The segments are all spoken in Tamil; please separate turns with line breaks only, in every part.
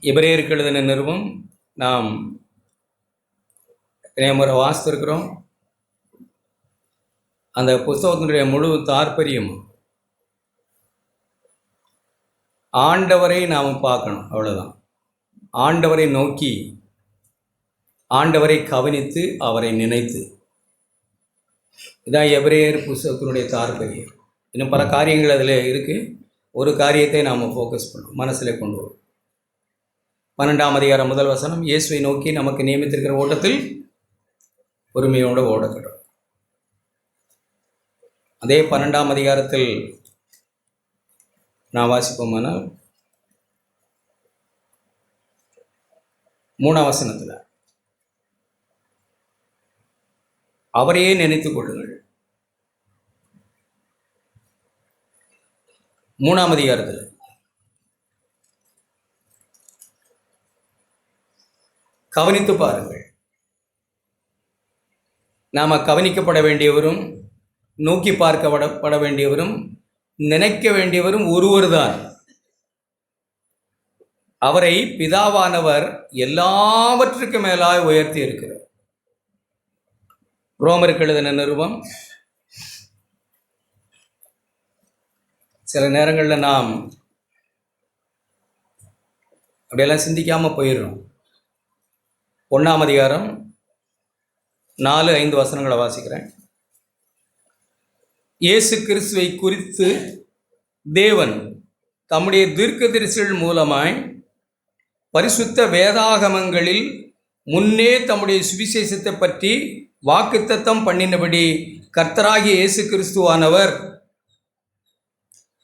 எபிரேயருக்கு எழுதின நிருபம் நாம் முறை வாசித்திருக்கிறோம். அந்த புஸ்தகத்தினுடைய முழு தாற்பயம் ஆண்டவரை நாம் பார்க்கணும், அவ்வளோதான். ஆண்டவரை நோக்கி, ஆண்டவரை கவனித்து, அவரை நினைத்து, இதான் எபிரேயர் புஸ்தகத்தினுடைய தாற்பயம். இன்னும் பல காரியங்கள் அதில் இருக்குது. ஒரு காரியத்தை நாம் ஃபோக்கஸ் பண்ணணும், மனசில் கொண்டு வரும். 12ஆம் அதிகாரம் 1 வசனம், இயேசுவை நோக்கி நமக்கு நியமித்திருக்கிற ஓட்டத்தில் பொறுமையோடு ஓடக்கட்டும். அதே 12ஆம் அதிகாரத்தில் நான் வாசிப்போமானால் 3ஆம் வசனத்தில் அவரையே நினைத்துக் கொள்ளுங்கள். 3ஆம் அதிகாரத்தில் கவனித்து பாருங்கள். நாம் கவனிக்கப்பட வேண்டியவரும், நோக்கி பார்க்கப்பட வேண்டியவரும், நினைக்க வேண்டியவரும் ஒருவர் தான். அவரை பிதாவானவர் எல்லாவற்றுக்கும் மேலாய் உயர்த்தி இருக்கிறார். ரோமருக்கு எழுதின நிருபம். சில நேரங்களில் நாம் அப்படியெல்லாம் சிந்திக்காமல் போயிடுறோம். 1ஆம் அதிகாரம் 4-5 வசனங்களை வாசிக்கிறேன். இயேசு கிறிஸ்துவை குறித்து தேவன் தம்முடைய தீர்க்கதரிசிகள் மூலமாய் பரிசுத்த வேதாகமங்களில் முன்னே தம்முடைய சுவிசேஷத்தை பற்றி வாக்குத்தத்தம் பண்ணினபடி கர்த்தராகிய இயேசு கிறிஸ்துவானவர்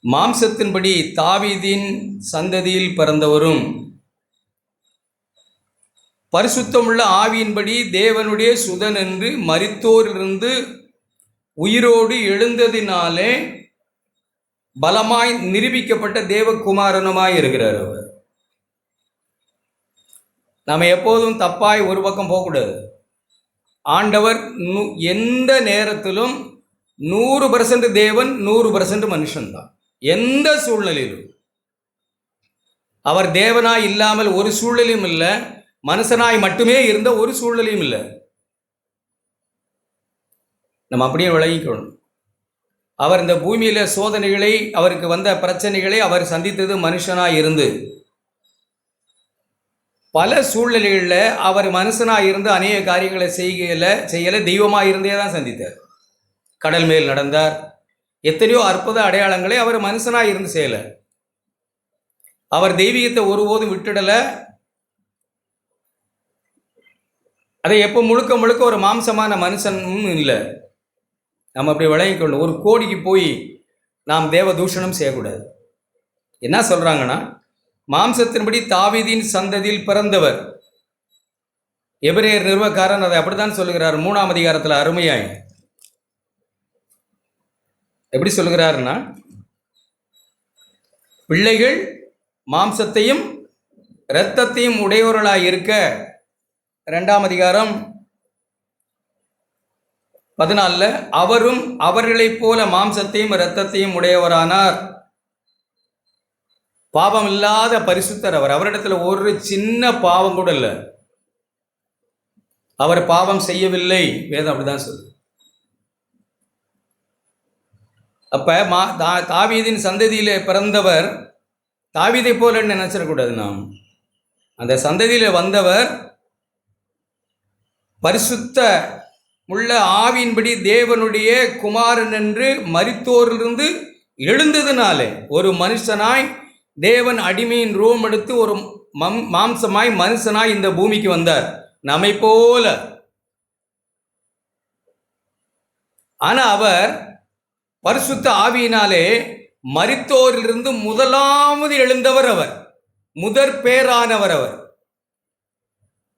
மாம்சத்தின்படி தாவீதின் சந்ததியில் பிறந்தவரும், பரிசுத்தமுள்ள ஆவியின்படி தேவனுடைய சுதன் என்று மரித்தோரிலிருந்து உயிரோடு எழுந்ததினாலே பலமாய் நிரூபிக்கப்பட்ட தேவகுமாரனுமாய் இருக்கிறார். அவர் நாம் எப்போதும் தப்பாய் ஒரு பக்கம் போகக்கூடாது. ஆண்டவர் எந்த நேரத்திலும் 100% தேவன், 100% மனுஷன்தான். எந்த சூழ்நிலையிலும் அவர் தேவனாய் இல்லாமல் ஒரு சூழ்நிலையும் இல்லை, மனுஷனாய் மட்டுமே இருந்த ஒரு சூழ்நிலையும் இல்லை. நம்ம அப்படியே விளங்கிக்கணும். அவர் இந்த பூமியில் சோதனைகளை, அவருக்கு வந்த பிரச்சனைகளை அவர் சந்தித்தது மனுஷனாய் இருந்து. பல சூழ்நிலைகளில் அவர் மனுஷனாக இருந்து அநேக காரியங்களை செய்யலை, தெய்வமாக இருந்தே தான் சந்தித்தார். கடல் மேல் நடந்தார். எத்தனையோ அற்புத அடையாளங்களை அவர் மனுஷனாக இருந்து செய்யலை. அவர் தெய்வீகத்தை ஒருபோதும் விட்டுடலை. அதை எப்போ முழுக்க முழுக்க ஒரு மாம்சமான மனுஷனும் இல்லை. நம்ம அப்படி விளங்கிக்கொள்ளணும். ஒரு கோடிக்கு போய் நாம் தேவ தூஷணம் செய்யக்கூடாது. என்ன சொல்கிறாங்கன்னா, மாம்சத்தின்படி தாவீதின் சந்ததியில் பிறந்தவர். எபிரேயர் நிறுவக்காரன் அதை அப்படித்தான் சொல்லுகிறார். 3ஆம் அதிகாரத்தில் அருமையாய் எப்படி சொல்லுகிறாருன்னா, பிள்ளைகள் மாம்சத்தையும் இரத்தத்தையும் உடையவர்களாய் இருக்க, 2ஆம் அதிகாரம் 14 அவரும் அவர்களைப் போல மாம்சத்தையும் இரத்தத்தையும் உடையவரானார். பாவம் இல்லாத பரிசுத்தர் அவர். அவரிடத்தில் ஒரு சின்ன பாவம் கூட இல்லை. அவர் பாவம் செய்யவில்லை. வேதம் அப்படிதான் சொல்லு. அப்ப தாவீதின் சந்ததியிலே பிறந்தவர் தாவீதை போல நினைச்சிடக்கூடாது. நாம் அந்த சந்ததியில வந்தவர் பரிசுத்த உள்ள ஆவியின்படி தேவனுடைய குமாரன் என்று மரித்தோரிலிருந்து எழுந்ததுனாலே ஒரு மனுஷனாய் தேவன் அடிமையின் ரூம் எடுத்து ஒரு மாம்சமாய் மனுஷனாய் இந்த பூமிக்கு வந்தார், நம்மை போல. ஆனா அவர் பரிசுத்த ஆவியினாலே மரித்தோரிலிருந்து முதலாவது எழுந்தவர். அவர் முதற் பேரானவர்.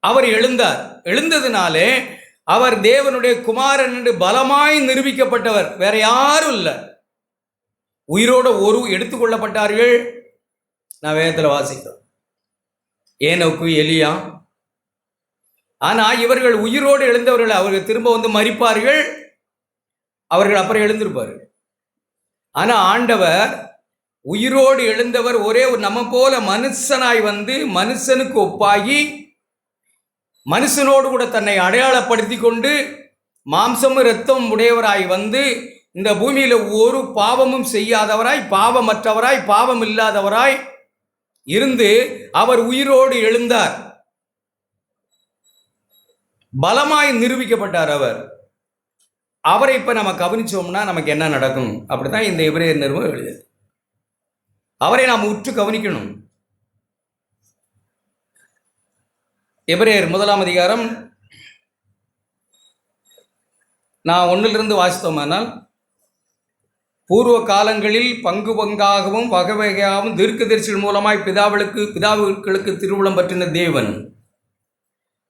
அவர் எழுந்தார். எழுந்ததினாலே அவர் தேவனுடைய குமாரன் என்று பலமாய் நிரூபிக்கப்பட்டவர். வேற யாரும் இல்லை. உயிரோடு ஒரு எடுத்துக்கொள்ளப்பட்டார்கள். நான் வேதத்தில் வாசிக்கிறோம், ஏனோக்கு, எலியா. ஆனால் இவர்கள் உயிரோடு எழுந்தவர்கள். அவர்கள் திரும்ப வந்து மரிப்பார்கள், அவர்கள் அப்புறம் எழுந்திருப்பார்கள். ஆனால் ஆண்டவர் உயிரோடு எழுந்தவர் ஒரே ஒரு நம்ம போல மனுஷனாய் வந்து மனுஷனுக்கு ஒப்பாகி மனுஷனோடு கூட தன்னை அடையாளப்படுத்தி கொண்டு மாம்சமும் இரத்தமும் உடையவராய் வந்து இந்த பூமியில் ஒரு பாவமும் செய்யாதவராய், பாவமற்றவராய், பாவம் இல்லாதவராய் இருந்து அவர் உயிரோடு எழுந்தார். பலமாய் நிரூபிக்கப்பட்டார் அவர். அவரை இப்ப நம்ம கவனிச்சோம்னா நமக்கு என்ன நடக்கும்? அப்படித்தான் இந்த எபிரேயர் நிருபம் எழுதுது. அவரை நாம் உற்று கவனிக்கணும். எபிரேயர் 1ஆம் அதிகாரம் நான் 1லிருந்து வாசித்தோமானால், பூர்வ காலங்களில் பங்கு பங்காகவும் வகை வகையாகவும் தீர்க்கதரிசிகள் மூலமாய் பிதாவுகளுக்கு திருவுளம் பற்றின தேவன்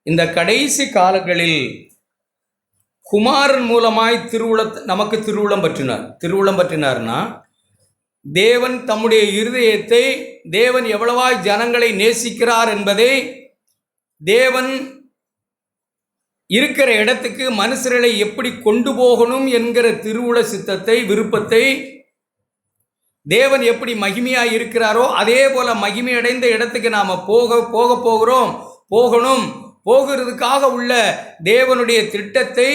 இந்த கடைசி காலங்களில் குமாரன் மூலமாய் நமக்கு திருவுளம் பற்றினார். திருவுளம் பற்றினார்னா, தேவன் தம்முடைய இருதயத்தை, தேவன் எவ்வளவாய் ஜனங்களை நேசிக்கிறார் என்பதை, தேவன் இருக்கிற இடத்துக்கு மனுஷர்களை எப்படி கொண்டு போகணும் என்கிற திருவுள சித்தத்தை, விருப்பத்தை, தேவன் எப்படி மகிமையாய் இருக்கிறாரோ அதே போல மகிமை அடைந்த இடத்துக்கு நாம் போகிறதுக்காக உள்ள தேவனுடைய திட்டத்தை,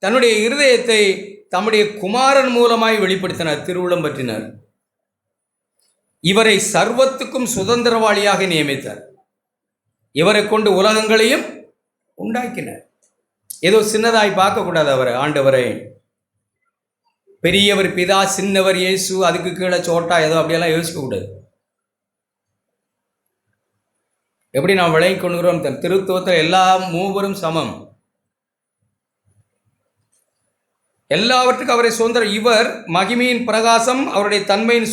தன்னுடைய இருதயத்தை தம்முடைய குமாரன் மூலமாய் வெளிப்படுத்தினார், திருவுளம் பற்றினார். இவரை சர்வத்துக்கும் சுதந்திரவாளியாக நியமித்தார். இவரை கொண்டு உலகங்களையும் உண்டாக்கினார். ஏதோ சின்னதாய் பார்க்கக்கூடாது அவரை, ஆண்டவரை. பெரியவர் பிதா, சின்னவர் இயேசு, அதுக்கு கீழே சோட்டா ஏதோ அப்படியெல்லாம் யோசிக்கக்கூடாது. எப்படி நாம் விளங்கி கொண்டுகிறோம்? திருத்துவத்தில் எல்லா மூவரும் சமம், எல்லாவற்றுக்கும் அவரை சுதந்திரம். இவர் மகிமையின் பிரகாசம், அவருடைய தன்மையின்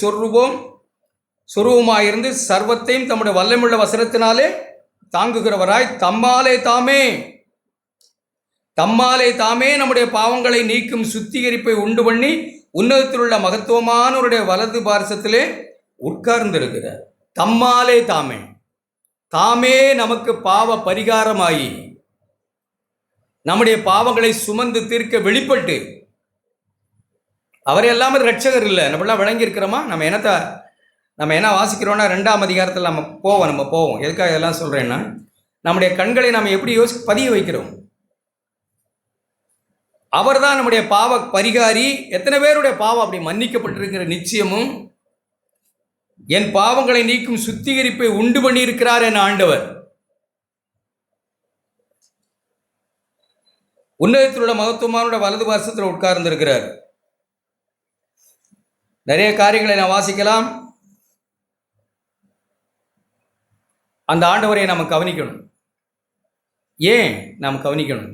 சொரூபமாயிருந்து சர்வத்தையும் தம்முடைய வல்லமுள்ள வசனத்தினாலே தாங்குகிறவராய் தம்மாலே தாமே நம்முடைய பாவங்களை நீக்கும் சுத்திகரிப்பை உண்டு பண்ணி உன்னதத்தில் உள்ள மகத்துவமானவருடைய வலது பார்சத்திலே உட்கார்ந்திருக்கிறார். தம்மாலே தாமே நமக்கு பாவ பரிகாரமாயி நம்முடைய பாவங்களை சுமந்து தீர்க்க வெளிப்பட்டு, அவரை எல்லாமே ரட்சகர் இல்லை. நம்மளாம் விளங்கி இருக்கிறோமா? நம்ம என்ன வாசிக்கிறோன்னா 2ஆம் அதிகாரத்தில் நம்ம போவோம். எதுக்காக இதெல்லாம் சொல்கிறேன்னா, நம்முடைய கண்களை நம்ம எப்படி பதிய வைக்கிறோம். அவர் தான் நம்முடைய பாவ பரிகாரி. எத்தனை பேருடைய பாவம் அப்படி மன்னிக்கப்பட்டிருக்கிற நிச்சயமும், என் பாவங்களை நீக்கும் சுத்திகரிப்பை உண்டு பண்ணியிருக்கிறார் என் ஆண்டவர். உன்னதத்தில் உள்ள மகத்துவமானோட வலது பார்சத்தில் உட்கார்ந்திருக்கிறார். நிறைய காரியங்களை நான் வாசிக்கலாம். அந்த ஆண்டவரை நாம் கவனிக்கணும். ஏன் நாம் கவனிக்கணும்?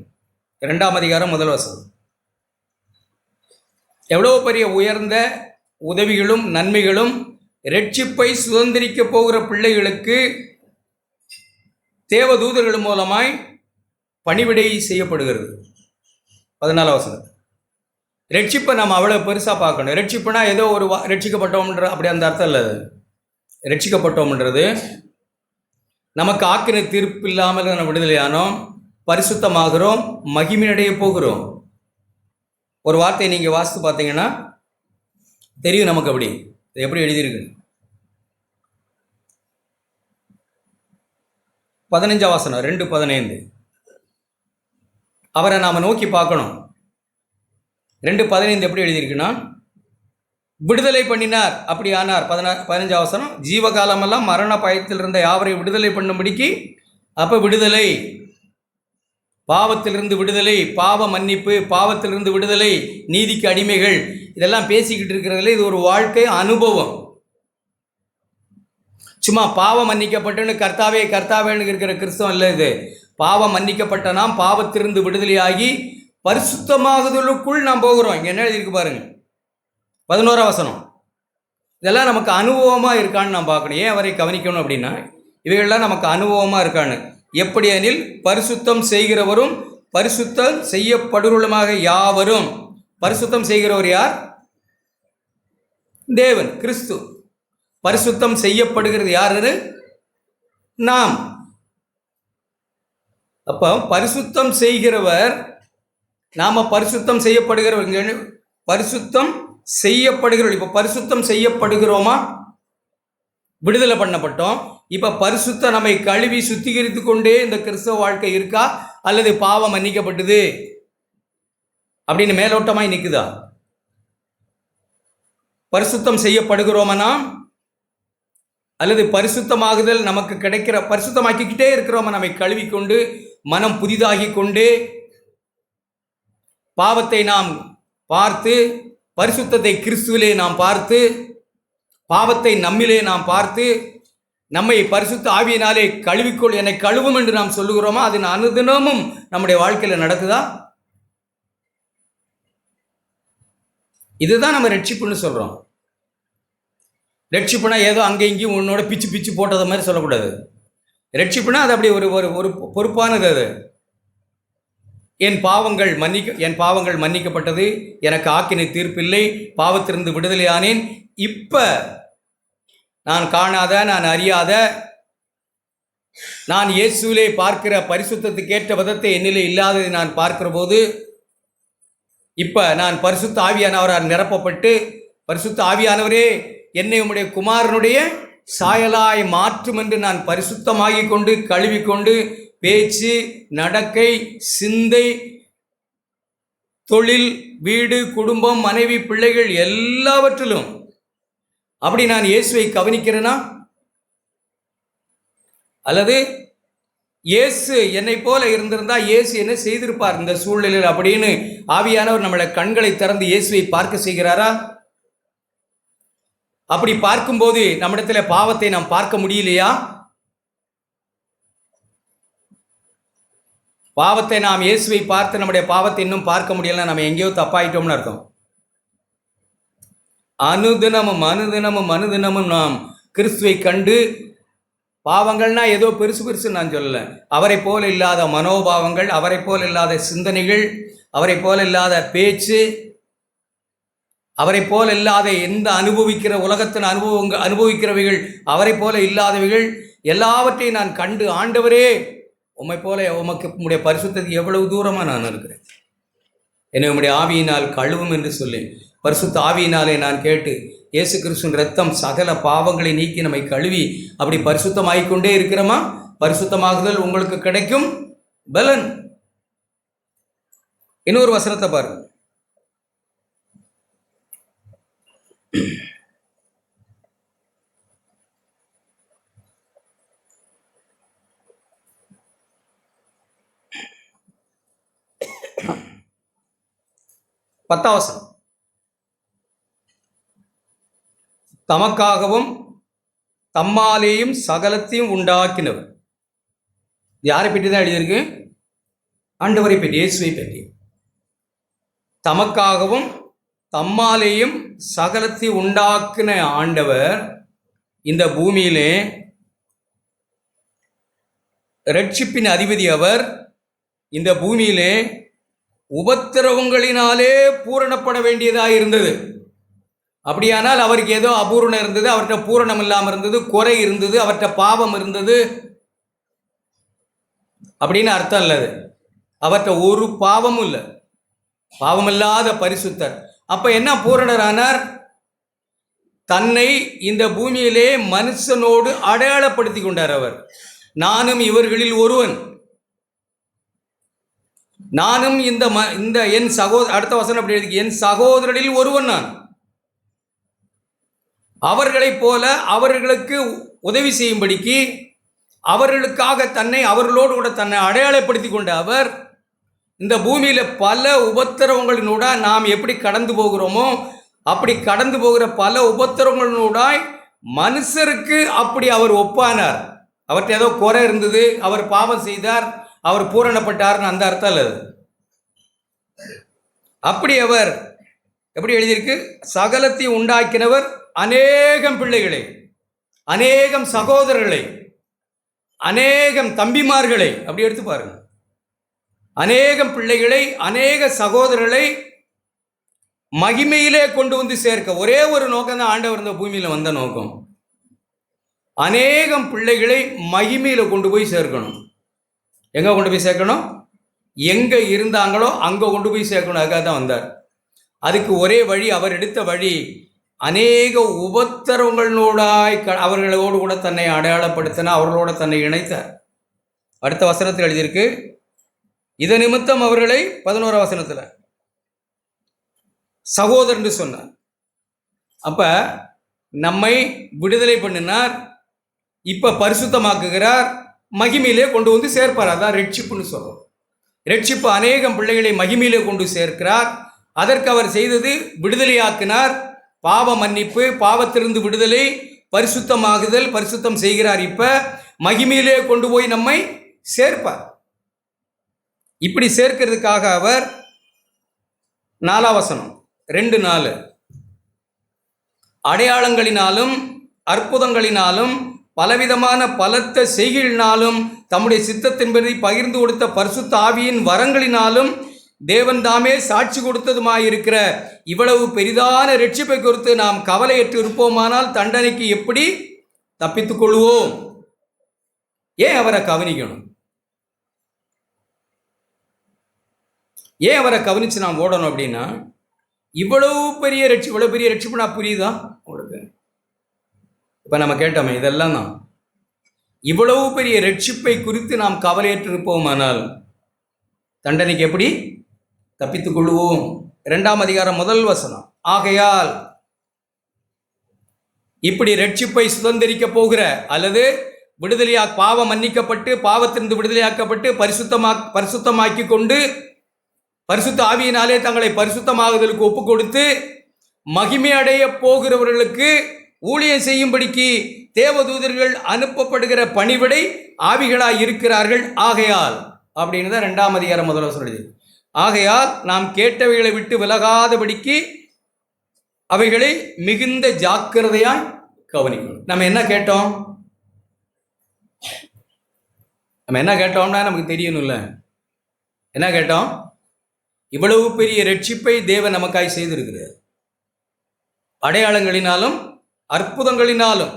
2ஆம் அதிகாரம் 1 வசனம். எவ்வளோ பெரிய உயர்ந்த உதவிகளும் நன்மைகளும் இரட்சிப்பை சுதந்திரிக்க போகிற பிள்ளைகளுக்கு தேவதூதர்கள் மூலமாய் பணிவிடை செய்யப்படுகிறது. 14 வசனம். ரட்சிப்பை நம்ம அவ்வளோ பெருசாக பார்க்கணும். ரட்சிப்புனா ஏதோ ஒரு ரட்சிக்கப்பட்டோம்ன்ற அப்படி அந்த அர்த்தம் இல்லை. ரட்சிக்கப்பட்டோம்ன்றது நமக்கு ஆக்கின தீர்ப்பு இல்லாமல் நம்ம விடுதலையானோம், பரிசுத்தமாகிறோம், மகிமையடைய போகிறோம். ஒரு வார்த்தையை நீங்கள் வாசித்து பார்த்தீங்கன்னா தெரியும் நமக்கு. அப்படி எப்படி எழுதியிருக்கு? 15ஆம் வசனம், 2:15. அவரை நாம் நோக்கி பார்க்கணும். 2:15 எப்படி எழுதியிருக்குன்னா, விடுதலை பண்ணினார், அப்படி ஆனார். 15ஆம் வசனம், ஜீவகாலமெல்லாம் மரண பயத்தில் இருந்த யாவரை விடுதலை பண்ணும்படிக்கு. அப்போ விடுதலை, பாவத்திலிருந்து விடுதலை, பாவ மன்னிப்பு, பாவத்திலிருந்து விடுதலை, நீதிக்கு அடிமைகள், இதெல்லாம் பேசிக்கிட்டு இருக்கிறதுல இது ஒரு வாழ்க்கை அனுபவம். சும்மா பாவம் மன்னிக்கப்பட்டுன்னு கர்த்தாவேன்னு இருக்கிற கிறிஸ்தவம் இல்லை இது. பாவம் மன்னிக்கப்பட்ட நாம் பாவத்திலிருந்து விடுதலையாகி பரிசுத்தமாகுதலுக்குள் நாம் போகிறோம். இங்கே என்ன எழுதியிருக்கு பாருங்க, 11ஆம் வசனம். இதெல்லாம் நமக்கு அனுபவமாக இருக்கான்னு நாம் பார்க்கணும். ஏன் அவரை கவனிக்கணும் அப்படின்னா, இவைகள்லாம் நமக்கு அனுபவமாக இருக்கான்னு. எப்படி எனில், பரிசுத்தம் செய்கிறவரும் பரிசுத்தம் செய்யப்படுவருமாக யாவரும். பரிசுத்தம் செய்கிறவர் யார்? தேவன், கிறிஸ்து. பரிசுத்தம் செய்யப்படுகிறது யாரு? நாம். அப்போ பரிசுத்தம் செய்கிறவர், நாம் பரிசுத்தம் செய்யப்படுகிறவர். பரிசுத்தம் செய்யப்படுகிறோம். இப்போ பரிசுத்தம் செய்யப்படுகிறோமா? விடுதலை பண்ணப்பட்டோம். இப்போ பரிசுத்தம் நம்மை கழுவி சுத்திகரித்து கொண்டே இந்த கிறிஸ்தவ வாழ்க்கை இருக்கா, அல்லது பாவம் மன்னிக்கப்பட்டது அப்படின்னு மேலோட்டமாய் நிற்குதா? பரிசுத்தம் செய்யப்படுகிறோமனா, அல்லது பரிசுத்தமாகுதல் நமக்கு கிடைக்கிற பரிசுத்தமாக்கிக்கிட்டே இருக்கிறோமா? நம்மை கழுவிக்கொண்டு மனம் புதிதாகி கொண்டு பாவத்தை நாம் பார்த்து, பரிசுத்தத்தை கிறிஸ்துவிலே நாம் பார்த்து, பாவத்தை நம்மிலே நாம் பார்த்து, நம்மை பரிசுத்த ஆவியினாலே கழுவிக்கொள், என்னை கழுவும் என்று நாம் சொல்லுகிறோமா? அது அனுதினமும் நம்முடைய வாழ்க்கையில் நடக்குதா? இதுதான் நம்ம ரட்சிப்புன்னு சொல்கிறோம். ரட்சிப்புனா ஏதோ அங்கே இங்கேயும் உன்னோட பிச்சு பிச்சு போட்டது மாதிரி சொல்லக்கூடாது. ரட்சிப்புனா அது அப்படி ஒரு ஒரு பொறுப்பானது. அது என் பாவங்கள் மன்னிக்கப்பட்டது, எனக்கு ஆக்கினை தீர்ப்பில்லை, பாவத்திலிருந்து விடுதலையானேன். இப்போ நான் காணாத, நான் அறியாத, நான் இயேசுவிலே பார்க்கிற பரிசுத்தத்துக்கேற்ற விதத்தை என்னிலே இல்லாததை நான் பார்க்கிற போது, இப்போ நான் பரிசுத்த ஆவியானவரால் நிரப்பப்பட்டு, பரிசுத்த ஆவியானவரே என்னை உம்முடைய குமாரனுடைய சாயலாய் மாற்றும் என்று நான் பரிசுத்தமாகிக் கொண்டு, கழுவிக்கொண்டு, பேச்சு, நடக்கை, சிந்தை, தொழில், வீடு, குடும்பம், மனைவி, பிள்ளைகள் எல்லாவற்றிலும் அப்படி நான் இயேசுவை கவனிக்கிறேனா? அல்லது இயேசு என்னை போல இருந்திருந்தா இயேசு என்ன செய்திருப்பார் இந்த சூழ்நிலையில் அப்படின்னு ஆவியானவர் நம்மளை கண்களை திறந்து இயேசுவை பார்க்க செய்கிறாரா? அப்படி பார்க்கும்போது நம்மிடத்துல பாவத்தை நாம் பார்க்க முடியலையா? பாவத்தை நாம் இயேசுவை பார்த்து நம்முடைய பாவத்தை இன்னும் பார்க்க முடியலன்னா நம்ம எங்கேயோ தப்பாயிட்டோம்னு அர்த்தம். அனுதினமும் நாம் கிறிஸ்துவை கண்டு, பாவங்கள்னா ஏதோ பெருசு நான் சொல்லலை, அவரை போல இல்லாத மனோபாவங்கள், அவரை போல இல்லாத சிந்தனைகள், அவரை போல இல்லாத பேச்சு, அவரை போல இல்லாத எந்த அனுபவிக்கிற உலகத்தின் அனுபவிக்கிறவைகள் அவரை போல இல்லாதவைகள் எல்லாவற்றையும் நான் கண்டு, ஆண்டவரே உம்மை போல உமக்கு உம்முடைய பரிசுத்தத்துக்கு எவ்வளவு தூரமாக நான் இருக்கிறேன், என்னை உம்முடைய ஆவியினால் கழுவும் என்று சொல்லி பரிசுத்த ஆவியினாலே நான் கேட்டு, இயேசு கிறிஸ்துவின் இரத்தம் சகல பாவங்களை நீக்கி நம்மை கழுவி அப்படி பரிசுத்தமாகிக்கொண்டே இருக்கிறோமா? பரிசுத்தமாகுதல் உங்களுக்கு கிடைக்கும் பலன். இன்னொரு வசனத்தை பாருங்க. பத்தாவசனம். தமக்காகவும் தம்மாலேயும் சகலத்தையும் உண்டாக்கினவர். யாரை பற்றி தான் எழுதியிருக்கு? ஆண்டவரை பற்றி, இயேசுவை பற்றி. தமக்காகவும் தம்மாலேயும் சகலத்தை உண்டாக்கின ஆண்டவர் இந்த பூமியிலே ரட்சிப்பின் அதிபதி. அவர் இந்த பூமியிலே உபத்திரவங்களினாலே பூரணப்பட வேண்டியதாக இருந்தது. அப்படியானால் அவருக்கு ஏதோ அபூரணம் இருந்தது, அவர்கிட்ட பூரணம் இல்லாமல் இருந்தது, குறை இருந்தது, அவர்கிட்ட பாவம் இருந்தது அப்படின்னு அர்த்தம் இல்லது. அவர்கிட்ட ஒரு பாவமும் இல்லை, பாவமில்லாத பரிசுத்தர். அப்ப என்ன பூரணரானார்? தன்னை இந்த பூமியிலே மனுஷனோடு அடையாளப்படுத்தி கொண்டார். அவர், நானும் இவர்களில் ஒருவன், நானும் இந்த என் அடுத்த வசனம் அப்படி எழுதி, என் சகோதரரில் ஒருவன் நான். அவர்களைப் போல அவர்களுக்கு உதவி செய்யும்படிக்கு அவர்களுக்காக அவர்களோடு கூட தன்னை அடையாளப்படுத்தி கொண்ட அவர் இந்த பூமியில பல உபத்திரவங்களினூட நாம் எப்படி கடந்து போகிறோமோ அப்படி கடந்து போகிற பல உபத்திரவங்களினூடாய் மனுஷருக்கு அப்படி அவர் ஒப்பானார். அவர்கிட்ட ஏதோ குறை இருந்தது, அவர் பாவம் செய்தார், அவர் பூரணப்பட்டார்னு அந்த அர்த்தம் இல்லை. அப்படி அவர் எப்படி எழுதியிருக்கு? சகலத்தை உண்டாக்கினவர் அநேகம் பிள்ளைகளை, அநேகம் சகோதரர்களை, அநேகம் தம்பிமார்களை, அப்படி எடுத்து பாருங்க. அநேகம் பிள்ளைகளை, அநேக சகோதரர்களை மகிமையிலே கொண்டு வந்து சேர்க்க ஒரே ஒரு நோக்கம் தான் ஆண்டவர் இந்த பூமியில வந்த நோக்கம். அநேகம் பிள்ளைகளை மகிமையில கொண்டு போய் சேர்க்கணும். எங்க கொண்டு போய் சேர்க்கணும்? எங்க இருந்தாங்களோ அங்க கொண்டு போய் சேர்க்கணும். அதுக்காக தான் வந்தார். அதுக்கு ஒரே வழி, அவர் எடுத்த வழி அநேக உபத்திரவங்களோடாய் அவர்களோடு கூட தன்னை அடையாளப்படுத்தின, அவர்களோட தன்னை இணைத்தார். அடுத்த வசனத்தில் எழுதியிருக்கு, இத நிமித்தம் அவர்களை 11 வசனத்தில் சகோதரன் சொன்னார். அப்ப நம்மை விடுதலை பண்ணினார், இப்ப பரிசுத்தமாக்குகிறார், மகிமையிலே கொண்டு வந்து சேர்ப்பார். அதான் ரட்சிப்புன்னு சொல்றோம். ரட்சிப்பு அநேகம் பிள்ளைகளை மகிமையிலே கொண்டு சேர்க்கிறார். அதற்கு அவர் செய்தது விடுதலையாக்கினார். பாவ மன்னிப்பு, பாவத்திலிருந்து விடுதலை, பரிசுத்தமாகுதல், பரிசுத்தம் செய்கிறார். இப்ப மகிமையிலே கொண்டு போய் நம்மை சேர்ப்பார். இப்படி சேர்க்கிறதுக்காக அவர் 4 வசனம் 2:4 அடையாளங்களினாலும் அற்புதங்களினாலும் பலவிதமான பலத்த செய்கைகளினாலும் தம்முடைய சித்தத்தின்படி பகிர்ந்து கொடுத்த பரிசுத்த ஆவியின் வரங்களினாலும் தேவன் தாமே சாட்சி கொடுத்ததுமாயிருக்கிற இவ்வளவு பெரிதான ரட்சிப்பை குறித்து நாம் கவலையற்று இருப்போமானால் தண்டனைக்கு எப்படி தப்பித்துக் கொள்வோம்? ஏன் அவரை கவனிக்கணும்? ஏன் அவரை கவனிச்சு நாம் ஓடணும் அப்படின்னா, இவ்வளவு பெரிய ரட்சிப்பு நான் புரியுதா உங்களுக்கு? இப்ப நம்ம கேட்டோமே, இதெல்லாம் தான் இவ்வளவு பெரிய ரட்சிப்பை குறித்து நாம் கவலையற்று இருப்போமானால் தண்டனைக்கு எப்படி தப்பித்துக் கொள்வோம்? 2ஆம் அதிகாரம் 1 வசனம், ஆகையால் இப்படி ரட்சிப்பை சுதந்திரிக்க போகிற அல்லது பாவம் மன்னிக்கப்பட்டு பாவத்திலிருந்து விடுதலையாக்கப்பட்டு பரிசுத்தமாக்கி கொண்டு பரிசுத்த ஆவியினாலே தங்களை பரிசுத்தமாகுதலுக்கு ஒப்பு கொடுத்து மகிமை அடைய போகிறவர்களுக்கு ஊழியம் செய்யும்படிக்கு தேவதூதர்கள் அனுப்பப்படுகிற பணிவிடை ஆவிகளாய் இருக்கிறார்கள். ஆகையால் அப்படின்னு தான் 2ஆம் அதிகாரம் 1 வசனம். ஆகையால் நாம் கேட்டவைகளை விட்டு விலகாதபடிக்கு அவைகளை மிகுந்த ஜாக்கிரதையாய் கவனிக்கணும். நம்ம என்ன கேட்டோம்னா நமக்கு தெரியணும்ல. என்ன கேட்டோம்? இவ்வளவு பெரிய ரட்சிப்பை தேவன் நமக்காய் செய்திருக்கிறார். அடையாளங்களினாலும் அற்புதங்களினாலும்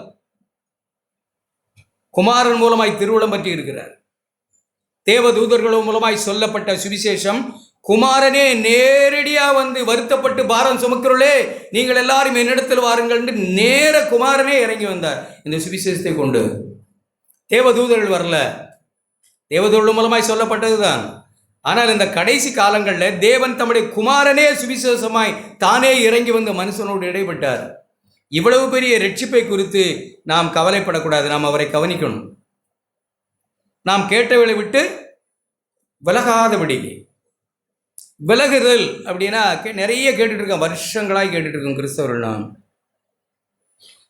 குமாரன் மூலமாய் திருவுளம் பற்றி இருக்கிறார். தேவதூதர்கள் மூலமாய் சொல்லப்பட்ட சுவிசேஷம், குமாரனே நேரடியா வந்து வருத்தப்பட்டு பாரம் சுமக்கிறோளே நீங்கள் எல்லாரும் என்னிடத்தில் வாருங்கள் என்று நேர குமாரனே இறங்கி வந்தார் இந்த சுவிசேஷத்தை கொண்டு. தேவதூதர்கள் வரல, தேவதூதர்கள் மூலமாய் சொல்லப்பட்டதுதான். ஆனால் இந்த கடைசி காலங்களில் தேவன் தம்முடைய குமாரனே சுவிசேஷமாய் தானே இறங்கி வந்து மனுஷனோடு இடைப்பட்டார். இவ்வளவு பெரிய ரட்சிப்பை குறித்து நாம் கவலைப்படக்கூடாது, நாம் அவரை கவனிக்கணும். நாம் கேட்டவளை விட்டு விலகாதபடி. விலகுதல் அப்படின்னா நிறைய கேட்டுட்டு இருக்கோம், வருஷங்களாய் கேட்டுட்டு இருக்கோம் கிறிஸ்தவர்கள்.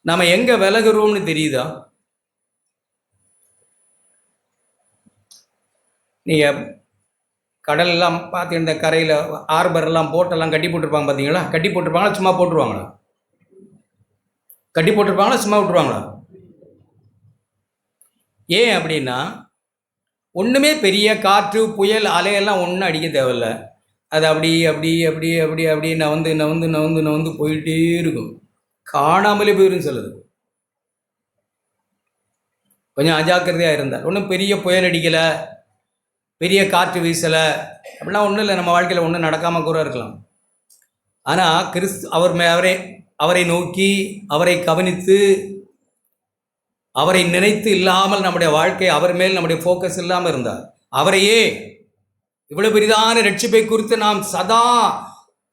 நாம எங்க விலகுறோம்னு தெரியுதா? நீங்க கடல் எல்லாம் பார்த்து இந்த கரையில் ஆர்பர்லாம் போட்டெல்லாம் கட்டி போட்டிருப்பாங்க பார்த்தீங்களா? கட்டி போட்டிருப்பாங்களா சும்மா போட்டுருவாங்களா? கட்டி போட்டிருப்பாங்களா சும்மா விட்டுருவாங்களா? ஏன் அப்படின்னா, ஒன்றுமே பெரிய காற்று புயல் அலையெல்லாம் ஒன்றும் அடிக்க தேவையில்லை. அது அப்படி நவந்து போயிட்டே இருக்கும், காணாமலே போயிடும் சொல்லுது. கொஞ்சம் அஜாக்கிரதையாக இருந்தால் ஒன்றும் பெரிய புயல் அடிக்கலை, பெரிய காற்று வீசலை அப்படிலாம் ஒன்றும் இல்லை. நம்ம வாழ்க்கையில் ஒன்றும் நடக்காமல் கூட இருக்கலாம். ஆனால் அவரை நோக்கி அவரை கவனித்து அவரை நினைத்து இல்லாமல் நம்முடைய வாழ்க்கை அவர் மேல் நம்முடைய ஃபோக்கஸ் இல்லாமல் இருந்தார். அவரையே இவ்வளவு பெரிதான ரட்சிப்பை குறித்து நாம் சதா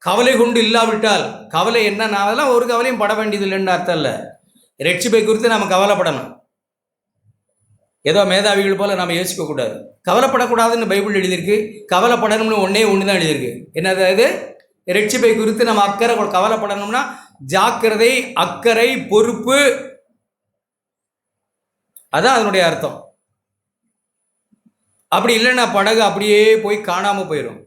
கவலை கொண்டு இல்லாவிட்டால், கவலை என்ன, நான் அதெல்லாம் ஒரு கவலையும் பட வேண்டியது இல்லைன்னு அர்த்தம் இல்லை. ரட்சிப்பை குறித்து நாம் கவலைப்படணும். ஏதோ மேதாவிகள் போல நாம் யோசிக்கக்கூடாது. கவலைப்படக்கூடாதுன்னு பைபிள் எழுதியிருக்கு. கவலைப்படணும்னு ஒன்று தான் எழுதியிருக்கு. என்னது? அது ரட்சிப்பை குறித்து நம்ம கவலைப்படணும்னா ஜாக்கிரதை, அக்கறை, பொறுப்பு, அதான் அதனுடைய அர்த்தம். அப்படி இல்லைன்னா படகு அப்படியே போய் காணாமல் போயிடும்.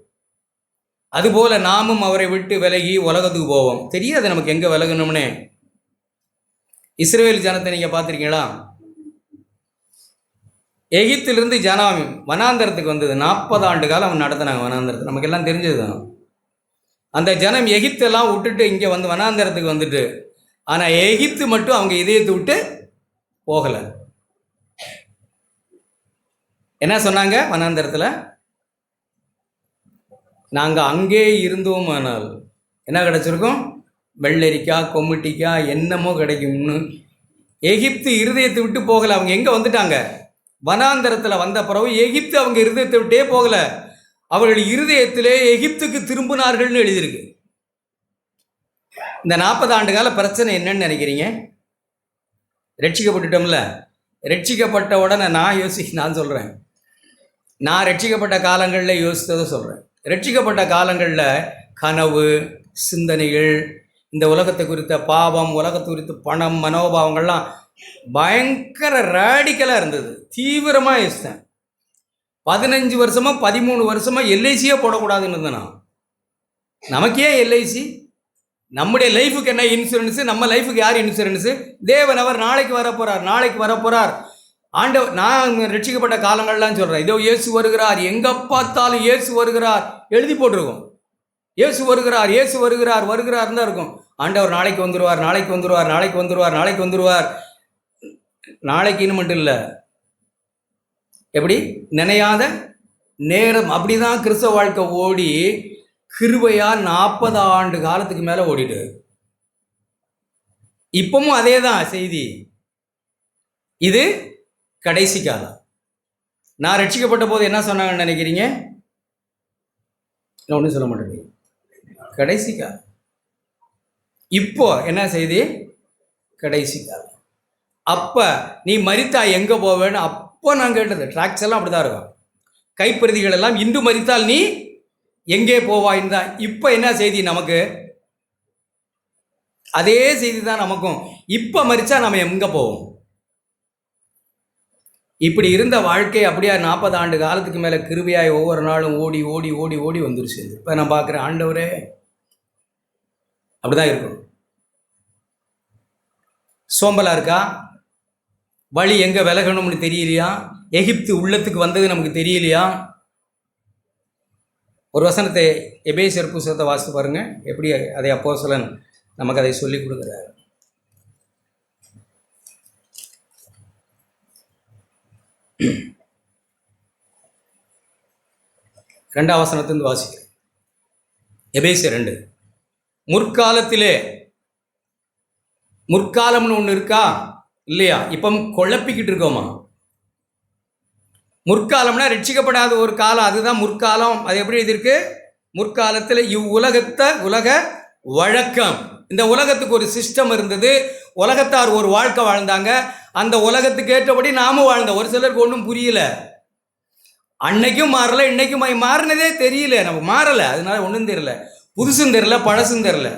அதுபோல நாமும் அவரை விட்டு விலகி உலகத்துக்கு போவோம். தெரியாது நமக்கு எங்கே விலகணும்னே. இஸ்ரவேல் ஜனத்தை நீங்கள் பார்த்துருக்கீங்களா? எகிப்திலிருந்து ஜனம் வனாந்தரத்துக்கு வந்தது. 40 ஆண்டு காலம் அவன் நடத்தினாங்க வனாந்தரத்தை. நமக்கு எல்லாம் தெரிஞ்சது தான். அந்த ஜனம் எகிப்தெல்லாம் விட்டுட்டு இங்கே வந்து வனாந்தரத்துக்கு வந்துட்டு, ஆனால் எகிப்து மட்டும் அவங்க இதயத்தை விட்டு போகலை. என்ன சொன்னாங்க வனாந்தரத்தில்? நாங்கள் அங்கே இருந்தோமானால் என்ன கிடச்சிருக்கும்? வெள்ளரிக்காய், கொம்மிட்டிக்காய், என்னமோ கிடைக்கும்னு. எகிப்து இருதயத்தை விட்டு போகலை. அவங்க எங்கே வந்துட்டாங்க? வனாந்தரத்தில் வந்த பிறகு எகிப்து அவங்க இருதயத்தை விட்டே போகலை. அவர்கள் இருதயத்திலே எகிப்துக்கு திரும்பினார்கள்னு எழுதியிருக்கு. இந்த 40 ஆண்டு கால பிரச்சனை என்னன்னு நினைக்கிறீங்க? ரட்சிக்கப்பட்டுட்டோம்ல. ரட்சிக்கப்பட்ட உடனே நான் சொல்கிறேன், நான் ரட்சிக்கப்பட்ட காலங்களில் யோசித்ததை சொல்கிறேன். ரட்சிக்கப்பட்ட காலங்களில் கனவு, சிந்தனைகள், இந்த உலகத்தை குறித்த பாவம், உலகத்தை குறித்த பணம், மனோபாவங்கள்லாம் பயங்கர ரேடிக்கலாக இருந்தது. தீவிரமாக யோசித்தேன். 15 வருஷமா 13 வருஷமா எல்ஐசியே போடக்கூடாதுன்னு இருந்தேன் நான். நமக்கே எல்ஐசி? நம்முடைய லைஃபுக்கு என்ன இன்சூரன்ஸு? நம்ம லைஃபுக்கு யார் இன்சூரன்ஸு? தேவன் அவர் நாளைக்கு வரப்போகிறார். ஆண்டவர், நான் ரட்சிக்கப்பட்ட காலங்கள்லாம் சொல்கிறேன். இதோ இயேசு வருகிறார், எங்கே பார்த்தாலும் இயேசு வருகிறார் எழுதி போட்டிருக்கோம். இயேசு வருகிறார் தான் இருக்கும். ஆண்டவர் நாளைக்கு வந்துடுவார். நாளைக்குன்னு மட்டும் இல்லை, எப்படி நினையாத நேரம். அப்படிதான் கிறிஸ்தவ வாழ்க்கை ஓடி கிருபையா 40 ஆண்டு காலத்துக்கு மேலே ஓடிட்டு. இப்பவும் அதே தான் செய்தி. இது கடைசி காலம். நான் ரட்சிக்கப்பட்ட போது என்ன சொன்னாங்கன்னு நினைக்கிறீங்க? நான் ஒன்றும் சொல்ல மாட்டேங்க. கடைசி காலம். இப்போ என்ன செய்தி? கடைசி காலம். அப்போ நீ மரித்தா எங்கே போவேன்னு அப்போ நான் கேட்டது. ட்ராக்ஸ் எல்லாம் அப்படி தான் இருக்கும். கைப்பிரதிகள் எல்லாம் இன்று மரித்தால் நீ எங்கே போவாயின்னு தான். இப்போ என்ன செய்தி நமக்கு? அதே செய்தி தான் நமக்கும். இப்போ மரித்தா நம்ம எங்கே போவோம்? இப்படி இருந்த வாழ்க்கை அப்படியே 40 ஆண்டு காலத்துக்கு மேலே கிருபையாய் ஒவ்வொரு நாளும் ஓடி ஓடி ஓடி ஓடி வந்துருச்சு. இப்போ நான் பார்க்குறேன், ஆண்டவரே அப்படிதான் இருக்கும். சோம்பலா இருக்கா? வழி எங்கே விலகணும்னு தெரியலையா? எகிப்து உள்ளத்துக்கு வந்தது நமக்கு தெரியலையா? ஒரு வசனத்தை எபேசியர் புத்தகத்தை வாசித்து பாருங்க, எப்படி அதை அப்போஸ்தலன் நமக்கு அதை சொல்லி கொடுக்குறாரு. ரெண்டாம் வசனத்திலிருந்து வாசிக்கிறேன். எபேசியர் 2. முற்காலம்னு ஒன்று இருக்கா இல்லையா? இப்போ குழப்பிக்கிட்டு இருக்கோமா? முற்காலம்னா ரட்சிக்கப்படாத ஒரு காலம், அதுதான் முற்காலம். அது எப்படி இருக்கு? முற்காலத்தில் உலக வழக்கம். இந்த உலகத்துக்கு ஒரு சிஸ்டம் இருந்தது. உலகத்தார் ஒரு வாழ்க்கை வாழ்ந்தாங்க. அந்த உலகத்துக்கு ஏற்றபடி நாமும் வாழ்ந்தோம். ஒரு சிலருக்கு ஒன்றும் புரியல. அன்னைக்கும் மாறல, இன்னைக்கும் மாறினதே தெரியல. நம்ம மாறலை, அதனால ஒன்றும் தெரியல. புதுசும் தெரியல, பழசும் தெரியல.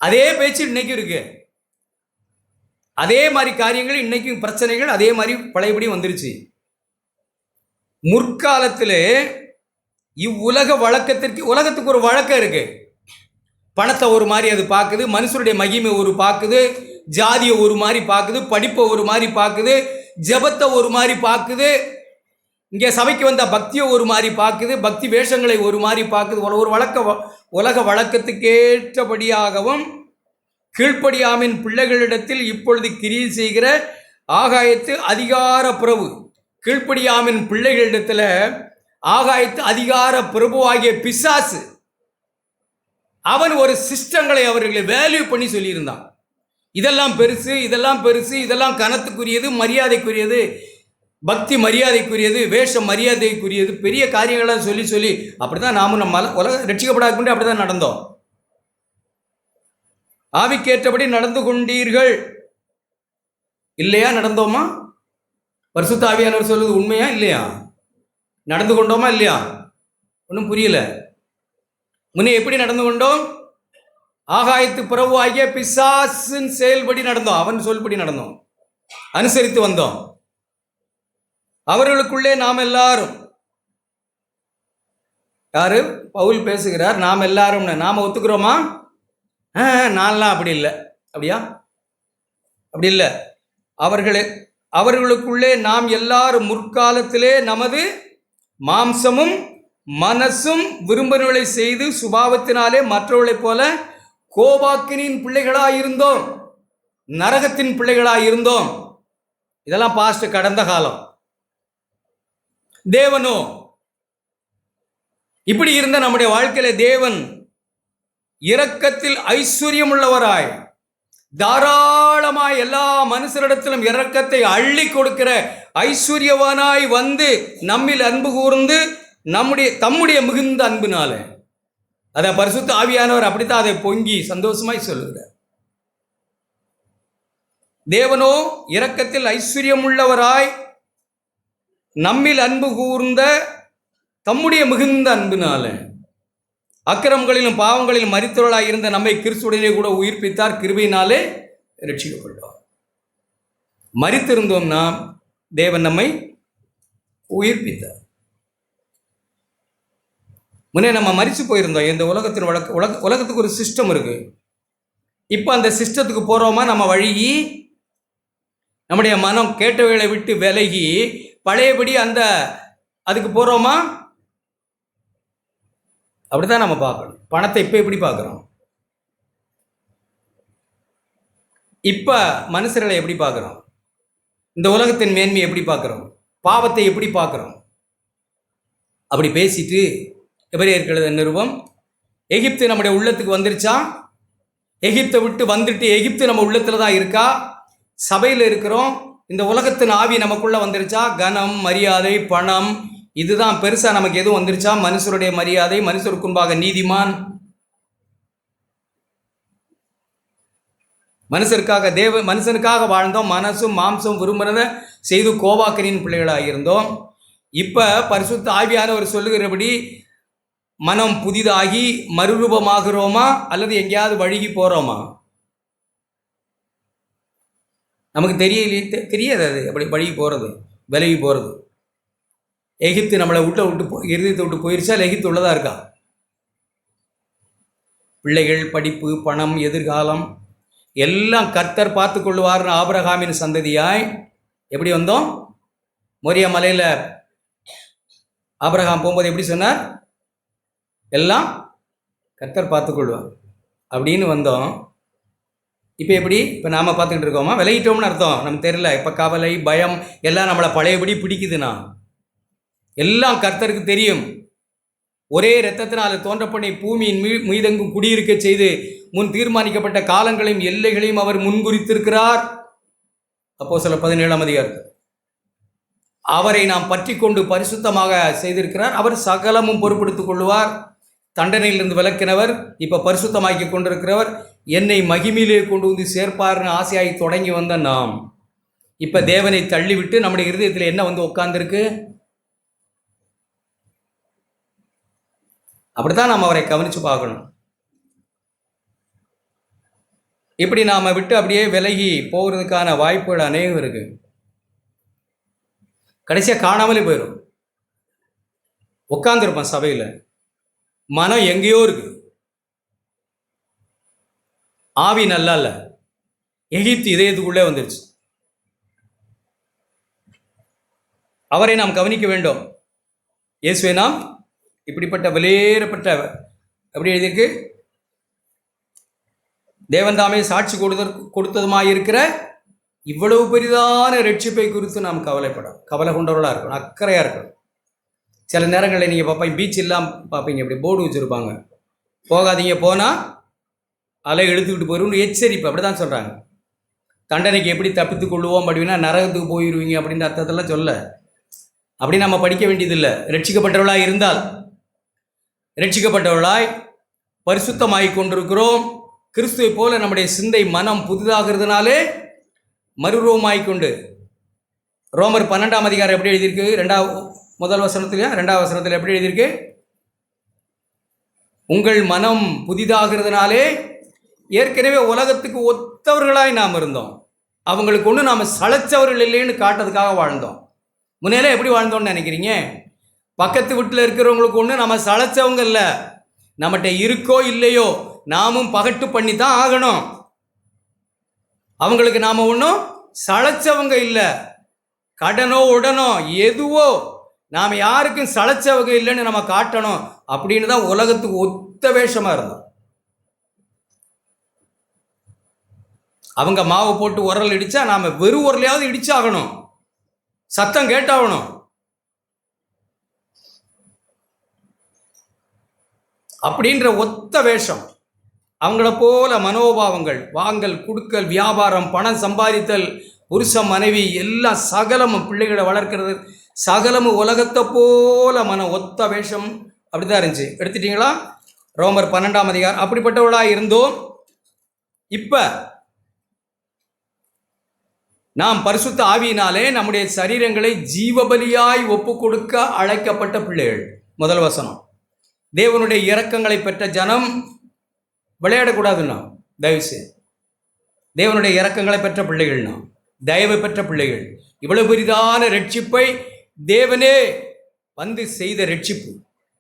அதே பேச்சு இன்னைக்கும் இருக்கு. அதே மாதிரி காரியங்கள் இன்னைக்கும், பிரச்சனைகள் அதே மாதிரி பழையபடி வந்துருச்சு. முற்காலத்தில் உலகத்துக்கு ஒரு வழக்கம் இருக்கு. பணத்தை ஒரு மாதிரி அது பார்க்குது, மனுஷருடைய மகிமை ஒரு பார்க்குது, ஜாதியை ஒரு மாதிரி பார்க்குது, படிப்பை ஒரு மாதிரி பார்க்குது, ஜபத்தை ஒரு மாதிரி பார்க்குது, இங்கே சபைக்கு வந்த பக்தியை ஒரு மாதிரி பார்க்குது, பக்தி வேஷங்களை ஒரு மாதிரி பார்க்குது. ஒரு உலக வழக்கத்துக்கேற்றபடியாகவும் கீழ்ப்படியாமின் பிள்ளைகளிடத்தில் இப்பொழுது கிரியை செய்கிற ஆகாயத்து அதிகார பிரபு. கீழ்ப்படியாமின் பிள்ளைகளிடத்தில் ஆகாயத்து அதிகார பிரபுவாகிய பிசாசு, அவன் ஒரு சிஸ்டங்களை அவர்களை வேல்யூ பண்ணி சொல்லியிருந்தான். இதெல்லாம் பெருசு, இதெல்லாம் கனத்துக்குரியது, மரியாதைக்குரியது, பக்தி மரியாதைக்குரியது, வேஷம் மரியாதைக்குரியது, பெரிய காரியங்களாக சொல்லி அப்படிதான் நாமும் நம்ம ரட்சிக்கப்படாத கொண்டு அப்படிதான் நடந்தோம். ஆவிக்கேற்றபடி நடந்து கொண்டீர்கள் இல்லையா? நடந்தோமா? பரிசுத்த ஆவியானவர் சொல்வது உண்மையா இல்லையா? நடந்து கொண்டோமா இல்லையா? ஒன்றும் புரியல. முன்னே எப்படி நடந்து கொண்டோம்? ஆகாயத்து பிரபு ஆகிய பிசாசின் செயல்படி நடந்தோம். அவன் சொல்படி நடந்தோம், அனுசரித்து வந்தோம். அவர்களுக்குள்ளே நாம் எல்லாரும், யாரு? பவுல் பேசுகிறார். நாம் எல்லாரும் நாம ஒத்துக்கிறோமா? நான்லாம் அப்படி இல்லை. அப்படியா? அப்படி இல்லை. அவர்களுக்குள்ளே நாம் எல்லாரும் முற்காலத்திலே நமது மாம்சமும் மனசும் விரும்பினவர்களை செய்து சுபாவத்தினாலே மற்றவர்களைப் போல கோபாக்கினின் பிள்ளைகளாயிருந்தோம், நரகத்தின் பிள்ளைகளாயிருந்தோம். இதெல்லாம் பாஸ்ட், கடந்த காலம். தேவனோ இப்படி இருந்த நம்முடைய வாழ்க்கையில தேவன் இரக்கத்தில் ஐஸ்வர்யம் உள்ளவராய், தாராளமாய் எல்லா மனுஷரிடத்திலும் இரக்கத்தை அள்ளி கொடுக்கிற ஐஸ்வர்யவானாய் வந்து நம்மில் அன்பு கூர்ந்து தம்முடைய மிகுந்த அன்பினால, அதை பரிசுத்த ஆவியானவர் அப்படித்தான் அதை பொங்கி சந்தோஷமாய் சொல்லுகிறார். தேவனோ இரக்கத்தில் ஐஸ்வர்யம் உள்ளவராய் நம்மில் அன்பு கூர்ந்த தம்முடைய மிகுந்த அன்பினால அக்கிரமங்களிலும் பாவங்களிலும் மரித்தவர்களாய் இருந்த நம்மை கிறிஸ்துவுடனே கூட உயிர்ப்பித்தார், கிருபையினாலே ரட்சிக்கப்பட்டோம். மரித்திருந்தோம், நாம் தேவன் நம்மை உயிர்ப்பித்தார். முன்னே நம்ம மரிச்சு போயிருந்தோம். இந்த உலகத்தின் உலகத்துக்கு ஒரு சிஸ்டம் இருக்கு. இப்போ அந்த சிஸ்டத்துக்கு போகிறோமா? நம்ம வழுகி நம்முடைய மனம் கேட்டவைகளை விட்டு விலகி பழையபடி அதுக்கு போகிறோமா? அப்படித்தான் நம்ம பார்க்கணும். பணத்தை இப்போ எப்படி பார்க்குறோம்? இப்போ மனுஷர்களை எப்படி பார்க்குறோம்? இந்த உலகத்தின் மேன்மையை எப்படி பார்க்குறோம்? பாவத்தை எப்படி பார்க்குறோம்? அப்படி பேசிட்டு எபிரேயர் நிருபம், எகிப்து நம்முடைய உள்ளத்துக்கு வந்துருச்சா? எகிப்தை விட்டு வந்துட்டு எகிப்து நம்ம உள்ளத்தில் தான் இருக்கா? சபையில் இருக்கிறோம். இந்த உலகத்தின் ஆவி நமக்குள்ளே வந்துருச்சா? கனம், மரியாதை, பணம், இதுதான் பெருசாக நமக்கு எதுவும் வந்துருச்சா? மனுஷருடைய மரியாதை, மனுஷருக்கு முன்பாக நீதிமான், மனுஷனுக்காக வாழ்ந்தோம், மனசும் மாம்சம் விரும்புகிறத செய்து கோபாக்கனின் பிள்ளைகளாக இருந்தோம். இப்போ பரிசுத்த ஆவியானவர் சொல்லுகிறபடி மனம் புதிதாகி மறுரூபமாகிறோமா அல்லது எங்கேயாவது வழுகி போகிறோமா? நமக்கு தெரியாது. அது அப்படி வழுகி போகிறது, விலகி போகிறது. எகிப்து நம்மளை இருதயத்தை விட்டு போயிருச்சா? எகிப்து உள்ளதாக இருக்கா? பிள்ளைகள், படிப்பு, பணம், எதிர்காலம் எல்லாம் கர்த்தர் பார்த்து கொள்வார்னு ஆபிரகாமின் சந்ததியாய் எப்படி வந்தோம்? மோரியா மலையில் ஆபிரகாம் போகும்போது எப்படி சொன்னார்? எல்லாம் கர்த்தர் பார்த்துக்கொள்வார் அப்படின்னு வந்தோம். இப்போ எப்படி? இப்போ நாம் பார்த்துக்கிட்டு இருக்கோமா? விலகிட்டோம்னு அர்த்தம். நமக்கு தெரியல. இப்போ கவலை, பயம் எல்லாம் நம்மளை பழையபடி பிடிக்குதுண்ணா. எல்லாம் கர்த்தருக்கு தெரியும். ஒரே இரத்தத்தினால் தோன்றப்பண்ணி பூமியின் மீதெங்கும் குடியிருக்க செய்து முன் தீர்மானிக்கப்பட்ட காலங்களையும் எல்லைகளையும் அவர் முன்குறித்திருக்கிறார். அப்போஸ்தலர் 17ஆம் அதிகாரம். அவரை நாம் பற்றி கொண்டு பரிசுத்தமாக செய்திருக்கிறார். அவர் சகலமும் பொறுப்படுத்திக் கொள்வார். தண்டனையிலிருந்து விலக்கினவர், இப்போ பரிசுத்தமாக்கி கொண்டிருக்கிறவர், என்னை மகிமையிலே கொண்டு வந்து சேர்ப்பார்னு ஆசையாகி தொடங்கி வந்த நாம் இப்போ தேவனை தள்ளிவிட்டு நம்முடைய இருதயத்தில் என்ன வந்து உட்கார்ந்துருக்கு? அப்படித்தான் நாம் அவரை கவனித்து பார்க்கணும். இப்படி நாம் விட்டு அப்படியே விலகி போகிறதுக்கான வாய்ப்புகள் அநேகம் இருக்கு. கடைசியாக காணாமலே போயிடும். உட்காந்துருப்பான் சபையில், மனம் எங்கேயோ இருக்கு, ஆவி நல்லா இல்லை, எகிப்து இதயத்துக்குள்ளே வந்துருச்சு. அவரை நாம் கவனிக்க வேண்டும். இயேசுவை நாம் இப்படிப்பட்ட வெளியேறப்பட்ட எப்படி எழுதியிருக்கு? தேவன் தாமே சாட்சி கொடுத்ததுமாயிருக்கிற இவ்வளவு பெரிதான ரட்சிப்பை குறித்து நாம் கவலை கொண்டவர்களாக இருக்கணும், அக்கறையாக இருக்கணும். சில நேரங்களில் நீங்கள் பார்ப்பீங்க, பீச் எல்லாம் பார்ப்பீங்க, இப்படி போர்டு வச்சுருப்பாங்க, போகாதீங்க, போனால் அலை எடுத்துக்கிட்டு போயிடும்னு எச்சரிப்பு. அப்படி தான் சொல்கிறாங்க. தண்டனைக்கு எப்படி தப்பித்து கொள்ளுவோம் அப்படின்னா நரகத்துக்கு போயிடுவீங்க அப்படின்ற அர்த்தத்தெல்லாம் சொல்ல. அப்படி நம்ம படிக்க வேண்டியதில்லை. ரட்சிக்கப்பட்டவர்களாய் இருந்தால், ரட்சிக்கப்பட்டவர்களாய் பரிசுத்தமாகி கொண்டிருக்கிறோம். கிறிஸ்துவை போல நம்முடைய சிந்தை மனம் புதிதாகிறதுனாலே மறுரூபமாய்க்கொண்டு. ரோமர் 12ஆம் அதிகாரம் எப்படி எழுதியிருக்கு? முதல் வசனத்தில் 2ஆம் வசனத்தில் எப்படி எழுதியிருக்கு? உங்கள் மனம் புதிதாகிறதுனாலே. ஏற்கனவே உலகத்துக்கு ஒத்தவர்களாய் நாம் இருந்தோம். அவங்களுக்கு ஒன்று நாம் சளைச்சவர்கள் இல்லைன்னு காட்டுறதுக்காக வாழ்ந்தோம். முன்னேலாம் எப்படி வாழ்ந்தோம்னு நினைக்கிறீங்க? பக்கத்து வீட்டில் இருக்கிறவங்களுக்கு ஒன்று நம்ம சளைச்சவங்க இல்லை. நம்மகிட்ட இருக்கோ இல்லையோ நாமும் பகட்டு பண்ணி தான் ஆகணும். அவங்களுக்கு நாம் ஒன்றும் சளைச்சவங்க இல்லை. கடனோ உடனோ எதுவோ நாம் யாருக்கும் சளைச்சவங்க இல்லைன்னு நம்ம காட்டணும் அப்படின்னு தான் உலகத்துக்கு ஒத்த வேஷமாக இருந்தோம். அவங்க மாவு போட்டு உரல் இடித்தா நாம் வெறும் உரலையாவது இடிச்சாகணும், சத்தம் கேட்டாகணும். அப்படின்ற ஒத்த வேஷம். அவங்கள போல மனோபாவங்கள், வாங்கல் குடுக்கல், வியாபாரம், பணம் சம்பாதித்தல், புருஷன் மனைவி எல்லாம் சகலமும் பிள்ளைகளை வளர்க்கிறது சகலமும் உலகத்தை போல ஒத்த வேஷம் அப்படிதான் இருந்துச்சு. எடுத்துட்டீங்களா? ரோமர் 12ஆம் அதிகாரம். அப்படிப்பட்டவர்களாக இருந்தோம். இப்ப நாம் பரிசுத்த ஆவியினாலே நம்முடைய சரீரங்களை ஜீவபலியாய் ஒப்பு கொடுக்க அழைக்கப்பட்ட பிள்ளைகள். முதல் வசனம். தேவனுடைய இரக்கங்களை பெற்ற ஜனம். விளையாடக்கூடாதுன்னா தயவுசெய்து. தேவனுடைய இரக்கங்களை பெற்ற பிள்ளைகள்னா தயவு பெற்ற பிள்ளைகள். இவ்வளவு பெரிதான ரட்சிப்பை தேவனே வந்து செய்த ரட்சிப்பு,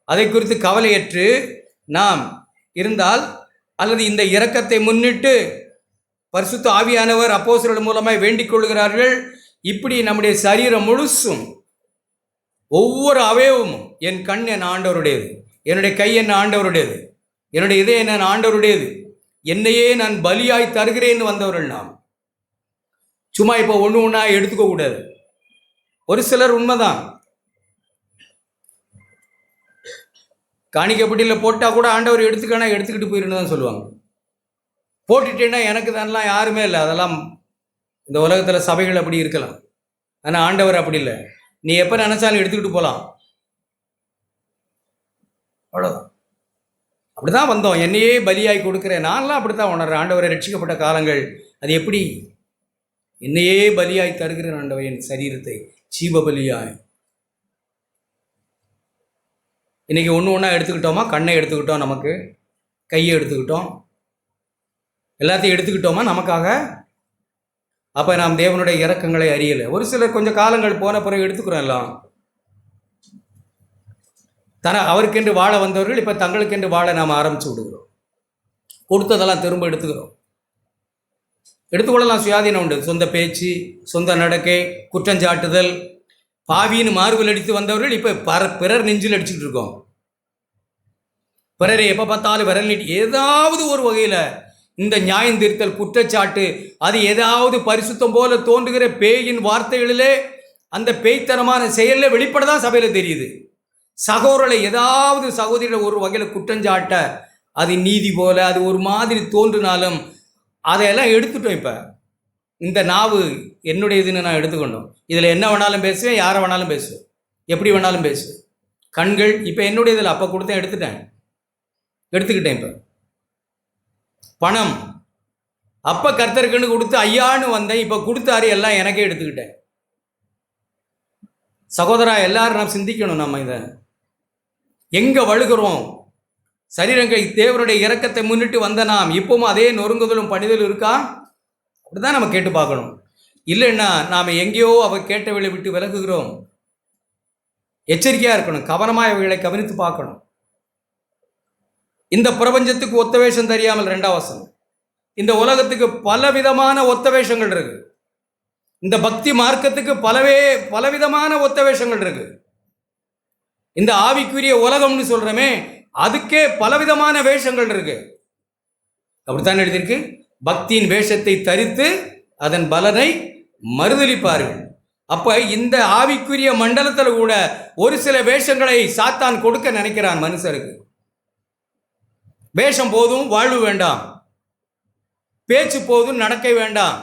அதை குறித்து கவலையற்று நாம் இருந்தால், அல்லது இந்த இரக்கத்தை முன்னிட்டு பரிசுத்த ஆவியானவர் அப்போஸ்தலர்கள் மூலமாய் வேண்டிக் கொள்கிறார்கள். இப்படி நம்முடைய சரீரம் முழுசும் ஒவ்வொரு அவயவமும், என் கண் என் ஆண்டவருடையது, என்னுடைய கை என் ஆண்டவருடையது, என்னுடைய இதயம் என் ஆண்டவருடையது, என்னையே நான் பலியாய் தருகிறேன்னு வந்தவர்கள் நாம். சும்மா இப்போ ஒன்று ஒன்றா எடுத்துக்க கூடாது. ஒரு சிலர் உண்மைதான், காணிக்கப்பட்டியில் போட்டால் கூட ஆண்டவர் எடுத்துக்கிட்டு போயிருன்னு தான் சொல்லுவாங்க. போட்டுட்டேன்னா எனக்கு தானெலாம் யாருமே இல்லை. அதெல்லாம் இந்த உலகத்தில் சபைகள் அப்படி இருக்கலாம். ஆனால் ஆண்டவர் அப்படி இல்லை. நீ எப்போ நினைச்சாலும் எடுத்துக்கிட்டு போகலாம். அவ்வளோதான். அப்படி தான் வந்தோம். என்னையே பலியாய் கொடுக்குறேன். நான்லாம் அப்படி தான் உணர்றேன். ஆண்டவரை ரட்சிக்கப்பட்ட காலங்கள் அது எப்படி என்னையே பலியாய் தருகிறேன் ஆண்டவர், என் சரீரத்தை ஜீவபலியாய். இன்றைக்கி ஒன்று ஒன்றா எடுத்துக்கிட்டோமா? கண்ணை எடுத்துக்கிட்டோம், நமக்கு கையை எடுத்துக்கிட்டோம், எல்லாத்தையும் எடுத்துக்கிட்டோமா நமக்காக? அப்போ நாம் தேவனுடைய இரக்கங்களை அறியலை. ஒரு சிலர் கொஞ்சம் காலங்கள் போன பிறகு எடுத்துக்கிறோம் எல்லாம். அவருக்கென்று வாழ வந்தவர்கள் இப்போ தங்களுக்கென்று வாழ நாம் ஆரம்பித்து விடுகிறோம். கொடுத்ததெல்லாம் திரும்ப எடுத்துக்கிறோம். எடுத்துக்கொள்ளலாம், சுயாதீனம் உண்டு. சொந்த பேச்சு, சொந்த நடக்கை, குற்றஞ்சாட்டுதல், பாவின்னு மார்பில் அடித்து வந்தவர்கள் இப்போ பிறர் நெஞ்சில் அடிச்சுக்கிட்டு இருக்கோம். பிறரை எப்போ பார்த்தாலும் விரல் நீட்டி ஏதாவது ஒரு வகையில் இந்த நியாயம் தீர்த்தல், குற்றச்சாட்டு, அது ஏதாவது பரிசுத்தம் போல தோன்றுகிற பேயின் வார்த்தைகளிலே அந்த பேய்த்தனமான செயலில் வெளிப்படதான் சபையில் தெரியுது. சகோதரரை ஏதாவது சகோதரிகளை ஒரு வகையில் குற்றஞ்சாட்ட அது நீதி போல அது ஒரு மாதிரி தோன்றினாலும் அதையெல்லாம் எடுத்துட்டோம். இப்போ இந்த நாவு என்னுடையதுன்னு நான் எடுத்துக்கொண்டோம். இதில் என்ன வேணாலும் பேசுவேன், யாரை வேணாலும் பேசுவேன், எப்படி வேணாலும் பேசுவேன். கண்கள் இப்போ என்னுடையதில் அப்போ கொடுத்தேன், எடுத்துக்கிட்டேன். இப்போ பணம் அப்போ கர்த்தருக்குன்னு கொடுத்து ஐயான்னு வந்தேன், இப்போ கொடுத்தாரு, எல்லாம் எனக்கே எடுத்துக்கிட்டேன். சகோதரா, எல்லாரும் நாம் சிந்திக்கணும். நம்ம இதை எங்கே வழுகிறோம்? சரீரங்கள் தேவனுடைய இரக்கத்தை முன்னிட்டு வந்த நாம் இப்பவும் அதே நொறுங்குதலும் பணிதலும் இருக்கா? அப்படிதான் நம்ம கேட்டு பார்க்கணும். இல்லைன்னா நாம் எங்கேயோ கேட்டவளை விட்டு விலகுகிறோம். எச்சரிக்கையாக இருக்கணும், கவனமாக இவைகளை கவனித்து பார்க்கணும். இந்த பிரபஞ்சத்துக்கு ஒத்த வேஷம் தெரியாமல். 2ஆம் வசனம். இந்த உலகத்துக்கு பலவிதமான ஒத்த வேஷங்கள் இருக்கு. இந்த பக்தி மார்க்கத்துக்கு பலவிதமான ஒத்த வேஷங்கள் இருக்கு. இந்த ஆவிக்குரிய உலகம்னு சொல்றமே, அதுக்கே பலவிதமான வேஷங்கள் இருக்கு. அப்படித்தான் எழுதியிருக்கு. பக்தியின் வேஷத்தை தரித்து அதன் பலனை மறுதலிப்பார்கள். அப்ப இந்த ஆவிக்குரிய மண்டலத்தில் கூட ஒரு சில வேஷங்களை சாத்தான் கொடுக்க நினைக்கிறான் மனுஷருக்கு. வேஷம் போதும், வாழ்வு வேண்டாம். பேச்சு போதும், நடக்கை வேண்டாம்.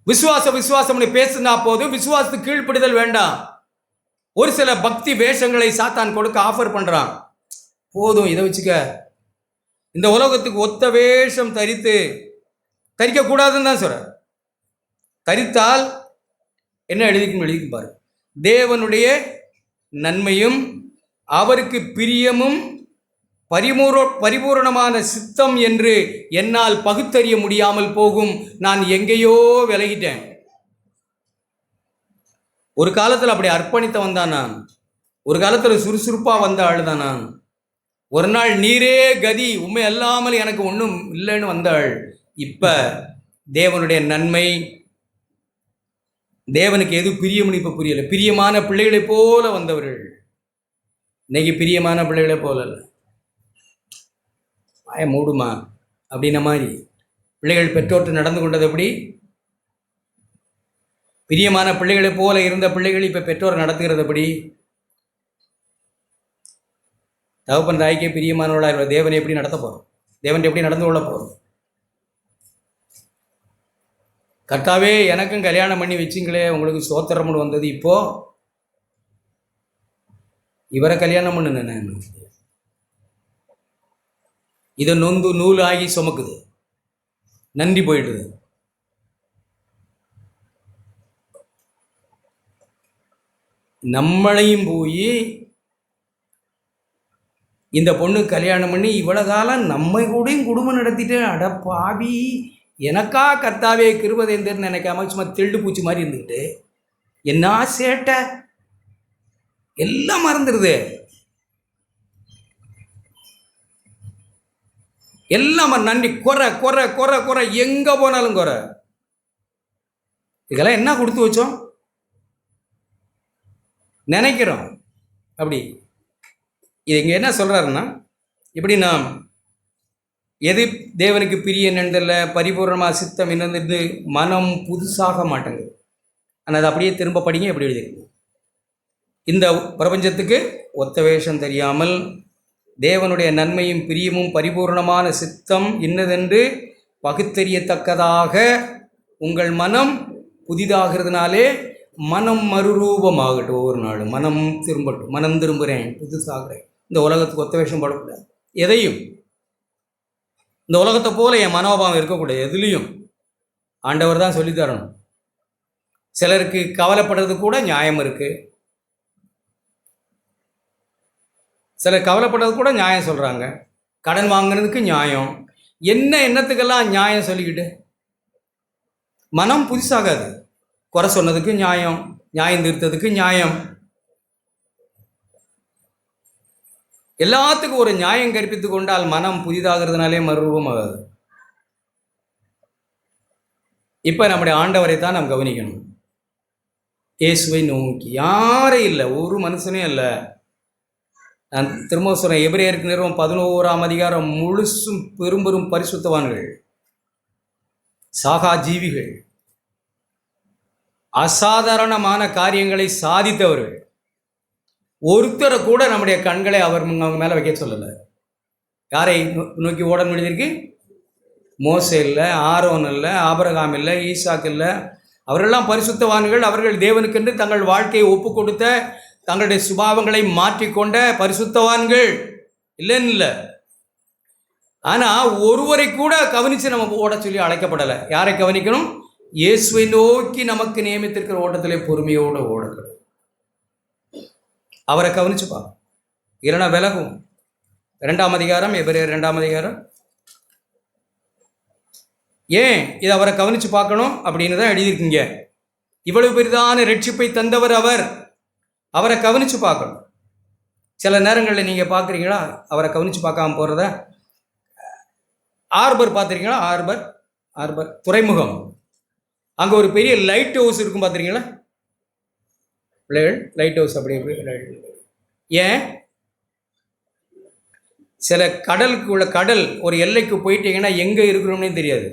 விசுவாசம் பேசுனா போதும், விசுவாசத்துக்கு கீழ்ப்படிதல் வேண்டாம். ஒரு சில பக்தி வேஷங்களை சாத்தான் கொடுக்க ஆஃபர் பண்றான். போதும், இதை வச்சுக்க. இந்த உலகத்துக்கு ஒத்த வேஷம் தரிக்க கூடாதுன்னு தான் சொல்ற. தரித்தால் என்ன எழுதிக்கும் பாரு. தேவனுடைய நன்மையும் அவருக்கு பிரியமும் பரிபூரணமான சித்தம் என்று என்னால் பகுத்தறிய முடியாமல் போகும். நான் எங்கேயோ விலகிட்டேன். ஒரு காலத்தில் அப்படி அர்ப்பணித்தவன் தான் நான். ஒரு காலத்தில் சுறுசுறுப்பாக வந்த ஆள் தான் நான். ஒரு நாள் நீரே கதி, உண்மை அல்லாமல் எனக்கு ஒன்றும் இல்லைன்னு வந்தாள். இப்போ தேவனுடைய நன்மை, தேவனுக்கு எது பிரியம்னு இப்போ புரியலை. பிரியமான பிள்ளைகளை போல வந்தவர்கள் இன்னைக்கு பிரியமான பிள்ளைகளை போல இல்லை. மூடுமா அப்படின்ன மாதிரி பிள்ளைகள் பெற்றோற்று நடந்து கொண்டது எப்படி? பிரியமான பிள்ளைகளை போல இருந்த பிள்ளைகள் இப்ப பெற்றோர் நடத்துகிறது எப்படி? தகப்பன் தாய்க்கே பிரியமானவர்களாக தேவனை எப்படி நடத்த போறோம்? தேவன் எப்படி நடந்து கொள்ள போகிறோம்? கர்த்தாவே எனக்கும் கல்யாணம் பண்ணி வச்சிங்களே, உங்களுக்கு சோத்திரம்னு வந்தது. இப்போ இவரை கல்யாணம் பண்ணுன இதை நொந்து நூல் ஆகி சுமக்குது, நன்றி போயிடுது. நம்மளையும் போய் இந்த பொண்ணு கல்யாணம் பண்ணி இவ்வளோ காலம் நம்ம கூடயும் குடும்பம் நடத்திட்டு, அட பாவி எனக்கா கர்த்தாவே கிருபதேந்தர்னு நினைக்காம சும்மா திருடு பூச்சி மாதிரி இருந்துக்கிட்டு என்ன சேட்டை எல்லாம் மறந்துடுது. எல்லாம் நன்றி குறை குறை குறை குறை, எங்கே போனாலும் குறை. இதெல்லாம் என்ன கொடுத்து வச்சோம் நினைக்கிறோம். அப்படி இது இங்கே என்ன சொல்கிறாருன்னா, இப்படி நாம் எது தேவனுக்கு பிரிய என்னென்ன பரிபூர்ணமாக சித்தம் என்னது மனம் புதுசாக மாட்டேங்குது. ஆனால் அது அப்படியே திரும்ப படிங்க, எப்படி எழுதிருக்கு. இந்த பிரபஞ்சத்துக்கு ஒத்த வேஷம் தெரியாமல் தேவனுடைய நன்மையும் பிரியமும் பரிபூர்ணமான சித்தம் இன்னதென்று பகுத்தறியத்தக்கதாக உங்கள் மனம் புதிதாகிறதுனாலே மனம் மறுரூபமாகட்டும். ஒவ்வொரு நாளும் மனம் திரும்பட்டும். மனம் திரும்புகிறேன், புதுசாகிறேன். இந்த உலகத்துக்கு ஒத்த வேஷம் படக்கூடாது. எதையும் இந்த உலகத்தை போல என் மனோபாவம் இருக்கக்கூடாது. எதுலேயும் ஆண்டவர் தான் சொல்லித்தரணும். சிலருக்கு கவலைப்படுறது கூட நியாயம் இருக்குது. சிலர் கவலைப்படுறது கூட நியாயம் சொல்கிறாங்க. கடன் வாங்கினதுக்கு நியாயம், என்ன எண்ணத்துக்கெல்லாம் நியாயம் சொல்லிக்கிட்டு மனம் புதுசாகாது. குறை சொன்னதுக்கு நியாயம், நியாயம் தீர்த்ததுக்கு நியாயம், எல்லாத்துக்கும் ஒரு நியாயம் கற்பித்து கொண்டால் மனம் புதிதாகிறதுனாலே மறுரூபமாகாது. இப்போ நம்முடைய ஆண்டவரை தான் நாம் கவனிக்கணும். இயேசுவை நோக்கி யாரும் இல்லை, ஒரு மனுஷனே இல்லை. நான் திரும்ப சொல்கிறேன், எபிரேயருக்கு நிறுவனம் 11ஆம் அதிகாரம் முழுசும் பெரும் பரிசுத்தவான்கள், சாகா ஜீவிகள், அசாதாரணமான காரியங்களை சாதித்தவர்கள். ஒருத்தரை கூட நம்முடைய கண்களை அவங்க மேலே வைக்க சொல்லலை. யாரை நோக்கி ஓடன்னு எழுதியிருக்கு? மோசே இல்லை, ஆரோன் இல்லை, ஆபிரகாம் இல்லை, ஈசாக்கு இல்லை. அவர்களெல்லாம் பரிசுத்தவான்கள். அவர்கள் தேவனுக்கென்று தங்கள் வாழ்க்கையை ஒப்பு கொடுத்த, தங்களுடைய சுபாவங்களை மாற்றிக்கொண்ட பரிசுத்தவான்கள். இல்லைன்னு இல்லை. ஆனால் ஒருவரை கூட கவனித்து நம்ம ஓட சொல்லி அழைக்கப்படலை. யாரை கவனிக்கணும்? இயேசுவை நோக்கி நமக்கு நியமித்திருக்கிற ஓட்டத்திலே பொறுமையோடு ஓடக்கூடாது. அவரை கவனிச்சுப்பா, இல்லைன்னா விலகும். 2ஆம் அதிகாரம், எபிரேயர் 2ஆம் அதிகாரம். ஏன் இதை அவரை கவனித்து பார்க்கணும் அப்படின்னு தான் எழுதியிருக்கீங்க. இவ்வளவு பெரிதான ரட்சிப்பை தந்தவர் அவர். அவரை கவனித்து பார்க்கணும். சில நேரங்களில் நீங்கள் பார்க்குறீங்களா அவரை கவனித்து பார்க்காம போகிறத? ஆர்பர் பார்த்துருக்கீங்களா? ஆர்பர் துறைமுகம், அங்கே ஒரு பெரிய லைட் ஹவுஸ் இருக்கும், பார்த்துருக்கீங்களா? Light house. அப்படி ஏன் சில கடலுக்கு உள்ள கடல் ஒரு எல்லைக்கு போயிட்டீங்கன்னா எங்கே இருக்கிறோம்னே தெரியாது.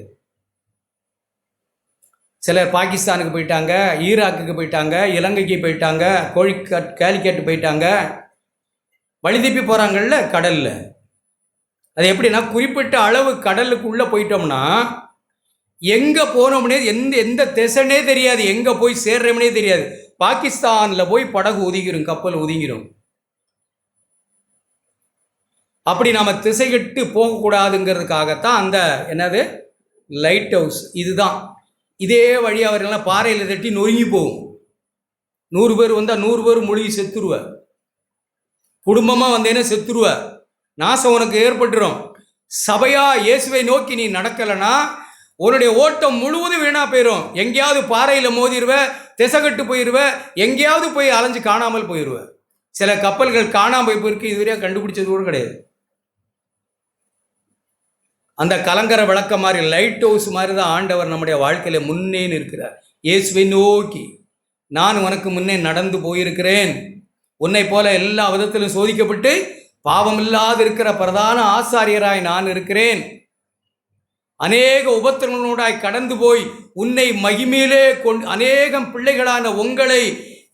சிலர் பாகிஸ்தானுக்கு போயிட்டாங்க, ஈராக்குக்கு போயிட்டாங்க, இலங்கைக்கு போயிட்டாங்க, கேலிக்கேட்டு போயிட்டாங்க, வழி தப்பி போகிறாங்கல்ல கடலில். அது எப்படின்னா, குறிப்பிட்ட அளவு கடலுக்குள்ளே போயிட்டோம்னா எங்கே போனோம்னே எந்த திசைனே தெரியாது, எங்கே போய் சேர்றோம்னே தெரியாது. பாகிஸ்தானில் போய் படகு ஒதுங்கிடும், கப்பல் ஒதுங்கிடும். அப்படி நம்ம திசைகட்டு போகக்கூடாதுங்கிறதுக்காகத்தான் அந்த என்னது லைட் ஹவுஸ். இதுதான். இதே வழி அவர்களெல்லாம் பாறையில் தட்டி நொறுங்கி போகும். 100 பேர் வந்தால் 100 பேர் மூழ்கி செத்துருவ. குடும்பமாக வந்தேன்னா செத்துருவ. நாசம் உனக்கு ஏற்பட்டுரும். சபையா இயேசுவை நோக்கி நீ நடக்கலைன்னா உன்னுடைய ஓட்டம் முழுவதும் வீணாக போயிடும். எங்கேயாவது பாறையில் மோதிடுவ, திசைகட்டு போயிடுவ, எங்கேயாவது போய் அலைஞ்சு காணாமல் போயிடுவ. சில கப்பல்கள் காணாமல் போயிருக்கு, இதுவரையாக கண்டுபிடிச்சது கூட கிடையாது. அந்த கலங்கரை விளக்க மாதிரி, லைட் ஹவுஸ் மாதிரி தான் ஆண்டவர் நம்முடைய வாழ்க்கையில் முன்னே நிற்கிறார். இயேசுவை நோக்கி நான் உனக்கு முன்னே நடந்து போயிருக்கிறேன். உன்னை போல எல்லா விதத்திலும் சோதிக்கப்பட்டு பாவமில்லாது இருக்கிற பிரதான ஆசாரியராய் நான் இருக்கிறேன். அநேக உபத்திரங்களோடாய் கடந்து போய் உன்னை மகிமையிலே அநேகம் பிள்ளைகளான உங்களை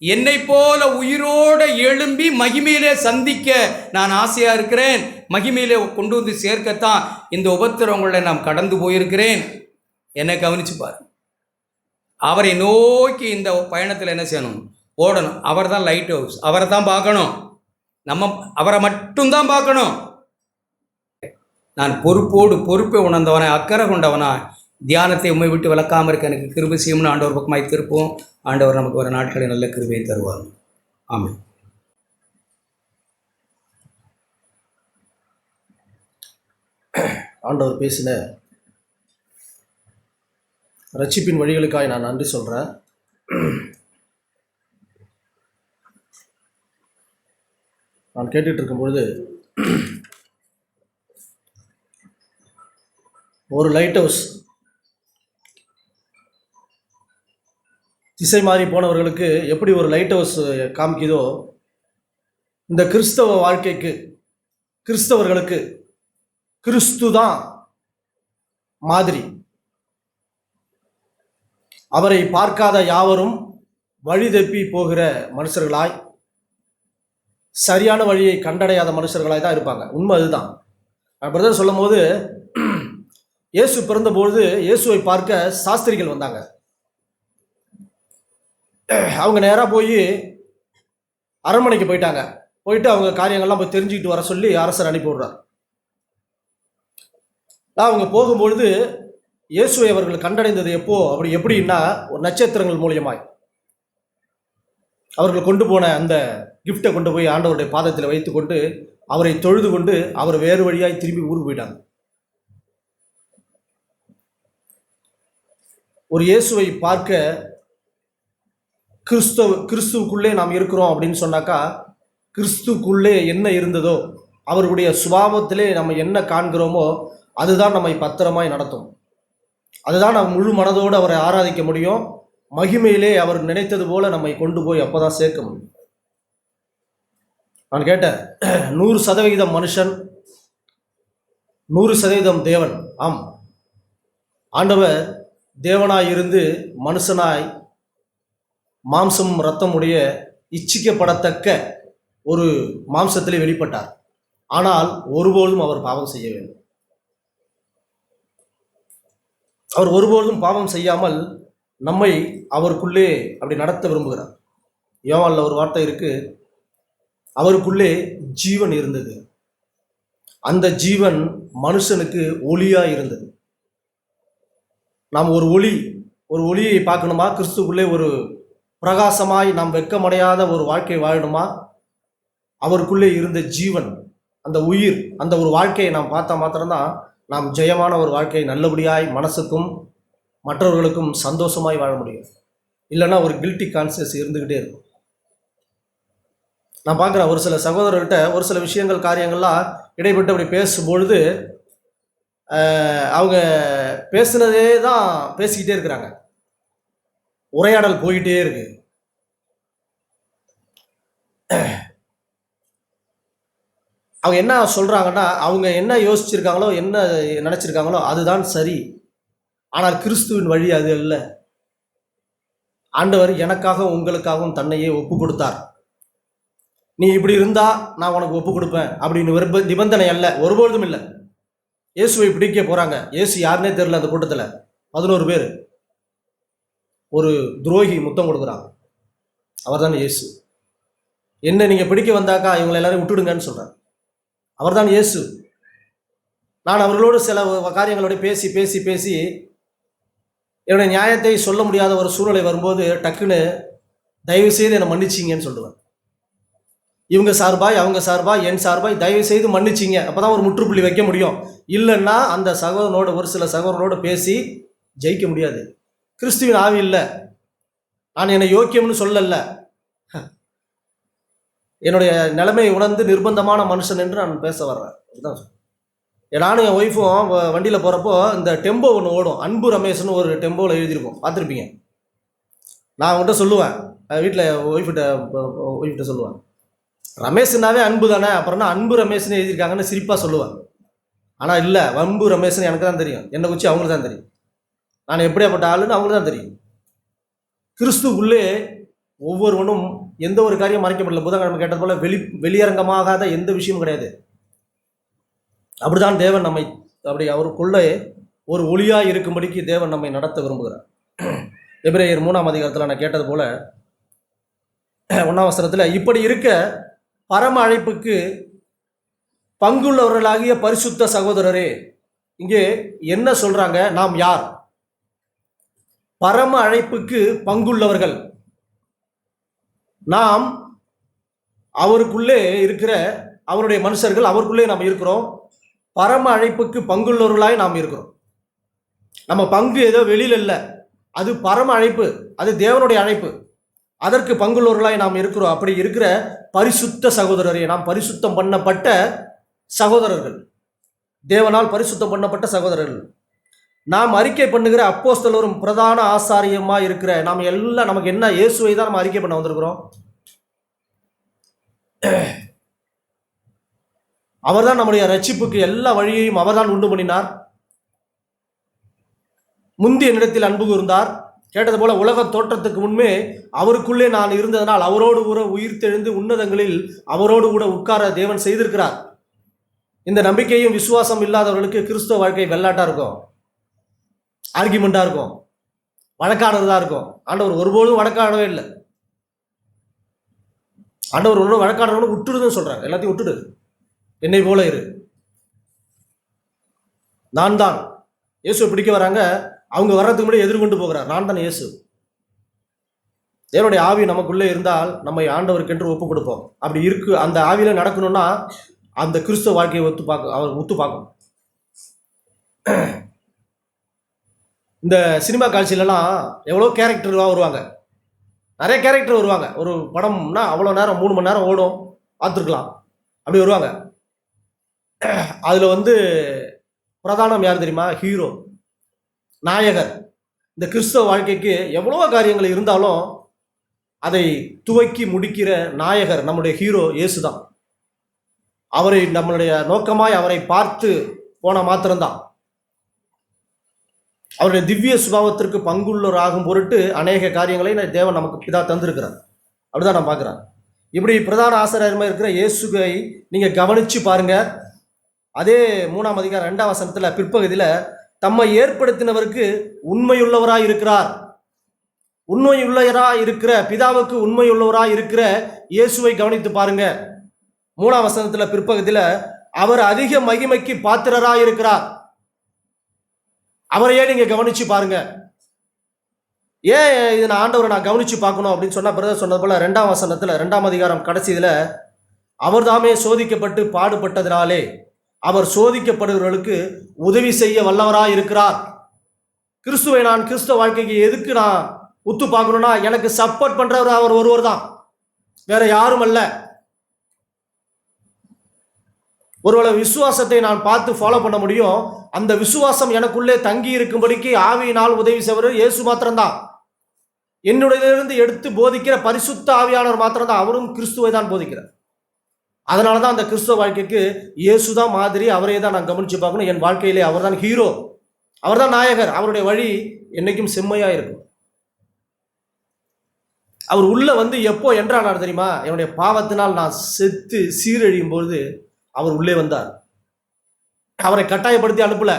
என்னை போல உயிரோட எழும்பி மகிமையிலே சந்திக்க நான் ஆசையா இருக்கிறேன். மகிமையிலே கொண்டு வந்து சேர்க்கத்தான் இந்த உபத்திரவங்களை நாம் கடந்து போயிருக்கிறேன். என்னை கவனிச்சு பாரு. அவரை நோக்கி இந்த பயணத்தில் என்ன செய்யணும்? ஓடணும். அவர் தான் லைட் ஹவுஸ். அவரை தான் பார்க்கணும். நம்ம அவரை மட்டும்தான் பார்க்கணும். நான் பொறுப்பை உணர்ந்தவனா, அக்கறை கொண்டவனா, தியானத்தை உண்மை விட்டு விளக்காமல் இருக்க எனக்கு கிருபை செய்யும்னு ஆண்டவர் பக்கமாய் திருப்போம். ஆண்டவர் நமக்கு வர நாட்களில் நல்ல கிருபையை தருவார். ஆமாம்.
ஆண்டவர் பேசின ரட்சிப்பின் வழிகளுக்காக நான் நன்றி சொல்கிறேன். நான் கேட்டுட்டு இருக்கும்பொழுது ஒரு லைட் ஹவுஸ் திசை மாறி போனவர்களுக்கு எப்படி ஒரு லைட் ஹவுஸ் காமிக்குதோ, இந்த கிறிஸ்தவ வாழ்க்கைக்கு, கிறிஸ்தவர்களுக்கு கிறிஸ்து தான் மாதிரி. அவரை பார்க்காத யாவரும் வழி தப்பி போகிற மனுஷர்களாய், சரியான வழியை கண்டடையாத மனுஷர்களாய் தான் இருப்பாங்க. உண்மை அதுதான். பிரதர் சொல்லும் போது, இயேசு பிறந்தபொழுது இயேசுவை பார்க்க சாஸ்திரிகள் வந்தாங்க. அவங்க நேராக போய் அரண்மனைக்கு போயிட்டாங்க. போயிட்டு அவங்க காரியங்கள்லாம் போய் தெரிஞ்சுக்கிட்டு வர சொல்லி அரசர் அனுப்பி விடுறார். அவங்க போகும்பொழுது இயேசுவை அவர்கள் கண்டடைந்தது எப்படின்னா ஒரு நட்சத்திரங்கள் மூலியமாய் அவர்கள் கொண்டு போன அந்த கிஃப்டை கொண்டு போய் ஆண்டவருடைய பாதத்தில் வைத்து கொண்டு அவரை தொழுது கொண்டு அவர் வேறு வழியாய் திரும்பி ஊருக்கு போயிட்டாங்க. ஒரு இயேசுவை பார்க்க கிறிஸ்துவுக்குள்ளே நாம் இருக்கிறோம் அப்படின்னு சொன்னாக்கா, கிறிஸ்துக்குள்ளே என்ன இருந்ததோ, அவருடைய சுபாவத்திலே நம்ம என்ன காண்கிறோமோ அதுதான் நம்மை பத்திரமாய் நடத்தும். அதுதான் நம்ம முழு மனதோடு அவரை ஆராதிக்க முடியும். மகிமையிலே அவர் நினைத்தது போல நம்மை கொண்டு போய் அப்போதான் சேர்க்க முடியும். நான் கேட்டேன், 100% மனுஷன், 100% தேவன். ஆம், ஆண்டவர் தேவனாய் இருந்து மனுஷனாய் மாம்சம் இரத்தமுடைய இச்சிக்கப்படத்தக்க ஒரு மாம்சத்திலே வெளிப்பட்டார். ஆனால் ஒருபோதும் அவர் பாவம் செய்ய வேண்டும். அவர் ஒருபோதும் பாவம் செய்யாமல் நம்மை அவருக்குள்ளே அப்படி நடத்த விரும்புகிறார். யோவான்ல ஒரு வார்த்தை இருக்கு, அவருக்குள்ளே ஜீவன் இருந்தது, அந்த ஜீவன் மனுஷனுக்கு ஒளியா இருந்தது. நாம் ஒரு ஒளியை பார்க்கணுமா? கிறிஸ்துக்குள்ளே ஒரு பிரகாசமாய் நாம் வெட்கமடையாத ஒரு வாழ்க்கை வாழணுமா? அவருக்குள்ளே இருந்த ஜீவன், அந்த உயிர், அந்த ஒரு வாழ்க்கையை நாம் பார்த்தா மாத்திரம்தான் நாம் ஜெயமான ஒரு வாழ்க்கையை நல்லபடியாய் மனசுக்கும் மற்றவர்களுக்கும் சந்தோஷமாய் வாழ முடியும். இல்லைன்னா ஒரு கில்ட்டி கான்சியஸ் இருந்துக்கிட்டே இருக்கும். நான் பார்க்குறேன், ஒரு சில சகோதரர்கிட்ட ஒரு சில விஷயங்கள் காரியங்கள்லாம் இடைப்பட்டு அப்படி பேசும்பொழுது அவங்க பேசுனதே தான் பேசிக்கிட்டே இருக்கிறாங்க. உரையாடல் போயிட்டே இருக்கு. அவங்க என்ன சொல்றாங்கன்னா, அவங்க என்ன யோசிச்சிருக்காங்களோ, என்ன நினைச்சிருக்காங்களோ அதுதான் சரி. ஆனால் கிறிஸ்துவின் வழி அது அல்ல. ஆண்டவர் எனக்காகவும் உங்களுக்காகவும் தன்னையே ஒப்பு கொடுத்தார். நீ இப்படி இருந்தா நான் உனக்கு ஒப்பு கொடுப்பேன் அப்படின்னு நிபந்தனை அல்ல, ஒருபொழுதும் இல்லை. இயேசுவை பிடிக்க போறாங்க. இயேசு யாருன்னே தெரியல. அந்த கூட்டத்தில் 11 பேர், ஒரு துரோகி முத்தம் கொடுக்குறான். அவர் தான் இயேசு. என்ன நீங்கள் பிடிக்க வந்தாக்கா இவங்களை எல்லாரும் விட்டுடுங்கன்னு சொல்கிறார். அவர் தான் இயேசு. நான் அவர்களோடு சில காரியங்களோட பேசி பேசி பேசி என்னுடைய நியாயத்தை சொல்ல முடியாத ஒரு சூழ்நிலை வரும்போது டக்குன்னு தயவு செய்து என்னை மன்னிச்சிங்கன்னு சொல்லுவேன். இவங்க சார்பாய், அவங்க சார்பாய், என் சார்பாய் தயவு செய்து மன்னிச்சிங்க. அப்போ தான் ஒரு முற்றுப்புள்ளி வைக்க முடியும். இல்லைன்னா அந்த சகோதரனோட, ஒரு சில சகோதரனோட பேசி ஜெயிக்க முடியாது. கிறிஸ்துவின் ஆவி இல்லை. நான் என்னை யோக்கியம்னு சொல்லல, என்னுடைய நிலைமையை உணர்ந்து நிர்பந்தமான மனுஷன் என்று நான் பேச வர்றேன். அதுதான் நானும் என் ஒய்ஃபும் வண்டியில் போகிறப்போ இந்த டெம்போ ஒன்று ஓடும், அன்பு ரமேஷ்னு ஒரு டெம்போவில் எழுதியிருக்கோம், பார்த்துருப்பீங்க. நான் அவங்ககிட்ட சொல்லுவேன், வீட்டில் ஒய்ஃப்கிட்ட சொல்லுவேன், ரமேஷ்னாவே அன்பு தானே, அப்புறம்னா அன்பு ரமேஷ்னு எழுதியிருக்காங்கன்னு சிரிப்பாக சொல்லுவேன். ஆனால் இல்லை, வம்பு ரமேஷ்னு எனக்கு தான் தெரியும், என்னை குச்சி அவங்களுக்கு தான் தெரியும், நான் எப்படியாப்பட்ட ஆளுன்னு அவங்களுக்கு தான் தெரியும். கிறிஸ்துக்குள்ளே ஒவ்வொருவனும் எந்த ஒரு காரியம் மறைக்கப்படல. புதன்கிழமை கேட்டது போல வெளியரங்கமாகாத எந்த விஷயமும் கிடையாது. அப்படிதான் தேவன் நம்மை அப்படி அவருக்குள்ளே ஒரு ஒளியாய் இருக்கும்படிக்கு தேவன் நம்மை நடத்த விரும்புகிறார். எபிரேயர் 3ஆம் அதிகாரத்தில் நான் கேட்டது போல 1ஆம் வசனத்தில், இப்படி இருக்க பரம அழைப்புக்கு பங்குள்ளவர்களாகிய பரிசுத்த சகோதரரே. இங்கே என்ன சொல்றாங்க? நாம் யார்? பரம அழைப்புக்கு பங்குள்ளவர்கள். நாம் அவருக்குள்ளே இருக்கிற அவருடைய மனுஷர்கள், அவருக்குள்ளே நாம் இருக்கிறோம். பரம அழைப்புக்கு பங்குள்ளவர்களாய் நாம் இருக்கிறோம். நம்ம பங்கு ஏதோ வெளியில் இல்லை, அது பரம அழைப்பு, அது தேவனுடைய அழைப்பு. அதற்கு பங்குள்ளவர்களாய் நாம் இருக்கிறோம். அப்படி இருக்கிற பரிசுத்த சகோதரரே, நாம் பரிசுத்தம் பண்ணப்பட்ட சகோதரர்கள், தேவனால் பரிசுத்தம் பண்ணப்பட்ட சகோதரர்கள். நாம் அறிக்கை பண்ணுகிற அப்போஸ்தலரும் பிரதான ஆசாரியமா இருக்கிற நாம் எல்லாம், நமக்கு என்ன, இயேசுவை தான் நம்ம அறிக்கை பண்ண வந்திருக்கிறோம். அவர்தான் நம்முடைய ரட்சிப்புக்கு எல்லா வழியையும் அவர்தான் உண்டு பண்ணினார். முந்திய நிலத்தில் அன்பு கூர்ந்தார். கேட்டது போல உலக தோற்றத்துக்கு முன்பே அவருக்குள்ளே நான் இருந்ததனால் அவரோடு கூட உயிர்த்தெழுந்து உன்னதங்களில் அவரோடு கூட உட்கார தேவன் செய்திருக்கிறார். இந்த நம்பிக்கையும் விசுவாசம் இல்லாதவர்களுக்கு கிறிஸ்தவ வாழ்க்கை வெள்ளாட்டா இருக்கும், ஆர்கியூமெண்டா இருக்கும், வழக்காடுறதா இருக்கும். ஆண்டவர் ஒருபோதும் வழக்காடவே இல்லை. ஆண்டவர் ஒன்று வழக்காடுறவனு விட்டுடுதுன்னு சொல்றாங்க. எல்லாத்தையும் விட்டுடு, என்னை போல இரு. நான் தான். இயேசு பிடிக்க வராங்க, அவங்க வர்றதுக்கு முன்னாடி எதிர்கொண்டு போகிறார். நான் தான் இயேசு. தேவனுடைய ஆவி நமக்குள்ளே இருந்தால் நம்மை ஆண்டவருக்கென்று ஒப்பு கொடுப்போம். அப்படி இருக்கு, அந்த ஆவியில நடக்கணும்னா அந்த கிறிஸ்தவ வாழ்க்கையை அவர் ஒத்து பார்க்கும். இந்த சினிமா காட்சியிலலாம் எவ்வளோ கேரக்டர்லாம் வருவாங்க, நிறைய கேரக்டர் வருவாங்க. ஒரு படம்னா அவ்வளோ நேரம் 3 மணி நேரம் ஓடும், பார்த்துருக்கலாம். அப்படி வருவாங்க. அதில் பிரதானம் யார் தெரியுமா? ஹீரோ, நாயகர். இந்த கிறிஸ்தவ வாழ்க்கைக்கு எவ்வளோ காரியங்கள் இருந்தாலும் அதை துவக்கி முடிக்கிற நாயகர் நம்முடைய ஹீரோ இயேசு தான். அவரை நம்மளுடைய நோக்கமாய் அவரை பார்த்து போன மாத்திரம்தான். அவருடைய திவ்ய சுபாவத்திற்கு பங்குள்ளவர் ஆகும் பொருட்டு அநேக காரியங்களை தேவன் நமக்கு பிதா தந்திருக்கிறார். அப்படிதான் நான் பார்க்குறேன். இப்படி பிரதான ஆசிரியமாக இருக்கிற இயேசுவை நீங்கள் கவனித்து பாருங்க. அதே 3ஆம் அதிகாரம் 2ஆம் வசனத்தில் பிற்பகுதியில், தம்மை ஏற்படுத்தினவருக்கு உண்மையுள்ளவராய் இருக்கிறார். உண்மையுள்ளவராய் இருக்கிற பிதாவுக்கு உண்மையுள்ளவராய் இருக்கிற இயேசுவை கவனித்து பாருங்க. 3ஆம் வசனத்தில் பிற்பகுதியில், அவர் அதிக மகிமைக்கு பாத்திரராய் இருக்கிறார். அவரையே நீங்க கவனிச்சு பாருங்க. ஏன் இது நான் ஆண்டவரை நான் கவனிச்சு பார்க்கணும் அப்படின்னு சொன்னா, பிரதர் சொன்னது போல 2ஆம் வசனத்தில் 2ஆம் அதிகாரம் கடைசியில், அவர் தாமே சோதிக்கப்பட்டு பாடுபட்டதினாலே அவர் சோதிக்கப்படுகிறவர்களுக்கு உதவி செய்ய வல்லவராய் இருக்கிறார். கிறிஸ்துவை நான் கிறிஸ்தவ வாழ்க்கைக்கு எதுக்கு நான் உத்து பார்க்கணும்னா, எனக்கு சப்போர்ட் பண்றவர் அவர் ஒருவர் தான், வேற யாரும் அல்ல. ஒருவேளை விசுவாசத்தை நான் பார்த்து ஃபாலோ பண்ண முடியும். அந்த விசுவாசம் எனக்குள்ளே தங்கி இருக்கும்படிக்கு ஆவியினால் உதவி செய்வர் இயேசு மாத்திரம்தான். என்னுடையிலிருந்து எடுத்து போதிக்கிற பரிசுத்த ஆவியானவர் மாத்திரம்தான். அவரும் கிறிஸ்துவை தான் போதிக்கிறார். அதனால தான் அந்த கிறிஸ்துவ வாழ்க்கைக்கு இயேசு தான் மாதிரி, அவரே தான் நான் கவனிச்சு பார்க்கணும். என் வாழ்க்கையிலே அவர் தான் ஹீரோ, அவர் தான் நாயகர். அவருடைய வழி என்னைக்கும் செம்மையா இருக்கும். அவர் உள்ள எப்போ என்றானார் தெரியுமா? என்னுடைய பாவத்தினால் நான் செத்து சீரழியும் பொழுது அவர் உள்ளே வந்தார். அவரை கட்டாயப்படுத்தி அனுப்பல,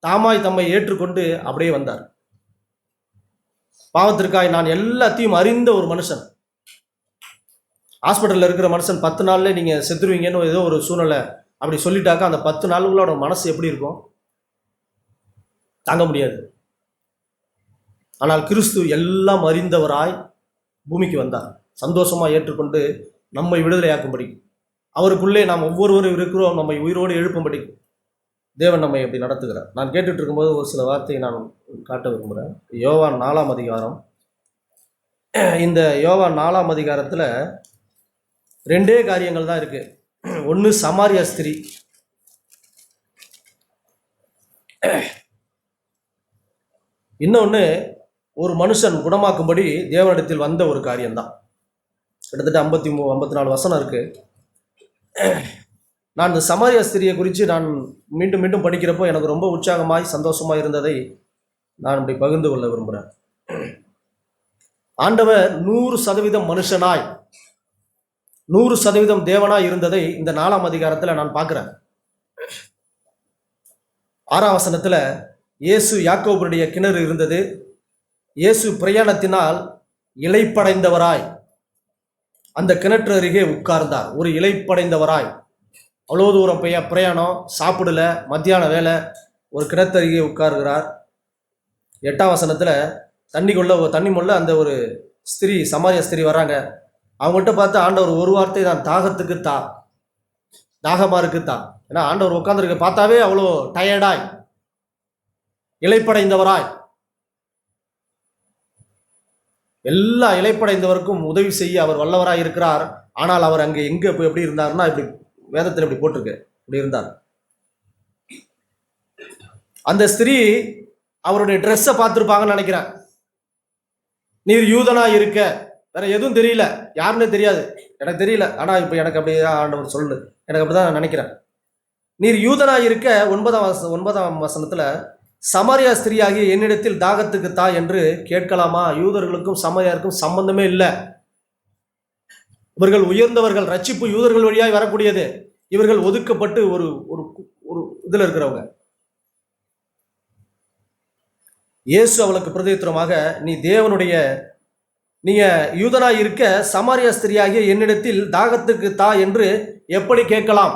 தாமாய் தம்மை ஏற்றுக்கொண்டு அப்படியே வந்தார். பாவத்திற்காய் நான் எல்லாத்தையும் அறிந்த ஒரு மனுஷன். ஹாஸ்பிட்டலில் இருக்கிற மனுஷன் 10 நாள்ல நீங்க செத்துருவீங்கன்னு ஏதோ ஒரு சூழ்நிலை அப்படி சொல்லிட்டாக்கா, அந்த 10 நாளுங்களோட மனசு எப்படி இருக்கும்? தாங்க முடியாது. ஆனால் கிறிஸ்து எல்லாம் அறிந்தவராய் பூமிக்கு வந்தார். சந்தோஷமா ஏற்றுக்கொண்டு நம்மை விடுதலையாக்கும்படி, அவருக்குள்ளே நாம் ஒவ்வொருவரும் இருக்கிறோம், நம்மை உயிரோடு எழுப்பும்படி தேவன் நம்மை அப்படி நடத்துகிறார். நான் கேட்டுட்டு இருக்கும்போது ஒரு சில வார்த்தையை நான் காட்ட விரும்புகிறேன். யோவான் 4ஆம் அதிகாரம். இந்த யோவான் 4ஆம் அதிகாரத்தில் 2 காரியங்கள் தான் இருக்கு. ஒன்று சமாரியா ஸ்திரீ, இன்னொன்று ஒரு மனுஷன் குணமாக்கும்படி தேவனிடத்தில் வந்த ஒரு காரியம்தான். கிட்டத்தட்ட 54 வசனம் இருக்கு. நான் இந்த சமாரியா ஸ்திரியை குறித்து நான் மீண்டும் மீண்டும் படிக்கிறப்போ எனக்கு ரொம்ப உற்சாகமாய் சந்தோஷமாய் இருந்ததை நான் இப்படி பகிர்ந்து கொள்ள விரும்புகிறேன். ஆண்டவர் 100% மனுஷனாய் 100% தேவனாய் இருந்ததை இந்த 4ஆம் அதிகாரத்துல நான் பார்க்கிறேன். 6ஆம் வசனத்துல இயேசு யாக்கோபுடைய கிணறு இருந்தது. இயேசு பிரயாணத்தினால் இளைப்படைந்தவராய் அந்த கிணற்று அருகே உட்கார்ந்தார். ஒரு இளைப்படைந்தவராய், அவ்வளோ தூரம் பிரயாணம், சாப்பிடல, மத்தியான வேலை, ஒரு கிணத்து அருகே உட்கார்கிறார். 8ஆம் வசனத்துல தண்ணி முள்ள அந்த ஒரு ஸ்திரீ, சமாரிய ஸ்திரீ வர்றாங்க. அவங்ககிட்ட பார்த்து ஆண்டவர் ஒரு வார்த்தை தான், தாகத்துக்கு தா, தாகமா இருக்கு தா. ஏன்னா ஆண்டவர் உட்கார்ந்துருக்க பார்த்தாவே அவ்வளோ டயர்டாய், இளைப்படைந்தவராய், எல்லா இளைப்படைந்தவருக்கும் உதவி செய்ய அவர் வல்லவராய் இருக்கிறார். ஆனால் அவர் அங்கே எங்க எப்படி இருந்தார்னா, இப்படி வேதத்தில் இப்படி போட்டிருக்கு, இப்படி இருந்தார். அந்த ஸ்திரீ அவருடைய ட்ரெஸ்ஸை பார்த்துருப்பாங்கன்னு நினைக்கிறேன். நீர் யூதனா இருக்க, வேற எதுவும் தெரியல, யாருன்னு தெரியாது, எனக்கு தெரியல, ஆனா இப்ப எனக்கு அப்படியே ஆண்டவர் சொல்லு, எனக்கு அப்படிதான் நான் நினைக்கிறேன். நீர் யூதனா இருக்க 9ஆம் வசனத்துல சமாரியா ஸ்திரீயாகிய என்னிடத்தில் தாகத்துக்கு தா என்று கேட்கலாமா? யூதர்களுக்கும் சமாரியாருக்கும் சம்பந்தமே இல்லை. இவர்கள் உயர்ந்தவர்கள், ரட்சிப்பு யூதர்கள் வழியாய் வரக்கூடியது. இவர்கள் ஒதுக்கப்பட்டு ஒரு ஒரு இதுல இருக்கிறவங்க. இயேசு அவளுக்கு பிரதியுத்தரமாக, நீங்க யூதனாய் இருக்க சமாரியா ஸ்திரீயாகிய என்னிடத்தில் தாகத்துக்கு தா என்று எப்படி கேட்கலாம்?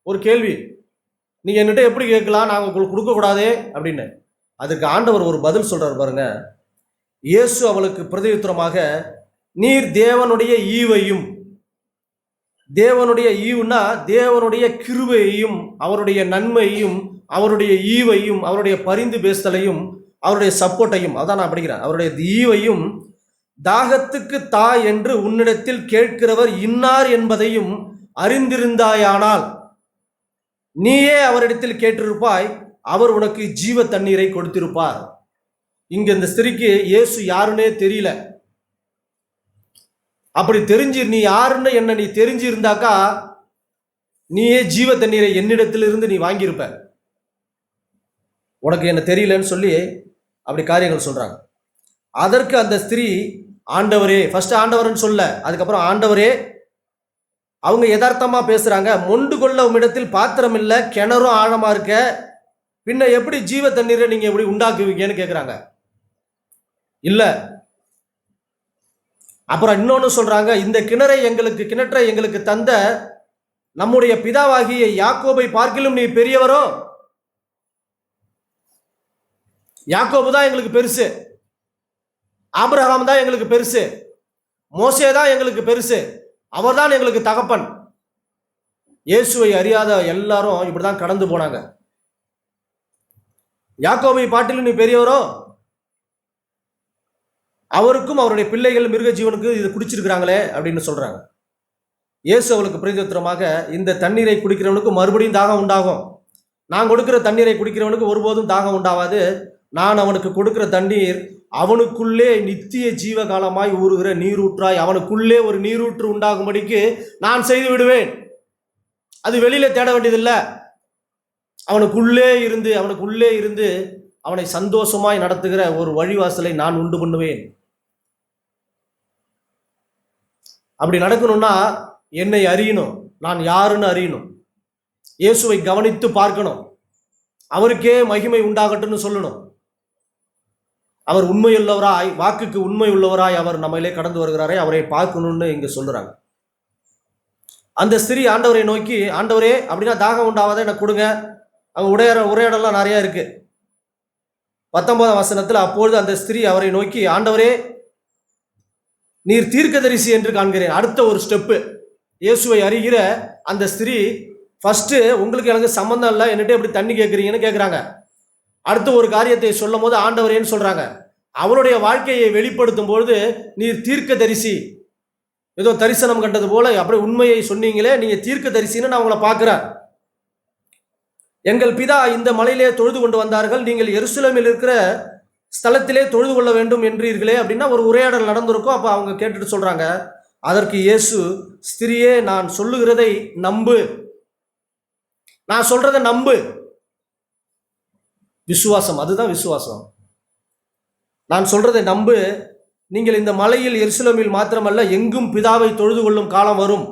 ஒரு கேள்வி, நீங்க என்னிட்ட எப்படி கேட்கலாம், நாங்கள் உங்களுக்கு கொடுக்க கூடாதே அப்படின்னு. அதுக்கு ஆண்டவர் ஒரு பதில் சொல்றாரு பாருங்க. இயேசு அவளுக்கு பிரதியுத்தரமாக, நீர் தேவனுடைய ஈவையும், தேவனுடைய ஈவுனா தேவனுடைய கிருபையையும், அவருடைய நன்மையையும், அவருடைய ஈவையும், அவருடைய பரிந்து பேசுதலையும், அவருடைய சப்போர்ட்டையும், அதான் நான் படிக்கிறேன், அவருடைய ஈவையும் தாகத்துக்கு தா என்று உன்னிடத்தில் கேட்கிறவர் இன்னார் என்பதையும் அறிந்திருந்தாயானால் நீயே அவரிடத்தில் கேட்டிருப்பாய், அவர் உனக்கு ஜீவ தண்ணீரை கொடுத்திருப்பார். இங்க இந்த ஸ்திரீக்கு இயேசு யாருன்னே தெரியல. அப்படி தெரிஞ்சு நீ யாருன்னு என்ன நீ தெரிஞ்சிருந்தாக்கா நீயே ஜீவ தண்ணீரை என்னிடத்திலிருந்து நீ வாங்கியிருப்ப. உனக்கு என்ன தெரியலன்னு சொல்லி அப்படி காரியங்கள் சொல்றாங்க. அதற்கு அந்த ஸ்திரீ, ஆண்டவரே, ஃபர்ஸ்ட் ஆண்டவர்னு சொல்ல, அதுக்கப்புறம் ஆண்டவரே, அவங்க யதார்த்தமா பேசுறாங்க. மொண்டு கொள்ள உம்மிடத்தில் பாத்திரம் இல்லை, கிணறும் ஆழமா இருக்க, பின்ன எப்படி ஜீவ தண்ணீரை நீங்க எப்படி உண்டாக்குவீங்கன்னு கேட்குறாங்க. இல்ல. அப்புறம் இன்னொன்னு சொல்றாங்க, இந்த கிணற்றை எங்களுக்கு தந்த நம்முடைய பிதாவாகிய யாக்கோபை பார்க்கிலும் நீ பெரியவரோ? யாக்கோபு தான் எங்களுக்கு பெருசு, ஆபிரகாம் தான் எங்களுக்கு பெருசு, மோசே தான் எங்களுக்கு பெருசு, அவர்தான் எங்களுக்கு தகப்பன். இயேசுவை அறியாத எல்லாரும் இப்படிதான் கடந்து போனாங்க. யாக்கோபை பாட்டிலும் நீ பெரியவரோ? அவருக்கும் அவருடைய பிள்ளைகள் மிருக ஜீவனுக்கு இது குடிச்சிருக்கிறாங்களே அப்படின்னு சொல்றாங்க. இயேசு அவளுக்கு பிரதியுத்தரமாக, இந்த தண்ணீரை குடிக்கிறவனுக்கு மறுபடியும் தாகம் உண்டாகும். நான் கொடுக்கிற தண்ணீரை குடிக்கிறவனுக்கு ஒருபோதும் தாகம் உண்டாவாது. நான் அவனுக்கு கொடுக்கிற தண்ணீர் அவனுக்குள்ளே நித்திய ஜீவகாலமாய் ஊறுகிற நீரூற்றாய், அவனுக்குள்ளே ஒரு நீரூற்று உண்டாகும்படிக்கு நான் செய்து விடுவேன். அது வெளியில தேட வேண்டியதில்லை. அவனுக்குள்ளே இருந்து அவனை சந்தோஷமாய் நடத்துகிற ஒரு வழிவாசலை நான் உண்டு பண்ணுவேன். அப்படி நடக்கணும்னா என்னை அறியணும், நான் யாருன்னு அறியணும், இயேசுவை கவனித்து பார்க்கணும், அவருக்கே மகிமை உண்டாகட்டும்னு சொல்லணும். அவர் உண்மையுள்ளவராய், வாக்குக்கு உண்மை உள்ளவராய் அவர் நம்மளே கடந்து வருகிறாரே, அவரை பார்க்கணும்னு இங்க சொல்றாங்க. அந்த ஸ்திரீ ஆண்டவரை நோக்கி, ஆண்டவரே, அப்படின்னா தாகம் உண்டாவதை எனக்கு கொடுங்க. அவங்க உரையாடலாம் நிறைய இருக்கு. 19ஆம் வசனத்தில், அப்பொழுது அந்த ஸ்திரீ அவரை நோக்கி, ஆண்டவரே, நீர் தீர்க்கதரிசி என்று காண்கிறேன். அடுத்த ஒரு ஸ்டெப்பு, இயேசுவை அறிகிற அந்த ஸ்திரீ ஃபர்ஸ்ட், உங்களுக்கு எனக்கு சம்பந்தம் இல்லை, என்னட்டு எப்படி தண்ணி கேட்குறீங்கன்னு கேட்குறாங்க. அடுத்த ஒரு காரியத்தை சொல்லும் போது ஆண்டவரேன்னு சொல்றாங்க. அவருடைய வாழ்க்கையை வெளிப்படுத்தும் பொழுது, நீர் தீர்க்கதரிசி, ஏதோ தரிசனம் கண்டது போல அப்படியே உண்மையை சொன்னீங்களே, நீங்க தீர்க்கதரிசின்னு நான் உங்களை பார்க்கிறேன். எங்கள் பிதா இந்த மலையிலே தொழுது கொண்டு வந்தார்கள், நீங்கள் எருசலேமில் இருக்கிற ஸ்தலத்திலே தொழுது கொள்ள வேண்டும் என்றீர்களே அப்படின்னா ஒரு உரையாடல் நடந்திருக்கும். அப்போ அவங்க கேட்டுட்டு சொல்றாங்க. அதற்கு இயேசு, ஸ்திரியே, நான் சொல்லுகிறதை நம்பு, நான் சொல்றதை நம்பு. விசுவாசம், அதுதான் விசுவாசம். நான் சொல்றதை நம்பு, நீங்கள் இந்த மலையில் எருசலேமில் மாத்திரமல்ல எங்கும் பிதாவை தொழுது கொள்ளும் காலம் வரும்.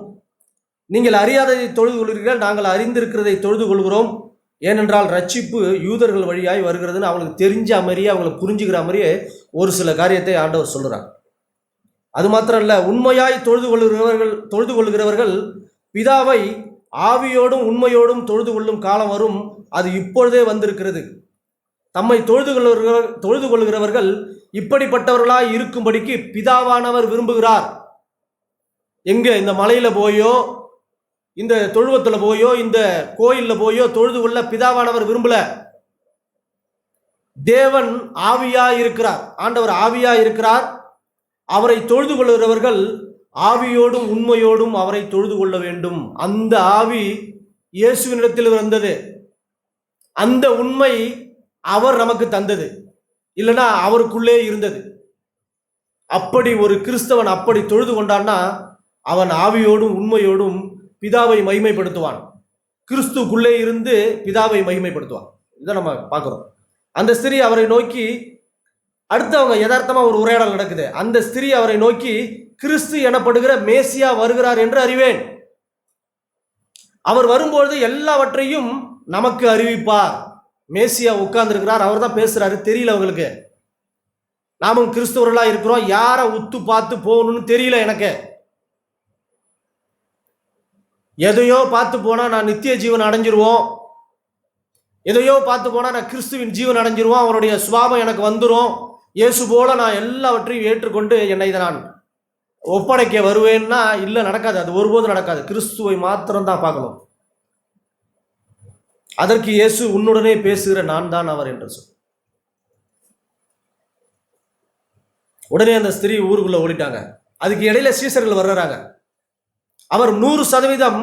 நீங்கள் அறியாததை தொழுது கொள்கிறீர்கள், நாங்கள் அறிந்திருக்கிறதை தொழுது கொள்கிறோம். ஏனென்றால் ரட்சிப்பு யூதர்கள் வழியாய் வருகிறதுன்னு அவங்களுக்கு தெரிஞ்ச மாதிரியே, அவங்களுக்கு புரிஞ்சுக்கிற மாதிரியே ஒரு சில காரியத்தை ஆண்டவர் சொல்கிறார். அது மாத்திரம் இல்லை, உண்மையாய் தொழுது கொள்கிறவர்கள் பிதாவை ஆவியோடும் உண்மையோடும் தொழுது கொள்ளும் காலம் வரும், அது இப்பொழுதே வந்திருக்கிறது. தம்மை தொழுது கொள்கிறவர்கள் இப்படிப்பட்டவர்களாய் இருக்கும்படிக்கு பிதாவானவர் விரும்புகிறார். எங்க இந்த மலையில போயோ, இந்த தொழுவத்துல போயோ, இந்த கோயில்ல போயோ தொழுது கொள்ள பிதாவானவர் விரும்பல. தேவன் ஆவியா இருக்கிறார், ஆண்டவர் ஆவியா இருக்கிறார். அவரை தொழுது கொள்கிறவர்கள் ஆவியோடும் உண்மையோடும் அவரை தொழுது கொள்ள வேண்டும். அந்த ஆவி இயேசுவினிடத்தில் வந்தது, அந்த உண்மை அவர் நமக்கு தந்தது, இல்லைன்னா அவருக்குள்ளே இருந்தது. அப்படி ஒரு கிறிஸ்தவன் அப்படி தொழுது கொண்டான்னா அவன் ஆவியோடும் உண்மையோடும் பிதாவை மகிமைப்படுத்துவான். கிறிஸ்துக்குள்ளே இருந்து பிதாவை மகிமைப்படுத்துவான். இதை நம்ம பார்க்குறோம். அந்த ஸ்திரீ அவரை நோக்கி, அடுத்து அவங்க யதார்த்தமா ஒரு உரையாடல் நடக்குது. அந்த ஸ்திரீ அவரை நோக்கி, கிறிஸ்து எனப்படுகிற மேசியா வருகிறார் என்று அறிவேன். அவர் வரும்பொழுது எல்லாவற்றையும் நமக்கு அறிவிப்பார். மேசியா உட்கார்ந்துருக்கிறார், அவர் தான் பேசுறாரு. தெரியல அவங்களுக்கு. நாமும் கிறிஸ்தவர்களா இருக்கிறோம், யாரை உத்து பார்த்து போகணும்னு தெரியல எனக்கு. எதையோ பார்த்து போனா நான் நித்திய ஜீவன் அடைஞ்சிருவோம், எதையோ பார்த்து போனா நான் கிறிஸ்துவின் ஜீவன் அடைஞ்சிருவோம், அவருடைய சுபாவம் எனக்கு வந்துடும், இயேசு போல நான் எல்லாவற்றையும் ஏற்றுக்கொண்டு என்னை இதை நான் ஒப்படைக்க வருவேன்னா இல்லை, நடக்காது. அது ஒருபோதும் நடக்காது. கிறிஸ்துவை மாத்திரம்தான் பார்க்கணும். அதற்கு இயேசு, உன்னுடனே பேசுகிற நான் தான் அவர் என்று சொல். உடனே அந்த ஸ்திரீ ஊருக்குள்ள ஓடிட்டாங்க. அதுக்கு இடையில சீசர்கள் வர்றாங்க. அவர் 100%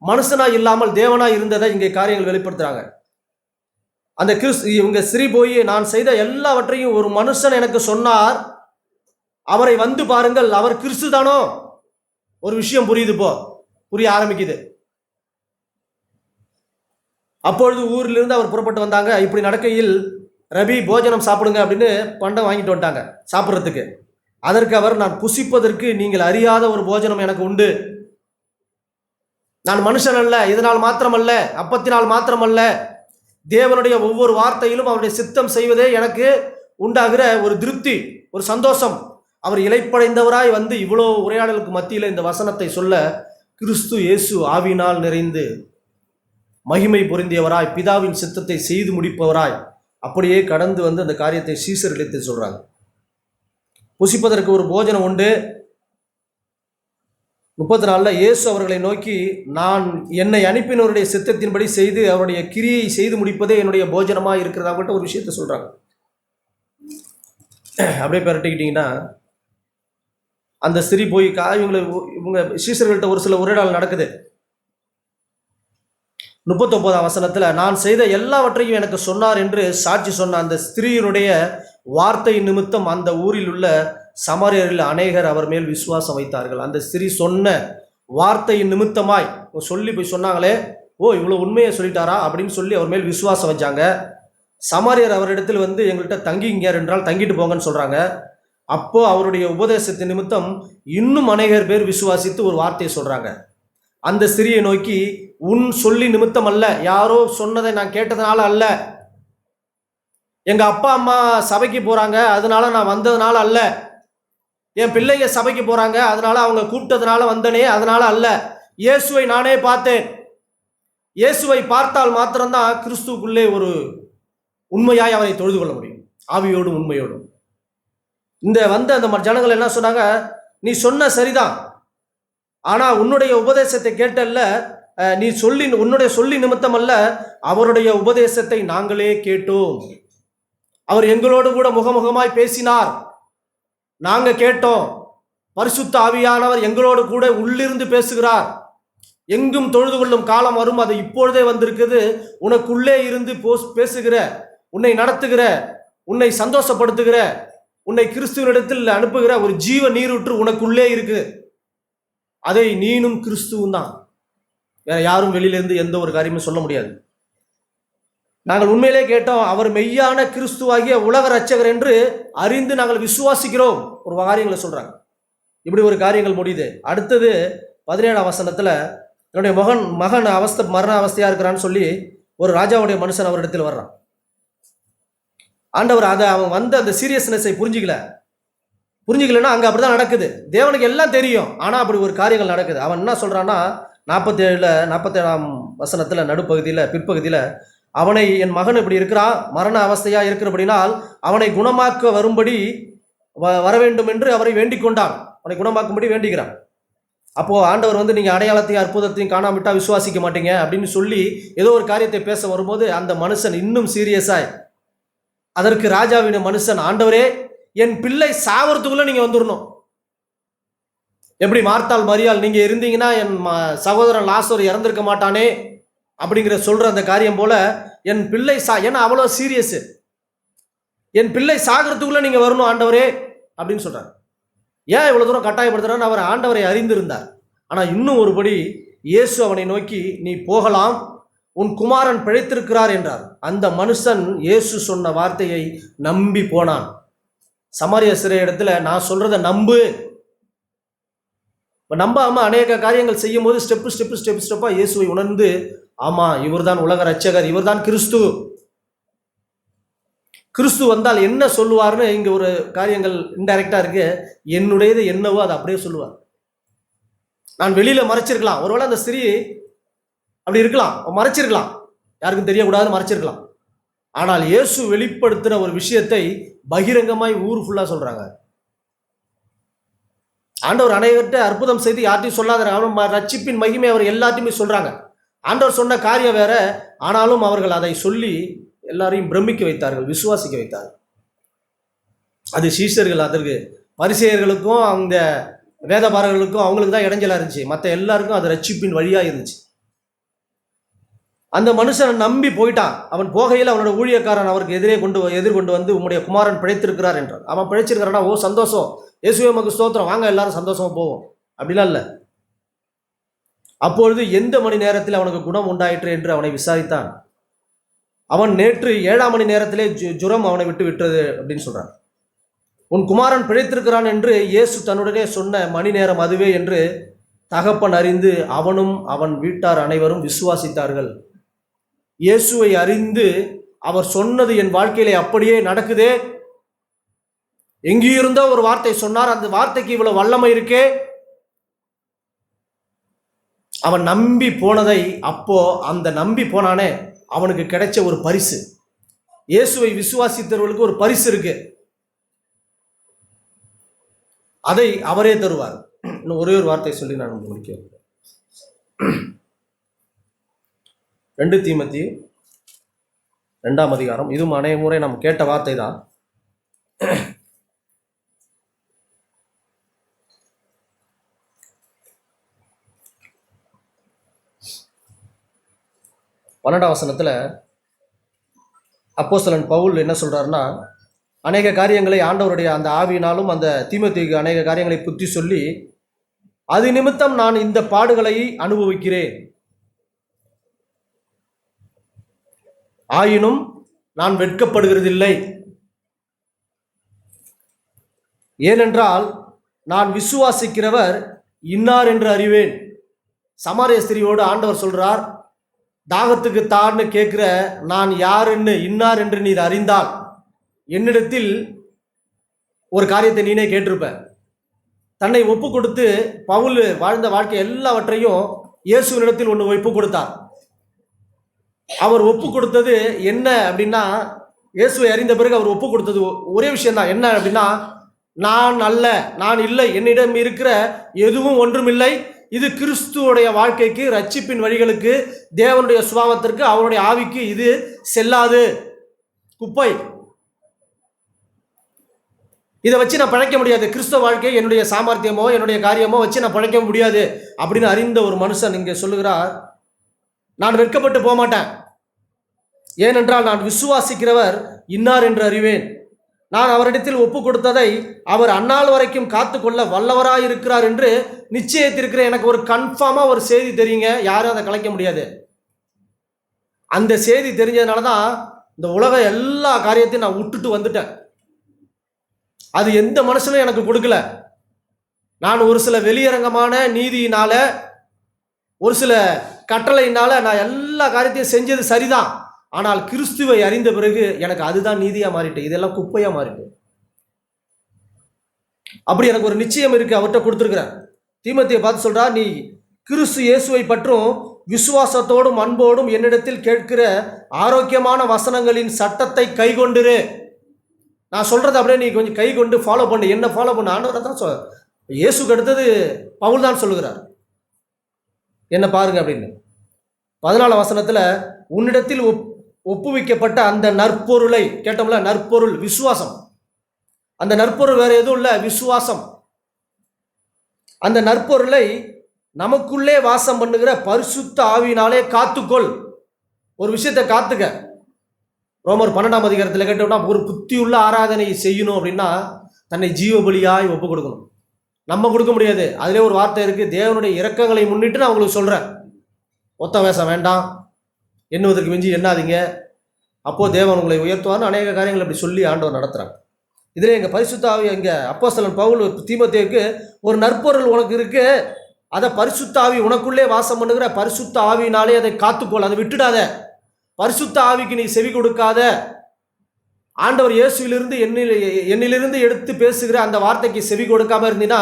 மனுஷனாய் இல்லாமல் தேவனாய் இருந்ததை இங்கே காரியங்கள் வெளிப்படுத்துறாங்க. அந்த இவங்க ஸ்திரீ போய், நான் செய்த எல்லாவற்றையும் ஒரு மனுஷன் எனக்கு சொன்னார், அவரை வந்து பாருங்கள், அவர் கிறிஸ்து தானோ. ஒரு விஷயம் புரியுது, புரிய ஆரம்பிக்குது. அப்பொழுது ஊரிலிருந்து அவர் புறப்பட்டு வந்தாங்க. இப்படி நடக்கையில், ரபி போஜனம் சாப்பிடுங்க அப்படின்னு பண்டம் வாங்கிட்டு வந்துட்டாங்க சாப்பிட்றதுக்கு. அதற்கு அவர், நான் புசிப்பதற்கு நீங்கள் அறியாத ஒரு போஜனம் எனக்கு உண்டு. நான் மனுஷன் அல்ல, இதனால் மாத்திரமல்ல, அப்பத்தினால் மாத்திரமல்ல, தேவனுடைய ஒவ்வொரு வார்த்தையிலும் அவருடைய சித்தம் செய்வதே எனக்கு உண்டாகிற ஒரு திருப்தி, ஒரு சந்தோஷம். அவர் இளைப்படைந்தவராய் வந்து இவ்வளோ உரையாடலுக்கு மத்தியில் இந்த வசனத்தை சொல்ல, கிறிஸ்து இயேசு ஆவியினால் நிறைந்து மகிமை பொருந்தியவராய் பிதாவின் சித்தத்தை செய்து முடிப்பவராய் அப்படியே கடந்து வந்து அந்த காரியத்தை சீசர்களிடத்தில் சொல்றாங்க. புசிப்பதற்கு ஒரு போஜனம் உண்டு. 34 இயேசு அவர்களை நோக்கி, நான் என்னை அனுப்பினவருடைய சித்தத்தின்படி செய்து அவருடைய கிரியை செய்து முடிப்பதே என்னுடைய போஜனமா இருக்கிறதாகட்ட ஒரு விஷயத்த சொல்றாங்க. அப்படியே பெரட்டிக்கிட்டீங்கன்னா அந்த ஸ்திரீ போய் இவங்க சீசர்கள்ட்ட ஒரு சில உரையாடல் நடக்குது. 39ஆம் வசனத்துல, நான் செய்த எல்லாவற்றையும் எனக்கு சொன்னார் என்று சாட்சி சொன்ன அந்த ஸ்திரீயினுடைய வார்த்தை நிமித்தம் அந்த ஊரில் உள்ள சமாரியரில் அநேகர் அவர் மேல் விசுவாசம் வைத்தார்கள். அந்த ஸ்திரீ சொன்ன வார்த்தையின் நிமித்தமாய் சொல்லி போய் சொன்னாங்களே, ஓ இவ்வளோ உண்மையை சொல்லிட்டாரா அப்படின்னு சொல்லி அவர் மேல் விசுவாசம் வச்சாங்க. சமாரியர் அவரிடத்தில் வந்து, எங்கள்கிட்ட தங்கிங்கார் என்றால் தங்கிட்டு போங்கன்னு சொல்றாங்க. அப்போ அவருடைய உபதேசத்தின் நிமித்தம் இன்னும் அநேகர் பேர் விசுவாசித்து ஒரு வார்த்தையை சொல்றாங்க. அந்த ஸ்திரியை நோக்கி, உன் சொல்லி நிமித்தம் அல்ல, யாரோ சொன்னதை நான் கேட்டதுனால அல்ல, எங்க அப்பா அம்மா சபைக்கு போறாங்க அதனால நான் வந்ததுனால அல்ல, என் பிள்ளைங்க சபைக்கு போறாங்க அதனால அவங்க கூப்பிட்டதுனால வந்தனே அதனால அல்ல, இயேசுவை நானே பார்த்தேன். இயேசுவை பார்த்தால் மாத்திரம்தான் கிறிஸ்துவுக்குள்ளே ஒரு உண்மையாய் அவரை தொழுது கொள்ள முடியும், ஆவியோடும் உண்மையோடும். இந்த வந்த அந்த ஜனங்கள் என்ன சொன்னாங்க, நீ சொன்ன சரிதான், ஆனா உன்னுடைய உபதேசத்தை கேட்டல்ல, நீ சொல்லி உன்னுடைய சொல்லி நிமித்தம் அல்ல, அவருடைய உபதேசத்தை நாங்களே கேட்டோம். அவர் எங்களோடு கூட முகமுகமாய் பேசினார், நாங்க கேட்டோம். பரிசுத்த ஆவியானவர் எங்களோடு கூட உள்ளிருந்து பேசுகிறார். எங்கும் தொழுது கொள்ளும் காலம் வரும், அது இப்பொழுதே வந்திருக்குது. உனக்குள்ளே இருந்து பேசுகிற, உன்னை நடத்துகிற, உன்னை சந்தோஷப்படுத்துகிற, உன்னை கிறிஸ்துவனிடத்தில் அனுப்புகிற ஒரு ஜீவ நீரூற்று உனக்குள்ளே இருக்கு. அதை நீனும் கிறிஸ்துவும் தான், வேற யாரும் வெளியிலேருந்து எந்த ஒரு காரியமும் சொல்ல முடியாது. நாங்கள் உண்மையிலே கேட்டோம், அவர் மெய்யான கிறிஸ்துவாகிய உலக இரட்சகர் என்று அறிந்து நாங்கள் விசுவாசிக்கிறோம். ஒரு காரியங்களை சொல்றாங்க. இப்படி ஒரு காரியங்கள் முடியுது. அடுத்தது 17ஆம் வசனத்துல என்னுடைய மகன் மரண அவஸ்தையா இருக்கிறான்னு சொல்லி ஒரு ராஜாவுடைய மனுஷன் அவரிடத்தில் வர்றான். ஆண்டவர் அதை அவன் வந்து அந்த சீரியஸ்னஸை புரிஞ்சிக்கலன்னா அங்கே அப்படிதான் நடக்குது. தேவனுக்கு எல்லாம் தெரியும், ஆனால் அப்படி ஒரு காரியங்கள் நடக்குது. அவன் என்ன சொல்றான்னா 47ஆம் வசனத்தில் நடுப்பகுதியில் பிற்பகுதியில், அவனை என் மகன் இப்படி இருக்கிறான், மரண அவஸ்தையா இருக்கிறபடினால் அவனை குணமாக்க வரும்படி வர வேண்டும் என்று அவரை வேண்டிக் கொண்டான். அவனை குணமாக்கும்படி வேண்டிக்கிறான். அப்போ ஆண்டவர் வந்து நீங்க அடையாளத்தையும் அற்புதத்தையும் காணாமட்டா விசுவாசிக்க மாட்டீங்க அப்படின்னு சொல்லி ஏதோ ஒரு காரியத்தை பேச வரும்போது அந்த மனுஷன் இன்னும் சீரியஸாய், அதற்கு ராஜாவின் மனுஷன், ஆண்டவரே என் பிள்ளை சாவறதுக்குள்ள நீங்க வந்துடணும். எப்படி மார்த்தாள் மரியாள் நீங்க இருந்தீங்கன்னா என் சகோதரன் லாசர் இறந்திருக்க மாட்டானே அப்படிங்கிற சொல்ற அந்த காரியம் போல என் பிள்ளை ஏன்னா அவ்வளோ சீரியஸ், என் பிள்ளை சாகிறதுக்குள்ள நீங்க வரணும் ஆண்டவரே அப்படின்னு சொல்றாரு. ஏன் இவ்வளவு தூரம் கட்டாயப்படுத்துறான்னு அவர் ஆண்டவரை அறிந்திருந்தார். ஆனா இன்னும் ஒருபடி இயேசு அவனை நோக்கி நீ போகலாம், உன் குமாரன் பிழைத்திருக்கிறார் என்றார். அந்த மனுஷன் இயேசு சொன்ன வார்த்தையை நம்பி போனான். சமாரிய சிறை இடத்துல நான் சொல்றதை நம்பாம அநேக காரியங்கள் செய்யும் போது ஸ்டெப்பா இயேசுவை உணர்ந்து, ஆமா இவர்தான் உலக இரட்சகர், இவர்தான் கிறிஸ்து வந்தால் என்ன சொல்லுவார்னு இங்க ஒரு காரியங்கள் இன்டைரக்டா இருக்கு. என்னுடையது என்னவோ அதை அப்படியே சொல்லுவார். நான் வெளியில மறைச்சிருக்கலாம், ஒருவேளை அந்த ஸ்திரீ அப்படி இருக்கலாம், மறைச்சிருக்கலாம், யாருக்கும் தெரியக்கூடாது மறைச்சிருக்கலாம். ஆனால் இயேசு வெளிப்படுத்தின ஒரு விஷயத்தை பகிரங்கமாய் ஊர் ஃபுல்லா சொல்றாங்க. ஆண்டவர் அனைவர்கிட்ட அற்புதம் செய்து யார்ட்டையும் சொல்லாத ரட்சிப்பின் மகிமை அவர் எல்லாத்தையுமே சொல்றாங்க. ஆண்டவர் சொன்ன காரியம் வேற, ஆனாலும் அவர்கள் அதை சொல்லி எல்லாரையும் பிரமிக்க வைத்தார்கள், விசுவாசிக்க வைத்தார்கள். அது சீஷர்கள், அதற்கு பரிசேயர்களுக்கும் அந்த வேதபாரர்களுக்கும் அவங்களுக்கு தான் இடைஞ்சலா இருந்துச்சு. மற்ற எல்லாருக்கும் அது ரட்சிப்பின் வழியா இருந்துச்சு. அந்த மனுஷன் நம்பி போயிட்டான். அவன் போகையில் அவனோட ஊழியக்காரன் அவருக்கு எதிர்கொண்டு வந்து உம்முடைய குமாரன் பிழைத்திருக்கிறார் என்றான். அவன் பிழைச்சிருக்கிறானா, ஓ சந்தோஷம், இயேசுவே உமக்கு ஸ்தோத்திரம், வாங்க எல்லாரும் சந்தோஷமா போவோம் அப்படிலாம் இல்லை. அப்பொழுது எந்த மணி நேரத்தில் அவனுக்கு குணம் உண்டாயிற்று என்று அவனை விசாரித்தான். அவன் நேற்று 7ஆம் மணி நேரத்திலே ஜுரம் அவனை விட்டது அப்படின்னு சொல்றான். உன் குமாரன் பிழைத்திருக்கிறான் என்று இயேசு தன்னுடனே சொன்ன மணி நேரம் அதுவே என்று தகப்பன் அறிந்து அவனும் அவன் வீட்டார் அனைவரும் விசுவாசித்தார்கள். இயேசுவை அறிந்து அவர் சொன்னது என் வாழ்க்கையிலே அப்படியே நடக்குதே, எங்கிருந்தோ ஒரு வார்த்தை சொன்னார், அந்த வார்த்தைக்கு இவ்வளவு வல்லமை இருக்கே. அவன் நம்பி போனதை, அப்போ அந்த நம்பி போனானே அவனுக்கு கிடைச்ச ஒரு பரிசு, இயேசுவை விசுவாசித்தவர்களுக்கு ஒரு பரிசு இருக்கு, அதை அவரே தருவார். இன்னும் ஒரே ஒரு வார்த்தை சொல்லி நான் முடிக்கிறேன். 2 தீமோத்தேயு 2ஆம் அதிகாரம், இதுவும் அநேக முறை நாம் கேட்ட வார்த்தை தான். 12ஆம் வசனத்தில் அப்போஸ்தலன் பவுல் என்ன சொல்றாருன்னா, அநேக காரியங்களை ஆண்டவருடைய அந்த ஆவியினாலும் அந்த தீமோத்தேயுக்கு அநேக காரியங்களை புத்தி சொல்லி, அது நிமித்தம் நான் இந்த பாடுகளை அனுபவிக்கிறேன், ஆயினும் நான் வெட்கப்படுகிறதில்லை, ஏனென்றால் நான் விசுவாசிக்கிறவர் இன்னார் என்று அறிவேன். சமாரிய ஸ்திரியோடு ஆண்டவர் சொல்றார், தாகத்துக்கு தான்னு கேட்கிற நான் யாருன்னு இன்னார் என்று நீர் அறிந்தால் என்னிடத்தில் ஒரு காரியத்தை நீனே கேட்டிருப்ப. தன்னை ஒப்பு கொடுத்து பவுல் வாழ்ந்த வாழ்க்கை எல்லாவற்றையும் இயேசுவினிடத்தில் ஒன்று ஒப்பு கொடுத்தார். அவர் ஒப்பு கொடுத்தது என்ன அப்படின்னா, இயேசுவை அறிந்த பிறகு அவர் ஒப்பு கொடுத்தது ஒரே விஷயம்தான். என்ன அப்படின்னா, நான் அல்ல, நான் இல்லை, என்னிடம் இருக்கிற எதுவும் ஒன்றுமில்லை, இது கிறிஸ்துவோடைய வாழ்க்கைக்கு, ரட்சிப்பின் வழிகளுக்கு, தேவனுடைய சுபாவத்திற்கு, அவருடைய ஆவிக்கு இது செல்லாது, குப்பை, இதை வச்சு நான் பழைக்க முடியாது, கிறிஸ்துவ வாழ்க்கை என்னுடைய சாமர்த்தியமோ என்னுடைய காரியமோ வச்சு நான் பழைக்க முடியாது அப்படின்னு அறிந்த ஒரு மனுஷன் இங்கே சொல்லுகிறார், நான் வெட்கப்பட்டு போக மாட்டேன், ஏனென்றால் நான் விசுவாசிக்கிறவர் இன்னார் என்று அறிவேன். நான் அவரிடத்தில் ஒப்பு கொடுத்ததை அவர் அந்நாள் வரைக்கும் காத்துக்கொள்ள வல்லவராய் இருக்கிறார் என்று நிச்சயத்திருக்கிற எனக்கு ஒரு கன்ஃபார்மா ஒரு செய்தி தெரியுங்க, யாரும் அதை கலைக்க முடியாது. அந்த செய்தி தெரிஞ்சதுனால தான் இந்த உலக எல்லா காரியத்தையும் நான் விட்டுட்டு வந்துட்டேன். அது எந்த மனுஷனும் எனக்கு கொடுக்கல. நான் ஒரு சில வெளியரங்கமான நீதியினால, ஒரு சில கட்டளையினால நான் எல்லா காரியத்தையும் செஞ்சது சரிதான். ஆனால் கிறிஸ்துவை அறிந்த பிறகு எனக்கு அதுதான் நீதியா மாறிட்டு, இதெல்லாம் குப்பையா மாறிட்டு. அப்படி எனக்கு ஒரு நிச்சயம் இருக்கு, அவர்கிட்ட கொடுத்துருக்கிறேன். தீமோத்தேயுவை பார்த்து சொல்றா, நீ கிறிஸ்து இயேசுவை பற்றும் விசுவாசத்தோடும் அன்போடும் என்னிடத்தில் கேட்கிற ஆரோக்கியமான வசனங்களின் சட்டத்தை கை கொண்டிரு. நான் சொல்றது அப்படியே நீ கொஞ்சம் கை கொண்டு ஃபாலோ பண்ணு. என்ன ஃபாலோ பண்ணு? ஆண்டவரை தான் இயேசுக்கு அடுத்தது பவுல் தான் சொல்லுகிறார். என்ன பாருங்க அப்படின்னு 14 வசனத்துல, உன்னிடத்தில் ஒப்புவிக்கப்பட்ட அந்த நற்பொருளை கேட்டோம்ல, நற்பொருள் விசுவாசம். அந்த நற்பொருள் வேற எதுவும் இல்லை, விசுவாசம். அந்த நற்பொருளை நமக்குள்ளே வாசம் பண்ணுகிற பரிசுத்த ஆவியினாலே காத்துக்கொள். ஒரு விஷயத்தை காத்துக்க. ரோமர் 12ஆம் அதிகாரத்தில் கேட்டோம்னா, ஒரு புத்தியுள்ள ஆராதனை செய்யணும் அப்படின்னா தன்னை ஜீவ பலியாய் ஒப்பு கொடுக்கணும். நம்ம கொடுக்க முடியாது. அதிலே ஒரு வார்த்தை இருக்கு, தேவனுடைய இரக்கங்களை முன்னிட்டு நான் உங்களுக்கு சொல்றேன், ஒத்த வேஷம் வேண்டாம், எண்ணுவதற்கு மிஞ்சி எண்ணாதீங்க, அப்போ தேவன் உங்களை உயர்த்துவான்னு அநேக காரியங்கள் அப்படி சொல்லி ஆண்டவர் நடத்துறாங்க. இதில் எங்கள் பரிசுத்த ஆவி, எங்க அப்போஸ்தலன் பவுல் தீமோத்தேயுவுக்கு ஒரு நற்பொருள் உனக்கு இருக்கு, அதை பரிசுத்த ஆவி உனக்குள்ளே வாசம் பண்ணுகிற பரிசுத்த ஆவியினாலே அதை காத்துக்கொள், அதை விட்டுடாத. பரிசுத்த ஆவிக்கு நீ செவி கொடுக்காத, ஆண்டவர் இயேசுவிலிருந்து என்னிலிருந்து எடுத்து பேசுகிற அந்த வார்த்தைக்கு செவி கொடுக்காம இருந்தீன்னா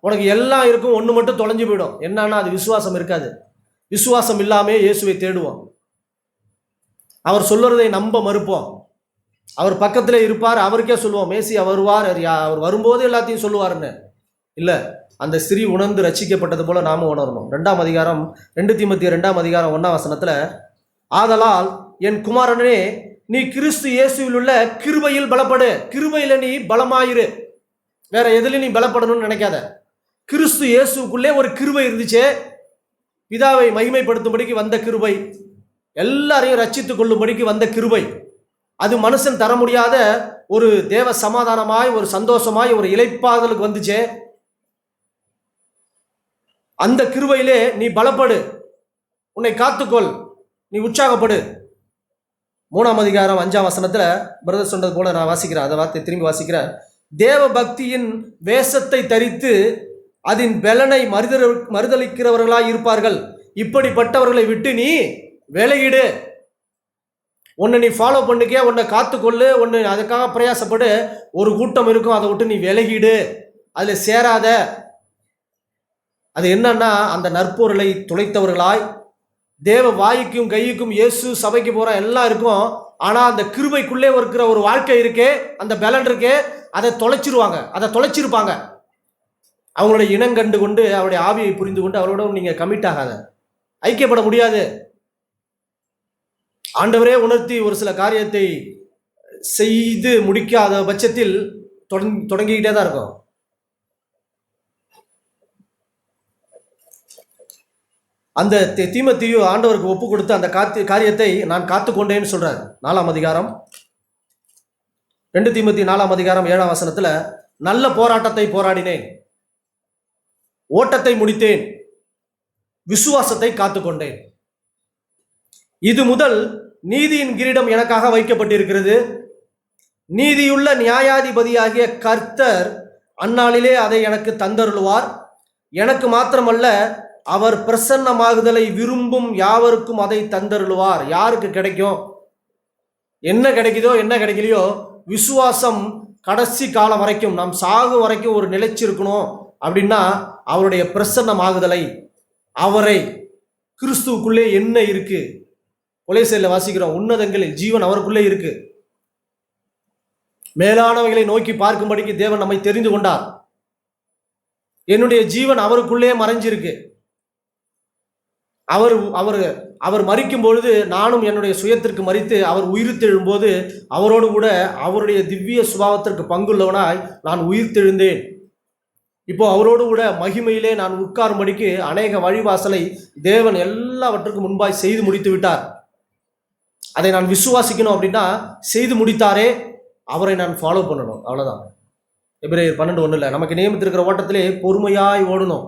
உனக்கு எல்லாம் இருக்கும், ஒன்று மட்டும் தொலைஞ்சு போயிடும். என்னன்னா அது விசுவாசம் இருக்காது. விசுவாசம் இல்லாமே இயேசுவை தேடுவோம், அவர் சொல்லுறதை நம்ப மறுப்போம். அவர் பக்கத்தில் இருப்பார், அவருக்கே சொல்லுவோம் மேசியா வருவார், அவர் வரும்போது எல்லாத்தையும் சொல்லுவாருன்னு. இல்லை, அந்த ஸ்திரீ உணர்ந்து ரட்சிக்கப்பட்டது போல நாமும் உணரணும். 2ஆம் அதிகாரம் 2 தீமோத்தேயு 2ஆம் அதிகாரம் 1ஆம் வசனத்துல, ஆதலால் என் குமாரனே, நீ கிறிஸ்து இயேசுவில் உள்ள கிருபையில் பலப்படு. கிருபையில நீ பலமாயிரு, வேற எதுல நீ பலப்படணும்னு நினைக்காத. கிறிஸ்து இயேசுக்குள்ளே ஒரு கிருபை இருந்துச்சே, பிதாவை மகிமைப்படுத்தும்படிக்கு வந்த கிருபை, எல்லாரையும் ரட்சித்துக் கொள்ளும்படிக்கு வந்த கிருபை. அது மனுஷன் தர முடியாத ஒரு தேவ சமாதானமாய், ஒரு சந்தோஷமாய், ஒரு இளைப்பாறுதலுக்கு வந்துச்சே. அந்த கிருபையிலே நீ பலப்படு, உன்னை காத்துக்கொள், நீ உற்சாகப்படு. 3ஆம் அதிகாரம் 5ஆம் வசனத்துல பிரதர் சொன்னது போல நான் வாசிக்கிறேன், அதை வார்த்தை திரும்பி வாசிக்கிறேன். தேவ பக்தியின் வேஷத்தை தரித்து அதன் பலனை மறுதளிக்கிறவர்களாய் இருப்பார்கள். இப்படிப்பட்டவர்களை விட்டு நீ விலகிடு. உன்னை நீ ஃபாலோ பண்ணிக்க, உன்னை காத்துக்கொள்ளு, உன்னை அதுக்காக பிரயாசப்படு. ஒரு கூட்டம் இருக்கும், அதை விட்டு நீ விலகிடு, அதுல சேராத. அது என்னன்னா, அந்த நற்பொருளை துளைத்தவர்களாய், தேவ வாய்க்கும் கையுக்கும் இயேசு சபைக்கு போற எல்லாம் இருக்கும், ஆனா அந்த கிருபைக்குள்ளே இருக்கிற ஒரு வாழ்க்கை இருக்கே, அந்த பலன் இருக்கே, அதை தொலைச்சிருவாங்க, அதை தொலைச்சிருப்பாங்க. அவங்களுடைய இனம் கண்டு கொண்டு, அவருடைய ஆவியை புரிந்து கொண்டு அவரோட நீங்க கமிட் ஆகாத, ஐக்கியப்பட முடியாது. ஆண்டவரே உணர்த்தி ஒரு சில காரியத்தை செய்து முடிக்காத பட்சத்தில் தொடங்கிக்கிட்டே தான் இருக்கும். அந்த தீமோத்தேயு ஆண்டவருக்கு ஒப்பு கொடுத்து அந்த காரியத்தை நான் காத்து கொண்டேன்னு சொல்றாரு. 4ஆம் அதிகாரம் 2 தீமோத்தேயு 4ஆம் அதிகாரம் 7ஆம் வசனத்துல, நல்ல போராட்டத்தை போராடினேன், ஓட்டத்தை முடித்தேன், விசுவாசத்தை காத்துக்கொண்டேன். இது முதல் நீதியின் கிரீடம் எனக்காக வைக்கப்பட்டிருக்கிறது. நீதியுள்ள நியாயாதிபதியாகிய கர்த்தர் அந்நாளிலே அதை எனக்கு தந்தருளுவார். எனக்கு மாத்திரமல்ல, அவர் பிரசன்னமாகுதலை விரும்பும் யாவருக்கும் அதை தந்தருளுவார். யாருக்கு கிடைக்கும்? என்ன கிடைக்குதோ என்ன கிடைக்கலையோ, விசுவாசம் கடைசி காலம் வரைக்கும், நாம் சாகு வரைக்கும் ஒரு நிலைச்சிருக்கணும் அப்படின்னா அவருடைய பிரசன்னமாகுதலை, அவரை கிறிஸ்துவுக்குள்ளே என்ன இருக்கு, கொலைசையில் வாசிக்கிறோம், உன்னதங்களில் ஜீவன் அவருக்குள்ளே இருக்கு. மேலானவைகளை நோக்கி பார்க்கும்படிக்கு தேவன் நம்மை தெரிந்து கொண்டார். என்னுடைய ஜீவன் அவருக்குள்ளே மறைஞ்சிருக்கு. அவர் அவர் அவர் மரிக்கும் பொழுது நானும் என்னுடைய சுயத்திற்கு மரித்து அவர் உயிர்த்தெழும்போது அவரோடு கூட அவருடைய திவ்ய சுபாவத்திற்கு பங்குள்ளவனாய் நான் உயிர்த்தெழுந்தேன். இப்போ அவரோடு கூட மகிமையிலே நான் உட்காரும்படிக்கு அநேக வழிவாசலை தேவன் எல்லாவற்றுக்கும் முன்பாய் செய்து முடித்து விட்டார். அதை நான் விசுவாசிக்கணும் அப்படின்னா செய்து முடித்தாரே, அவரை நான் ஃபாலோ பண்ணணும், அவ்வளோதான். எபிரேயர் 12:1 நமக்கு நியமித்திருக்கிற ஓட்டத்திலே பொறுமையாய் ஓடணும்.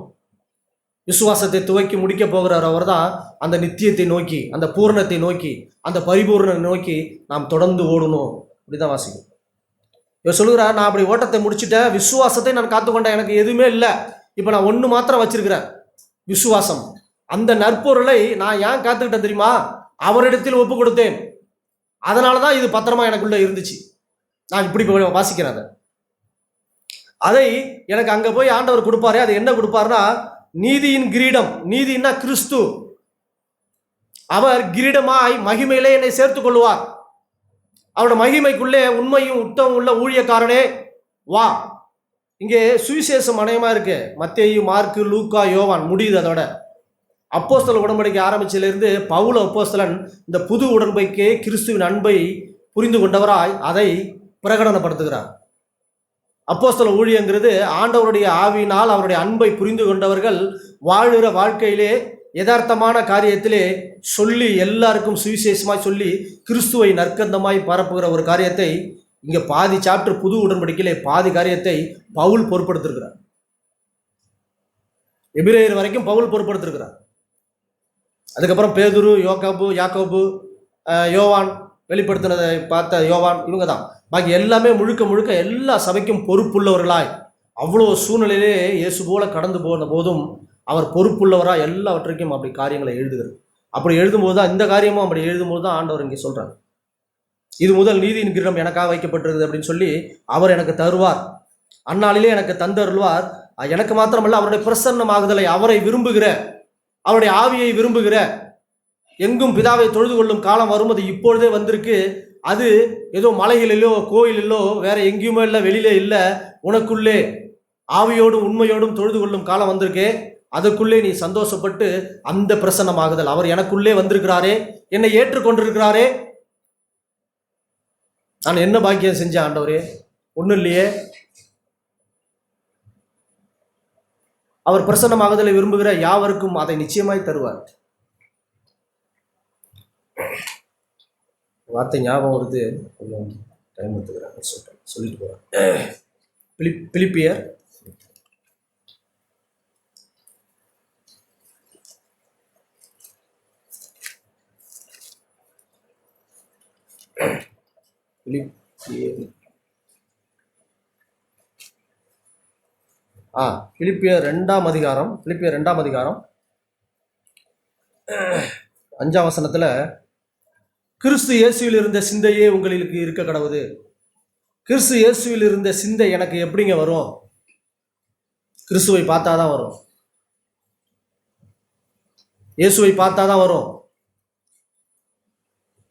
விசுவாசத்தை துவக்கி முடிக்க போகிறார் அவர் தான் அந்த நித்தியத்தை நோக்கி, அந்த பூரணத்தை நோக்கி, அந்த பரிபூரணத்தை நோக்கி நாம் தொடர்ந்து ஓடணும். அப்படிதான் வாசிக்கும். இவர் சொல்லுகிறார், நான் அப்படி ஓட்டத்தை முடிச்சுட்டேன், விசுவாசத்தை நான் காத்துக்கொண்டேன், எனக்கு எதுவுமே இல்லை, இப்போ நான் ஒன்று மாத்திரம் வச்சிருக்கிறேன், விசுவாசம். அந்த நற்பொருளை நான் ஏன் காத்துக்கிட்டேன் தெரியுமா? அவரிடத்தில் ஒப்பு கொடுத்தேன். அதனால தான் இது பத்திரமா எனக்குள்ள இருந்துச்சு. நான் இப்படி வாசிக்கிறேன். அதை எனக்கு அங்கே போய் ஆண்டவர் கொடுப்பாரு. அது என்ன கொடுப்பாருன்னா, நீதியின் கிரீடம். நீதினா கிறிஸ்து. அவர் கிரீடமாய் மகிமையிலே என்னை சேர்த்துக் கொள்வார். அவருடைய மகிமைக்குள்ளே உண்மையும் உத்தமும் உள்ள ஊழியக்காரனே வா. இங்கே சுவிசேஷம் அநேகமா இருக்கு. மத்தேயு, மார்க்கு, லூக்கா, யோவான் முடியுது. அதோட அப்போஸ்தல உடன்படிக்கை ஆரம்பிச்சிலிருந்து பவுல் அப்போஸ்தலன் இந்த புது உடன்படிக்கை கிறிஸ்துவின் அன்பை புரிந்து கொண்டவராய் அதை பிரகடனப்படுத்துகிறார். அப்போஸ்தல ஊழியங்கிறது ஆண்டவருடைய ஆவியினால் அவருடைய அன்பை புரிந்து கொண்டவர்கள் வாழ்கிற வாழ்க்கையிலே யதார்த்தமான காரியத்திலே சொல்லி, எல்லாருக்கும் சுவிசேஷமாய் சொல்லி கிறிஸ்துவை நற்கந்தமாய் பரப்புகிற ஒரு காரியத்தை இங்க பாதி சாப்டர் புது உடன்படிக்கையிலே பாதி காரியத்தை பவுல் பொறுப்படுத்திருக்கிறார். எபிரேயர் வரைக்கும் பவுல் பொறுப்படுத்திருக்கிறார். அதுக்கப்புறம் பேதுரு, யாக்கோபு, யோவான், வெளிப்படுத்தினதை பார்த்த யோவான், இவங்க தான். பாக்கி எல்லாமே முழுக்க முழுக்க எல்லா சபைக்கும் பொறுப்புள்ளவர்களாய், அவ்வளோ சூழ்நிலையிலே இயேசு போல கடந்து போன போதும் அவர் பொறுப்புள்ளவராக எல்லாவற்றையும் அப்படி காரியங்களை எழுதுகிறார். அப்படி எழுதும்போது தான், இந்த காரியமும் அப்படி எழுதும்போது தான் ஆண்டவர் இங்கே சொல்றார், இது முதல் நீதியின் கிரீடம் எனக்காக வைக்கப்பட்டிருக்குது அப்படின்னு சொல்லி அவர் எனக்கு தருவார், அந்நாளிலே எனக்கு தந்தருள்வார். எனக்கு மாத்திரமல்ல, அவருடைய பிரசன்னமாகுதலை, அவரை விரும்புகிற, அவருடைய ஆவியை விரும்புகிற, எங்கும் பிதாவை தொழுது கொள்ளும் காலம் வரும், அது இப்பொழுதே வந்திருக்கு. அது ஏதோ மலைகளிலோ கோயிலிலோ வேற எங்கேயுமே இல்லை, வெளியிலே இல்லை, உனக்குள்ளே ஆவியோடும் உண்மையோடும் தொழுது கொள்ளும் காலம் வந்திருக்கே. அதுக்குள்ளே நீ சந்தோஷப்பட்டு அந்த பிரசன்னமாகுதல், அவர் எனக்குள்ளே வந்திருக்கிறாரே, என்னை ஏற்றுக்கொண்டிருக்கிறாரே. நான் என்ன பாக்கியம் செஞ்சேன் ஆண்டவரே? ஒன்றும் இல்லையே. அவர் பிரசன்னமாகுதலை விரும்புகிற யாவருக்கும் அதை நிச்சயமாய் தருவார். வார்த்தை ஞாபகம் வருது, கொஞ்சம் டைம் எடுத்துக்கிறாங்க, சொல்லிட்டு போகிறேன். பிலிப்பியர் பிலிப்பியர் 2ஆம் அதிகாரம், பிலிப்பியர் 2ஆம் அதிகாரம் 5ஆம் வசனத்துல, கிறிஸ்து இயேசுவில் இருந்த சிந்தையே உங்களுக்கு இருக்க கடவுது. கிறிஸ்து இயேசுவில் இருந்த சிந்தை எனக்கு எப்படிங்க வரும்? கிறிஸ்துவை பார்த்தாதான் வரும், இயேசுவை பார்த்தாதான் வரும்.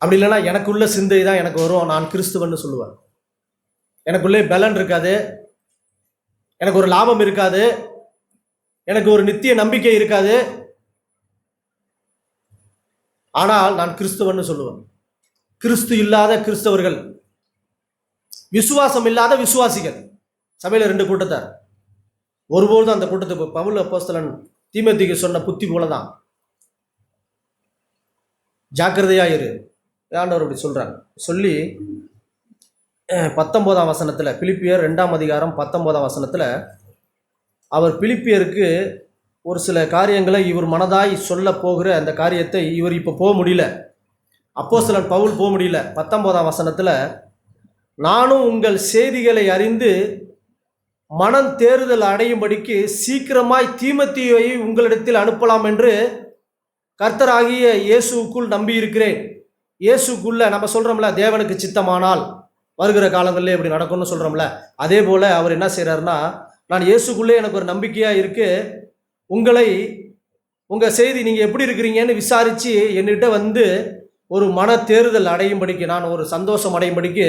அப்படி இல்லைன்னா எனக்குள்ள சிந்தை தான் எனக்கு வரும், நான் கிறிஸ்துவன்னு சொல்லுவேன். எனக்குள்ளே பலன் இருக்காது, எனக்கு ஒரு லாபம் இருக்காது, எனக்கு ஒரு நித்திய நம்பிக்கை இருக்காது, ஆனால் நான் கிறிஸ்துவன்னு சொல்லுவேன். கிறிஸ்து இல்லாத கிறிஸ்தவர்கள், விசுவாசம் இல்லாத விசுவாசிகள், சபையில 2 கூட்டத்தார். ஒருபோதும் அந்த கூட்டத்துக்கு பவுல் அப்போஸ்தலன் தீமோத்தேயுக்கு சொன்ன புத்தி போலதான், ஜாக்கிரதையாயிரு, ஆண்டவர் அப்படி சொல்றாங்க. சொல்லி 19ஆம் வசனத்துல, பிலிப்பியர் 2ஆம் அதிகாரம் 19ஆம் வசனத்துல, அவர் பிலிப்பியருக்கு ஒரு சில காரியங்களை இவர் மனதாய் சொல்ல போகிற அந்த காரியத்தை இவர் இப்போ போக முடியல, அப்போஸ்தலன் பவுல் போக முடியல. 19ஆம் வசனத்துல, நானும் உங்கள் செய்திகளை அறிந்து மனம் தேறுதல் அடையும்படிக்கு சீக்கிரமாய் தீமோத்தேயுவை உங்களிடத்தில் அனுப்பலாம் என்று கர்த்தராகிய இயேசுக்குள் நம்பி இருக்கிறேன். இயேசுக்குள்ள நம்ம சொல்றோம்ல, தேவனுக்கு சித்தமானால் வருகிற காலங்களில் இப்படி நடக்கும்னு சொல்றோம்ல, அதே போல அவர் என்ன செய்யறாருன்னா, நான் இயேசுக்குள்ளே எனக்கு ஒரு நம்பிக்கையா இருக்கு, உங்களை உங்க செய்தி நீங்க எப்படி இருக்கிறீங்கன்னு விசாரிச்சு என்கிட்ட வந்து ஒரு மன தேறுதல் அடையும்படிக்கு, நான் ஒரு சந்தோஷம் அடையும்படிக்கு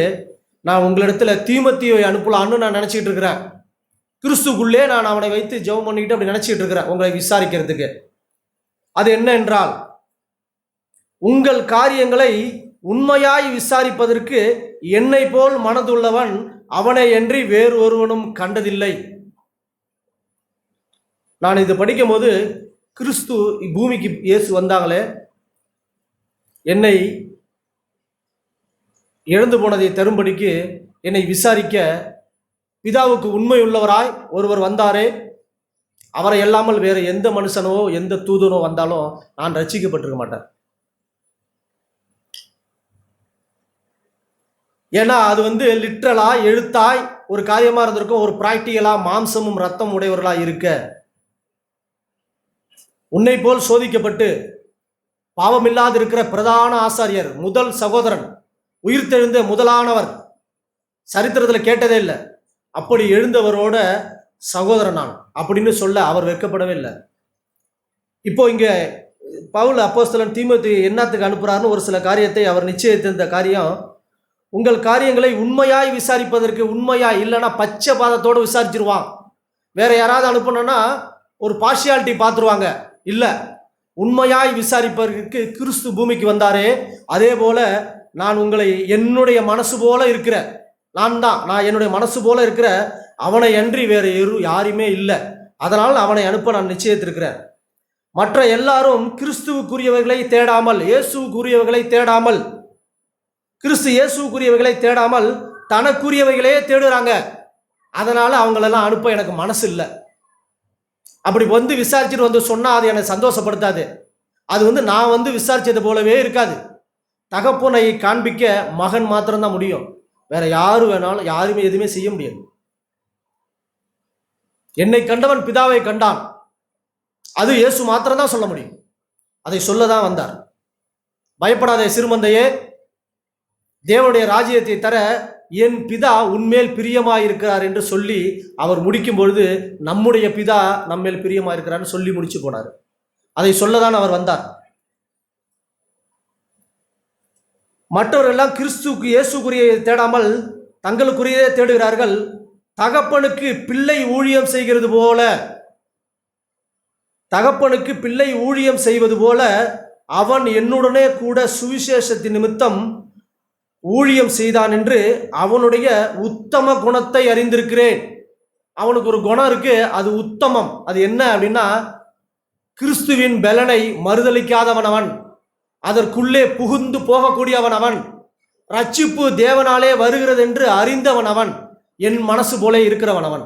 நான் உங்களிடத்துல தீமோத்தேயுவை அனுப்பலான்னு நான் நினைச்சிட்டு இருக்கிறேன். கிறிஸ்துக்குள்ளே நான் அவனை வைத்து ஜெபம் பண்ணிக்கிட்டு அப்படி நினைச்சிட்டு இருக்கிறேன் உங்களை விசாரிக்கிறதுக்கு. அது என்ன என்றால், உங்கள் காரியங்களை உண்மையாய் விசாரிப்பதற்கு என்னை போல் மனதுள்ளவன் அவனை என்று வேறு ஒருவனும் கண்டதில்லை. நான் இது படிக்கும் போது, கிறிஸ்து பூமிக்கு இயேசு வந்தாங்களே, என்னை இழந்து போனதை தரும்படிக்கு என்னை விசாரிக்க பிதாவுக்கு உண்மை உள்ளவராய் ஒருவர் வந்தாரே, அவரை இல்லாமல் வேற எந்த மனுஷனோ எந்த தூதனோ வந்தாலும் நான் ரட்சிக்கப்பட்டிருக்க மாட்டேன். ஏன்னா அது லிட்ரலா எழுத்தாய் ஒரு காரியமா இருந்திருக்கும், ஒரு பிராக்டிகலா மாம்சமும் ரத்தம் உடையவர்களா இருக்க, உன்னை போல் சோதிக்கப்பட்டு பாவமில்லாது இருக்கிற பிரதான ஆசாரியர், முதல் சகோதரன், உயிர்த்தெழுந்த முதலானவர், சரித்திரத்தில் கேட்டதே இல்லை, அப்படி எழுந்தவரோட சகோதரன் நான் அப்படின்னு சொல்ல அவர் வெட்கப்படவே இல்லை. இப்போ இங்க பவுல் அப்போஸ்தலன் தீமோத்தேயு என்னத்துக்கு அனுப்புறாருன்னு ஒரு சில காரியத்தை அவர் நிச்சயித்திருந்த காரியம், உங்கள் காரியங்களை உண்மையாய் விசாரிப்பதற்கு, உண்மையாய் இல்லைன்னா பச்சை பாதத்தோடு விசாரிச்சிருவான். வேற யாராவது அனுப்பணும்னா ஒரு பார்ஷியாலிட்டி பார்த்துருவாங்க. இல்லை, உண்மையாய் விசாரிப்பதற்கு கிறிஸ்து பூமிக்கு வந்தாரே, அதே போல நான் உங்களை என்னுடைய மனசு போல இருக்கிற, நான் என்னுடைய மனசு போல இருக்கிற அவனை அன்றி வேற யாருமே இல்லை. அதனால் அவனை அனுப்ப நான் நிச்சயித்திருக்கிறேன். மற்ற எல்லாரும் கிறிஸ்துவுக்குரியவர்களை தேடாமல், இயேசுக்குரியவர்களை தேடாமல், கிறிஸ்து இயேசுக்குரியவைகளை தேடாமல் தனக்குரியவைகளே தேடுறாங்க. அதனால அவங்களெல்லாம் அனுப்ப எனக்கு மனசு இல்லை. அப்படி விசாரிச்சுட்டு சொன்னா அது எனக்கு சந்தோஷப்படுத்தாது. அது நான் விசாரிச்சது போலவே இருக்காது. தகப்பனை காண்பிக்க மகன் மாத்திரம்தான் முடியும். வேற யாரு வேணாலும் யாருமே எதுவுமே செய்ய முடியாது. என்னை கண்டவன் பிதாவை கண்டான், அது இயேசு மாத்திரம்தான் சொல்ல முடியும். அதை சொல்லதான் வந்தார். பயப்படாதே சிறுமந்தையே, தேவனுடைய ராஜ்யத்தை தர என் பிதா உன்மேல் பிரியமாயிருக்கிறார் என்று சொல்லி அவர் முடிக்கும் பொழுது நம்முடைய பிதா நம்மேல் பிரியமாயிருக்கிறார் சொல்லி முடிச்சு போனார். அதை சொல்லதான் அவர் வந்தார். மற்றவர்களெல்லாம் கிறிஸ்துக்கு இயேசுக்குரிய தேடாமல் தங்களுக்குரியதே தேடுகிறார்கள். தகப்பனுக்கு பிள்ளை ஊழியம் செய்கிறது போல, தகப்பனுக்கு பிள்ளை ஊழியம் செய்வது போல அவன் என்னுடனே கூட சுவிசேஷத்தின் நிமித்தம் ஊழியம் செய்தான் என்று அவனுடைய உத்தம குணத்தை அறிந்திருக்கிறேன். அவனுக்கு ஒரு குணம் இருக்கு, அது உத்தமம். அது என்ன அப்படின்னா, கிறிஸ்துவின் பலனை மறுதலிக்காதவன் அவன், அதற்குள்ளே புகுந்து போகக்கூடியவன் அவன், ரட்சிப்பு தேவனாலே வருகிறது என்று அறிந்தவன் அவன், என் மனசு போல இருக்கிறவன் அவன்.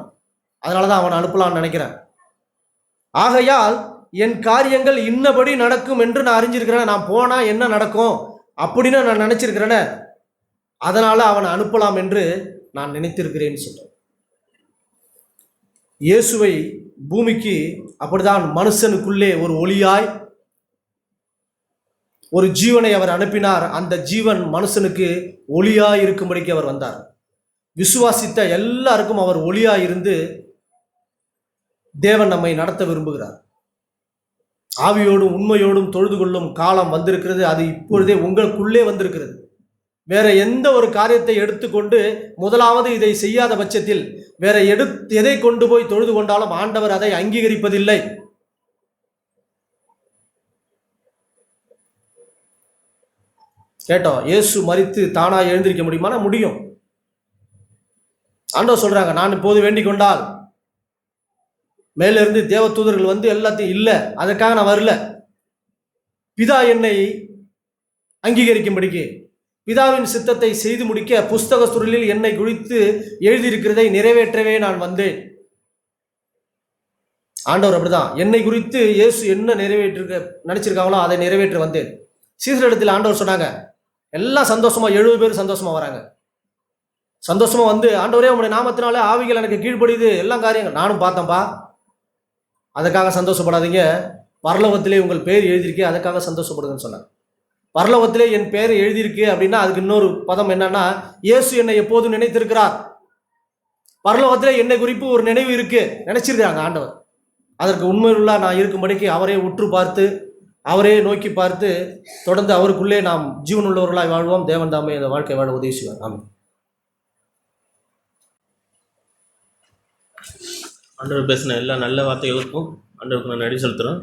அதனாலதான் அவன் அனுப்பலான்னு நினைக்கிறேன். ஆகையால் என் காரியங்கள் இன்னபடி நடக்கும் என்று நான் அறிஞ்சிருக்கிறேன். நான் போனா என்ன நடக்கும் அப்படின்னு நான் நினைச்சிருக்கிறேன். அதனால அவனை அனுப்பலாம் என்று நான் நினைத்திருக்கிறேன்னு சொல்றேன். இயேசுவை பூமிக்கு அப்படிதான் மனுஷனுக்குள்ளே ஒரு ஒளியாய் ஒரு ஜீவனை அவர் அனுப்பினார். அந்த ஜீவன் மனுஷனுக்கு ஒளியாய் இருக்கும்படிக்கு அவர் வந்தார். விசுவாசித்த எல்லாருக்கும் அவர் ஒளியாய் இருந்து தேவன் நம்மை நடத்த விரும்புகிறார். ஆவியோடும் உண்மையோடும் தொழுது கொள்ளும் காலம் வந்திருக்கிறது. அது இப்பொழுதே உங்களுக்குள்ளே வந்திருக்கிறது. வேற எந்த ஒரு காரியத்தை எடுத்துக்கொண்டு முதலாவது இதை செய்யாத பட்சத்தில் வேற எதை கொண்டு போய் தொழுது கொண்டாலும் ஆண்டவர் அதை அங்கீகரிப்பதில்லை. கேட்டோம், இயேசு மரித்து தானா எழுந்திருக்க முடியுமானா முடியும். ஆண்டவர் சொல்றாங்க, நான் இப்போது வேண்டிக் கொண்டால் மேலிருந்து தேவ தூதர்கள் எல்லாத்தையும் இல்லை, அதற்காக நான் வரல, பிதா என்னை அங்கீகரிக்கும்படிக்கு, பிதாவின் சித்தத்தை செய்து முடிக்க புஸ்தக சுருளில் என்னை குறித்து எழுதியிருக்கிறதை நிறைவேற்றவே நான் வந்தேன். ஆண்டவர் அப்படிதான், என்னை குறித்து இயேசு என்ன நிறைவேற்ற நினைச்சிருக்காங்களோ அதை நிறைவேற்ற வந்தேன். சீசரிடத்தில் ஆண்டவர் சொன்னாங்க, எல்லாம் சந்தோஷமா 70 பேர் சந்தோஷமா வராங்க. சந்தோஷமா ஆண்டவரே உங்களுடைய நாமத்தினாலே ஆவிகள் எனக்கு கீழ்ப்படியுது, எல்லாம் காரியங்கள் நானும் பார்த்தேன்ப்பா, அதுக்காக சந்தோஷப்படாதீங்க, பரலோகத்திலே உங்கள் பேர் எழுதியிருக்கு, அதுக்காக சந்தோஷப்படுதுன்னு சொன்னாங்க. பரலோகத்திலே என் பேர் எழுதியிருக்கு அப்படின்னா அதுக்கு இன்னொரு பதம் என்னன்னா, இயேசு என்னை எப்போதும் நினைத்திருக்கிறார். பரலோகத்திலே என்னை குறிப்பு ஒரு நினைவு இருக்கு, நினைச்சிருக்காங்க ஆண்டவர். அதற்கு உண்மையுள்ள நான் இருக்கும்படிக்கு அவரே உற்று பார்த்து அவரே நோக்கி பார்த்து தொடர்ந்து அவருக்குள்ளே நாம் ஜீவன் உள்ளவர்களாய் வாழ்வோம். தேவன் தாமே இந்த வாழ்க்கை வாழ உதவி செய்வார். ஆமாம்.
ஆண்டவர் பேசின எல்லா நல்ல வார்த்தைகளுக்கும் ஆண்டவருக்கு நான் நன்றி செலுத்துகிறேன்.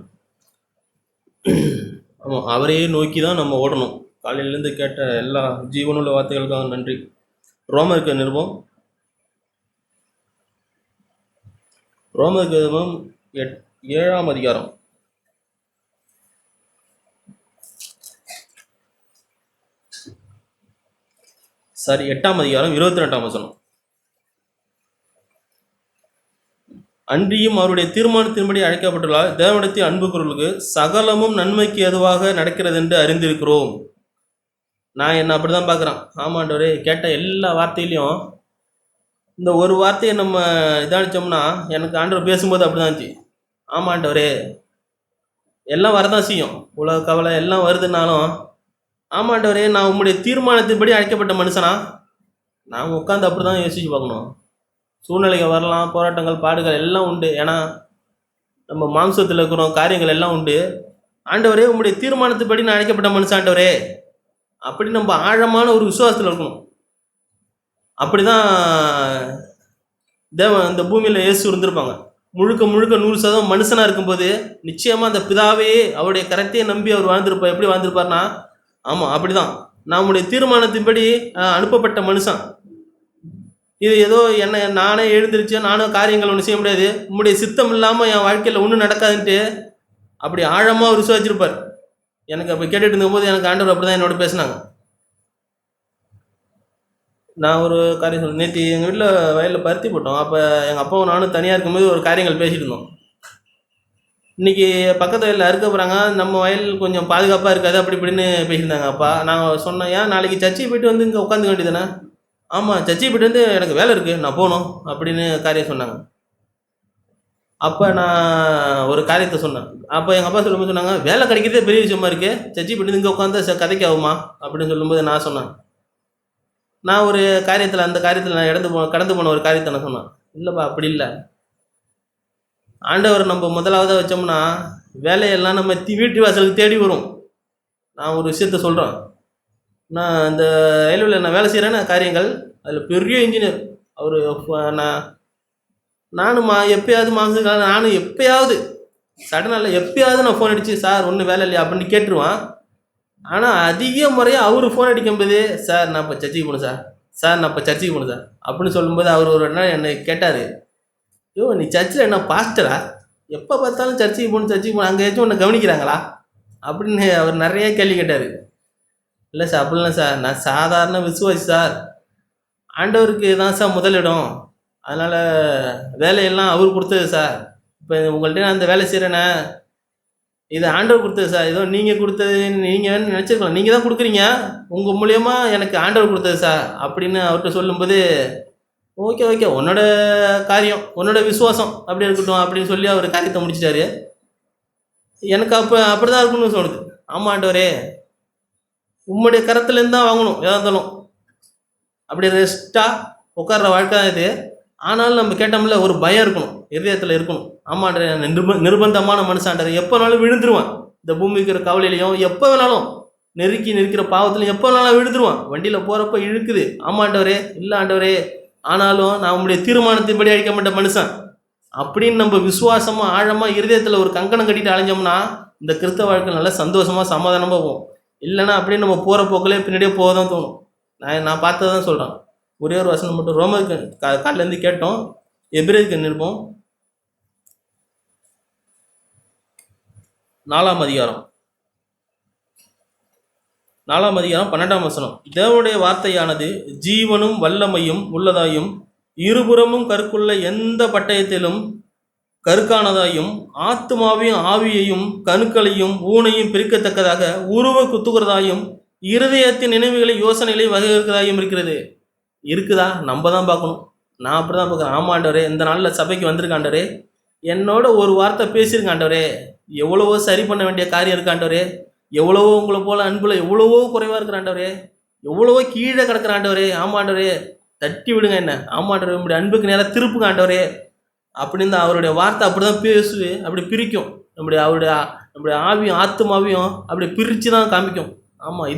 ஆமாம், அவரையே நோக்கி தான் நம்ம ஓடணும். காலையிலேருந்து கேட்ட எல்லா ஜீவனுள்ள வார்த்தைகளுக்காக நன்றி. ரோமருக்கு நிருபம் 7ஆம் அதிகாரம் 8ஆம் அதிகாரம் 22ஆம் வசனம். அன்றியும் அவருடைய தீர்மானத்தின்படி அழைக்கப்பட்டுள்ளார். தேவனிடத்தில் அன்பு கூறுவர்களுக்கு சகலமும் நன்மைக்கு எதுவாக நடக்கிறது என்று அறிந்திருக்கிறோம். நான் என்ன அப்படி தான் பார்க்குறேன். ஆமாண்டவரே, கேட்ட எல்லா வார்த்தையிலையும் இந்த ஒரு வார்த்தையை நம்ம இதானிச்சோம்னா, எனக்கு ஆண்டவர் பேசும்போது அப்படி தான் இருந்துச்சு. ஆமாண்டவரே, எல்லாம் வரதான் செய்யும், உலக கவலை எல்லாம் வருதுனாலும், ஆமாண்டவரே நான் உம்முடைய தீர்மானத்தின்படி அழைக்கப்பட்ட மனுஷனா? நாம் உட்காந்து அப்படி தான் யோசிச்சு பார்க்கணும். சூழ்நிலைகள் வரலாம், போராட்டங்கள் பாடுகள் எல்லாம் உண்டு. ஏன்னா நம்ம மாம்சத்தில் இருக்கிறோம், காரியங்கள் எல்லாம் உண்டு. ஆண்டவரே உம்முடைய தீர்மானத்துப்படி நான் அழைக்கப்பட்ட மனுஷன் ஆண்டவரே, அப்படி நம்ம ஆழமான ஒரு விசுவாசத்தில் இருக்கணும். அப்படி தான் தேவன் இந்த பூமியில் இயேசு இருந்திருப்பாங்க. முழுக்க முழுக்க 100% மனுஷனாக இருக்கும்போது நிச்சயமாக அந்த பிதாவே அவருடைய கரத்தையே நம்பி அவர் வாழ்ந்திருப்பார். எப்படி வாழ்ந்திருப்பார்னா, ஆமாம் அப்படி தான் நம்முடைய தீர்மானத்தின்படி அனுப்பப்பட்ட மனுஷன். இது ஏதோ என்ன நானே எழுந்திருச்சு நானும் காரியங்கள் ஒன்று செய்ய முடியாது, உம்முடைய சித்தம் இல்லாமல் என் வாழ்க்கையில் ஒன்றும் நடக்காதுன்ட்டு அப்படி ஆழமாக அவர் விசுவாசிச்சிருப்பார். எனக்கு அப்போ கேட்டுட்டு இருக்கும்போது எனக்கு ஆண்டவர் அப்படி தான் என்னோட பேசினாங்க. நான் ஒரு காரியம் சொல்ல, நேற்று எங்கள் வீட்டில் வயலில் பருத்தி போட்டோம். அப்போ எங்கள் அப்பாவும் நானும் தனியாக இருக்கும்போது ஒரு காரியங்கள் பேசிட்டு இருந்தோம். இன்றைக்கி பக்கத்து வயலில் அறுக்க போகிறாங்க, நம்ம வயல் கொஞ்சம் பாதுகாப்பாக இருக்காது அப்படி இப்படின்னு பேசியிருந்தாங்க அப்பா. நான் சொன்னேன், ஏன் நாளைக்கு சர்ச்சை போய்ட்டு வந்து இங்கே உட்காந்துக்க வேண்டியதானே? ஆமாம், சர்ச்சை போய்ட்டு வந்து எனக்கு வேலை இருக்குது, நான் போகணும் அப்படின்னு காரியம் சொன்னாங்க. அப்போ நான் ஒரு காரியத்தை சொன்னேன். அப்போ எங்கள் அப்பா சொல்லும்போது சொன்னாங்க, வேலை கிடைக்கிறதே பெரிய விஷயமா இருக்குது, சர்ச்சை போய்ட்டு இங்கே உட்காந்து கதைக்கு ஆகுமா அப்படின்னு சொல்லும்போது நான் சொன்னேன், நான் ஒரு காரியத்தில் அந்த காரியத்தில் நான் கடந்து போன ஒரு காரியத்தை நான் சொன்னேன். இல்லைப்பா அப்படி இல்லை, ஆண்டவர் நம்ம முதலாவதாக வச்சோம்னா வேலையெல்லாம் நம்ம வீட்டு வாசலுக்கு தேடி வரும். நான் ஒரு விஷயத்த சொல்கிறேன். நான் இந்த ரயில்வேல நான் வேலை செய்கிறேன்னா காரியங்கள், அதில் பெரிய இன்ஜினியர் அவர். நானும் எப்பயாவது நானும் எப்பயாவது சடனாக எப்பயாவது நான் ஃபோன் அடித்து சார் ஒன்றும் வேலை இல்லையா அப்படின்னு கேட்டுருவான். ஆனால் அதிக முறையாக அவர் ஃபோன் அடிக்கும்போது, சார் நான் இப்போ சர்ச்சைக்கு போகணும் சார் நான் இப்போ சர்ச்சைக்கு போகணும் சார் அப்படின்னு சொல்லும்போது அவர் ஒரு நாள் என்னை கேட்டார், ஐயோ நீ சர்ச்சில் என்ன பாஸ்டரா, எப்போ பார்த்தாலும் சர்ச்சைக்கு போகணும் அங்கே ஏதாச்சும் ஒன்று கவனிக்கிறாங்களா அப்படின்னு அவர் நிறைய கேள்வி கேட்டார். இல்லை சார் அப்படிலாம் சார், நான் சாதாரண விசுவாசி சார், ஆண்டவருக்கு தான் சார் முதலிடம், அதனால் வேலையெல்லாம் அவர் கொடுத்தது சார். இப்போ உங்கள்கிட்ட நான் அந்த வேலை செய்கிறேண்ணே, இது ஆண்டவர் கொடுத்தது சார், ஏதோ நீங்கள் கொடுத்தது நீங்கள் நினச்சிருக்கலாம், நீங்கள் தான் கொடுக்குறீங்க, உங்கள் மூலயமா எனக்கு ஆண்டவர் கொடுத்தது சார் அப்படின்னு அவர்கிட்ட சொல்லும்போது, ஓகே உன்னோட காரியம் உன்னோட விசுவாசம் அப்படி இருக்கட்டும் அப்படின்னு சொல்லி அவர் காரியத்தை முடிச்சிட்டாரு. எனக்கு அப்படி தான் இருக்கணும்னு தோணுது. ஆமாம் ஆண்டவரே, உம்முடைய கரத்துலேருந்து தான் வாங்கணும் எதாக இருந்தாலும், அப்படி ரெஸ்ட்டாக உட்கார்ற வாழ்க்கை தான் இது. ஆனாலும் நம்ம கேட்டோம்ல ஒரு பயம் இருக்கணும், இதயத்தில் இருக்கணும். ஆமாண்டே, நிர்பந்தமான மனுஷாண்டர், எப்போ வேணாலும் விழுந்துருவான். இந்த பூமி இருக்கிற கவலையிலையும் எப்போ வேணாலும் நெருக்கிற பாவத்திலையும் எப்போ வேணாலும் விழுந்துருவான். வண்டியில் போகிறப்ப இழுக்குது, ஆமாண்டவரே இல்லை ஆண்டவரே, ஆனாலும் நான் உங்களுடைய தீர்மானத்தின்படி அழிக்கப்பட்ட மனுஷன் அப்படின்னு நம்ம விசுவாசமாக ஆழமாக இருதயத்தில் ஒரு கங்கணம் கட்டிட்டு அலைஞ்சோம்னா இந்த கிறிஸ்தவ வாழ்க்கை நல்லா சந்தோஷமாக சமாதானமாக போகும். இல்லைன்னா அப்படின்னு நம்ம போகிற போக்கிலே பின்னாடியே போக தான் தோணும். நான் பார்த்ததை தான் சொல்கிறேன். ஒரே ஒரு வசனம் மட்டும், ரோமருக்கு காலிலேருந்து கேட்டோம், எபிரேயருக்கு நிருபம் 4ஆம் அதிகாரம் 12ஆம் வசனம். தேவனுடைய வார்த்தையானது ஜீவனும் வல்லமையும் உள்ளதாயும் இருபுறமும் கருக்குள்ள எந்த பட்டயத்திலும் கருக்கானதாயும் ஆத்துமாவையும் ஆவியையும் கணுக்களையும் ஊனையும் பிரிக்கத்தக்கதாக உருவ குத்துகிறதாயும் இருதயத்தின் நினைவுகளை யோசனைகளை வகைகிறதாயும் இருக்குதா? நம்ம தான் பார்க்கணும். நான் அப்படி தான் பார்க்குறேன். ஆமாண்டவரே, இந்த நாளில் சபைக்கு வந்திருக்காண்டவரே, என்னோட ஒரு வார்த்தை பேசியிருக்காண்டவரே, எவ்வளவோ சரி பண்ண வேண்டிய காரியம் இருக்காண்டவரே, எவ்வளவோ உங்களை போல் அன்புல எவ்வளவோ குறைவாக இருக்கிறாண்டவரே, எவ்வளவோ கீழே கிடக்கிறாண்டவரே, ஆமாண்டவரே தட்டி விடுங்க என்ன, ஆமாண்டவரே உங்களுடைய அன்புக்கு நேராக திருப்புங்க ஆண்டவரே அப்படின்னு தான் அவருடைய வார்த்தை அப்படி தான் பேசுது. அப்படி பிரிக்கும் நம்முடைய ஆவியும் ஆத்துமாவையும் அப்படி பிரித்து தான் காமிக்கும். ஆமாம்,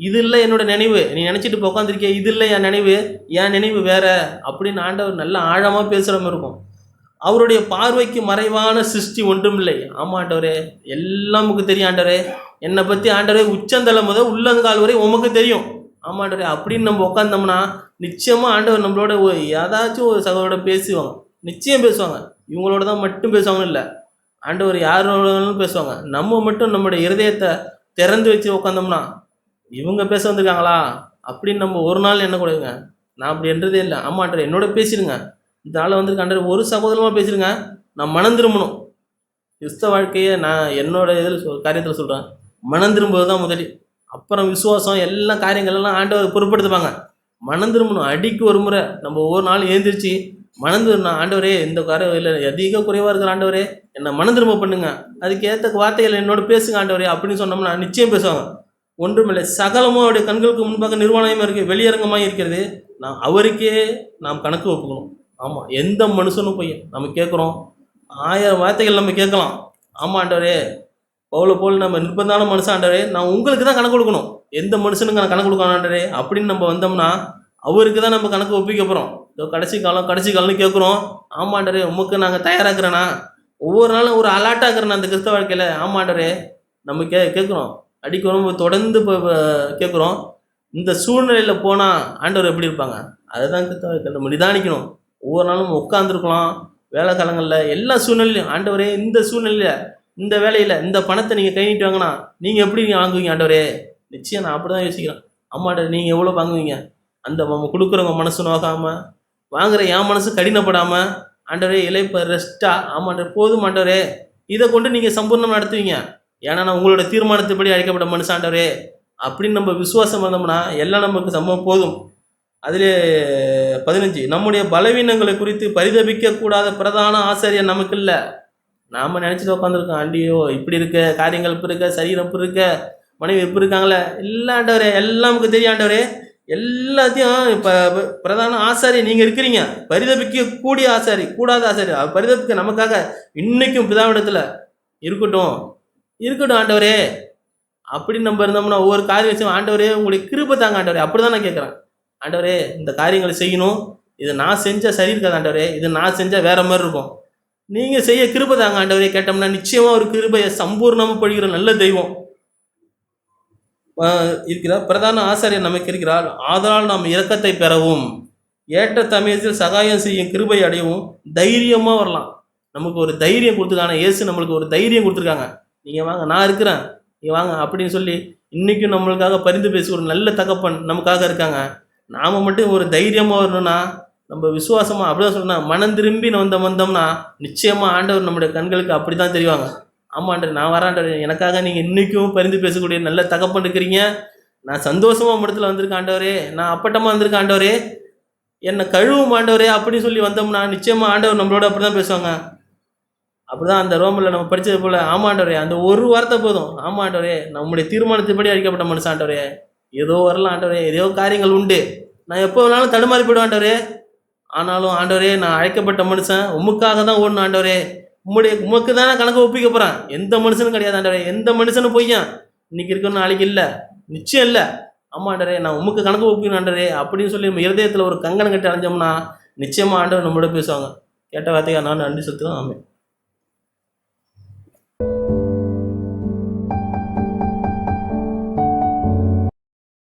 இது இல்லை என்னோட நினைவு, நீ நினச்சிட்டு இப்போ உட்காந்துருக்கே, இது இல்லை என் நினைவு வேற அப்படின்னு ஆண்டவர் நல்லா ஆழமாக பேசுகிற மாதிரி இருக்கும். அவருடைய பார்வைக்கு மறைவான சிருஷ்டி ஒன்றும் இல்லை. ஆமாண்டவரே, எல்லாம் நமக்கு தெரியும் ஆண்டவரே, என்னை பற்றி ஆண்டவரே உச்சந்தலை முதல் உள்ளங்கால் வரை உமக்கு தெரியும். ஆமாண்டவரே அப்படின்னு நம்ம உட்காந்தோம்னா நிச்சயமாக ஆண்டவர் நம்மளோட ஏதாச்சும் ஒரு சகோதரோட பேசுவாங்க, நிச்சயம் பேசுவாங்க. இவங்களோட தான் மட்டும் பேசுவாங்கன்னு இல்லை, ஆண்டவர் யாரோடனாலும் பேசுவாங்க. நம்ம மட்டும் நம்மளுடைய இருதயத்தை திறந்து வச்சு உட்காந்தோம்னா இவங்க பேச வந்திருக்காங்களா அப்படின்னு நம்ம ஒரு நாள் என்ன கூடாதுங்க. நான் அப்படி என்றதே இல்லை. ஆமாண்டவரே என்னோட பேசிடுங்க, இந்த ஆளை வந்திருக்க ஆண்டவரே ஒரு சகோதரமாக பேசிடுங்க, நான் மனம் திரும்பணும். கிறிஸ்தவ வாழ்க்கையை நான் என்னோட இதில் காரியத்தில் சொல்கிறேன், மனம் திரும்புவது தான் முதலி. அப்புறம் விசுவாசம் எல்லா காரியங்கள் எல்லாம் ஆண்டவர் பொறுப்படுத்துவாங்க. மனம் திரும்பணும். அடிக்கு ஒரு முறை நம்ம ஒவ்வொரு நாளும் எழுந்திரிச்சு மனம் திரும்பணும். ஆண்டவரே இந்த காரியம் இல்லை, அதிக குறைவாக இருக்கிற ஆண்டவரே என்னை மனம் திரும்ப பண்ணுங்க, அதுக்கு ஏற்ற வார்த்தைகள் என்னோட பேசுங்க ஆண்டவரே அப்படின்னு சொன்னோம்னா நிச்சயம் பேசுவாங்க. ஒன்றுமில்லை, சகலமும் அவருடைய கண்களுக்கு முன்பாக நிர்வாணமாக இருக்குது, வெளியரங்கமாக இருக்கிறது. அவருக்கே நாம் கணக்கு ஒப்புக்கணும். ஆமாம், எந்த மனுஷனும் போய் நம்ம கேட்குறோம், 1000 வார்த்தைகள் நம்ம கேட்கலாம். ஆமாம் ஆண்டவரே, போல் நம்ம நிர்பந்தான மனுஷன் ஆண்டவரே, நான் உங்களுக்கு தான் கணக்கு கொடுக்கணும், எந்த மனுஷனுக்கு நான் கணக்கு கொடுக்கணும் ஆண்டவரே அப்படின்னு நம்ம வந்தோம்னா அவருக்கு தான் நம்ம கணக்கு ஒப்பிக்க போகிறோம். கடைசி காலம்னு கேட்குறோம். ஆமாம் ஆண்டவரே, உமக்கு நாங்கள் தயாராகிறேண்ணா, ஒவ்வொரு நாளும் ஒரு அலாட்டாக இருக்கிறேன் அந்த கிறிஸ்தவ வாழ்க்கையில். ஆமாம் ஆண்டவரே, நம்ம கேட்குறோம், அடிக்கிறோம், தொடர்ந்து இப்போ கேட்குறோம். இந்த சூழ்நிலையில் போனால் ஆண்டவர் எப்படி இருப்பாங்க, அதுதான் கிறிஸ்தவ வாழ்க்கை. நம்ம நிதானிக்கணும். ஒவ்வொரு நாளும் உட்காந்துருக்கலாம், வேலை காலங்களில் எல்லா சூழ்நிலையும் ஆண்டவரே இந்த சூழ்நிலையில் இந்த வேலையில் இந்த பணத்தை நீங்கள் கை நீட்டு வாங்கினா நீங்கள் எப்படி வாங்குவீங்க ஆண்டவரே? நிச்சயம் நான் அப்படி தான் யோசிக்கிறேன். ஆமாண்டா, நீங்கள் எவ்வளோ வாங்குவீங்க? அந்த நம்ம கொடுக்குறவங்க மனசு நோகாமல், வாங்குற என் மனசு கடினப்படாமல், ஆண்டவரே இலைப்ப ரெஸ்ட்டாக, ஆமாண்டே போதும் ஆண்டவரே, இதை கொண்டு நீங்கள் சம்பூர்ணம் நடத்துவீங்க, ஏன்னா நான் உங்களோட தீர்மானத்தைப்படி அழைக்கப்பட்ட மனுஷன் ஆண்டவரே அப்படின்னு நம்ம விசுவாசம் வந்தோம்னா எல்லாம் நமக்கு சம்பவம் போதும். அதிலே 15, நம்முடைய பலவீனங்களை குறித்து பரிதபிக்கக்கூடாத பிரதான ஆசிரியர் நமக்கு இல்லை. நாம் நினச்சிட்டு உட்காந்துருக்கோம், ஆண்டியோ இப்படி இருக்க, காரியங்கள் இப்படி இருக்க, சரீரம் இப்படி இருக்க, மனைவி இப்படி இருக்காங்களே, எல்லா ஆண்டவரே எல்லாம் நமக்கு தெரியும் ஆண்டவரே, எல்லாத்தையும் இப்போ பிரதான ஆசாரி நீங்கள் இருக்கிறீங்க. பரிதபிக்கக்கூடிய ஆசாரி, கூடாத ஆசாரி, பரிதபிக்க நமக்காக இன்னைக்கும் பிதாவிடத்தில் இருக்கட்டும் ஆண்டவரே அப்படின்னு நம்ம இருந்தோம்னா ஒவ்வொரு காரியம் வச்சு, ஆண்டவரே உங்களுடைய கிருபை தாங்க ஆண்டவரே, அப்படி தான் நான் கேட்குறேன். ஆண்டவரே இந்த காரியங்களை செய்யணும், இது நான் செஞ்சால் சரி இருக்காது ஆண்டவரே, இது நான் செஞ்சால் வேற மாதிரி இருக்கும், நீங்கள் செய்ய கிருபை தாங்க ஆண்டவரே கேட்டோம்னா நிச்சயமாக ஒரு கிருபையை சம்பூர்ணமாக பொழிகிற நல்ல தெய்வம் இருக்கிறார். பிரதான ஆசாரியர் நமக்கு இருக்கிறார். ஆதலால் நாம் இரக்கத்தை பெறவும் ஏற்ற சமயத்தில் சகாயம் செய்யும் கிருபை அடையவும் தைரியமாக வரலாம். நமக்கு ஒரு தைரியம் கொடுத்துருக்காங்க இயேசு, நம்மளுக்கு ஒரு தைரியம் கொடுத்துருக்காங்க. நீங்கள் வாங்க, நான் இருக்கிறேன், நீங்கள் வாங்க அப்படின்னு சொல்லி இன்றைக்கும் நம்மளுக்காக பரிந்து பேசி ஒரு நல்ல தகப்பன் நமக்காக இருக்காங்க. நாம் மட்டும் ஒரு தைரியமாக வரணும்னா, நம்ம விசுவாசமாக அப்படிதான் சொல்லணும், மனம் திரும்பி வந்தோம்னா நிச்சயமாக ஆண்டவர் நம்முடைய கண்களுக்கு அப்படி தான் தெரிவாங்க. ஆமாண்டர், நான் வராண்டர், எனக்காக நீங்கள் இன்றைக்கும் பரிந்து பேசக்கூடிய நல்ல தகப்பன் இருக்கிறீங்க, நான் சந்தோஷமாக இடத்துல வந்திருக்கேன் ஆண்டவரே, நான் அப்பட்டமாக வந்திருக்கேன் ஆண்டவரே, என்னை கழுவும் ஆண்டவரே அப்படின்னு சொல்லி வந்தோம்னா நிச்சயமாக ஆண்டவர் நம்மளோட அப்படி தான் பேசுவாங்க. அப்படிதான் அந்த ரோமில் நம்ம படித்தது போல், ஆமாண்டவரே அந்த ஒரு வார்த்தை போதும், ஆமாண்டவரே நம்முடைய தீர்மானத்தைப்படி அழிக்கப்பட்ட மனுஷன் ஆண்டவரே, ஏதோ வரலாம் ஆண்டவரே, ஏதோ காரியங்கள் உண்டு, நான் எப்போ வேணாலும் தடுமாறி போயிடுவேன் ஆண்டவரே, ஆனாலும் ஆண்டவரே நான் அழைக்கப்பட்ட மனுஷன், உமக்காக தான் ஓடணும் ஆண்டவரே, உமக்கு தானே கணக்கு ஒப்பிக்க போகிறேன், எந்த மனுஷனும் கிடையாது ஆண்டவரே, எந்த மனுஷனும் பொய்யா இன்னைக்கு இருக்கணும் நாளைக்கு இல்லை, நிச்சயம் இல்லை, ஆமாம் ஆண்டவரே நான் உமக்கு கணக்கு ஒப்பிக்கணும் ஆண்டவரே அப்படின்னு சொல்லி நம்ம இருதயத்தில் ஒரு கங்கணம் கட்டி அடைஞ்சோம்னா நிச்சயமாக ஆண்டவர் நம்மளோட பேசுவாங்க. கேட்ட வார்த்தையாக நான் நன்றி செலுத்துகிறேன். ஆமென்.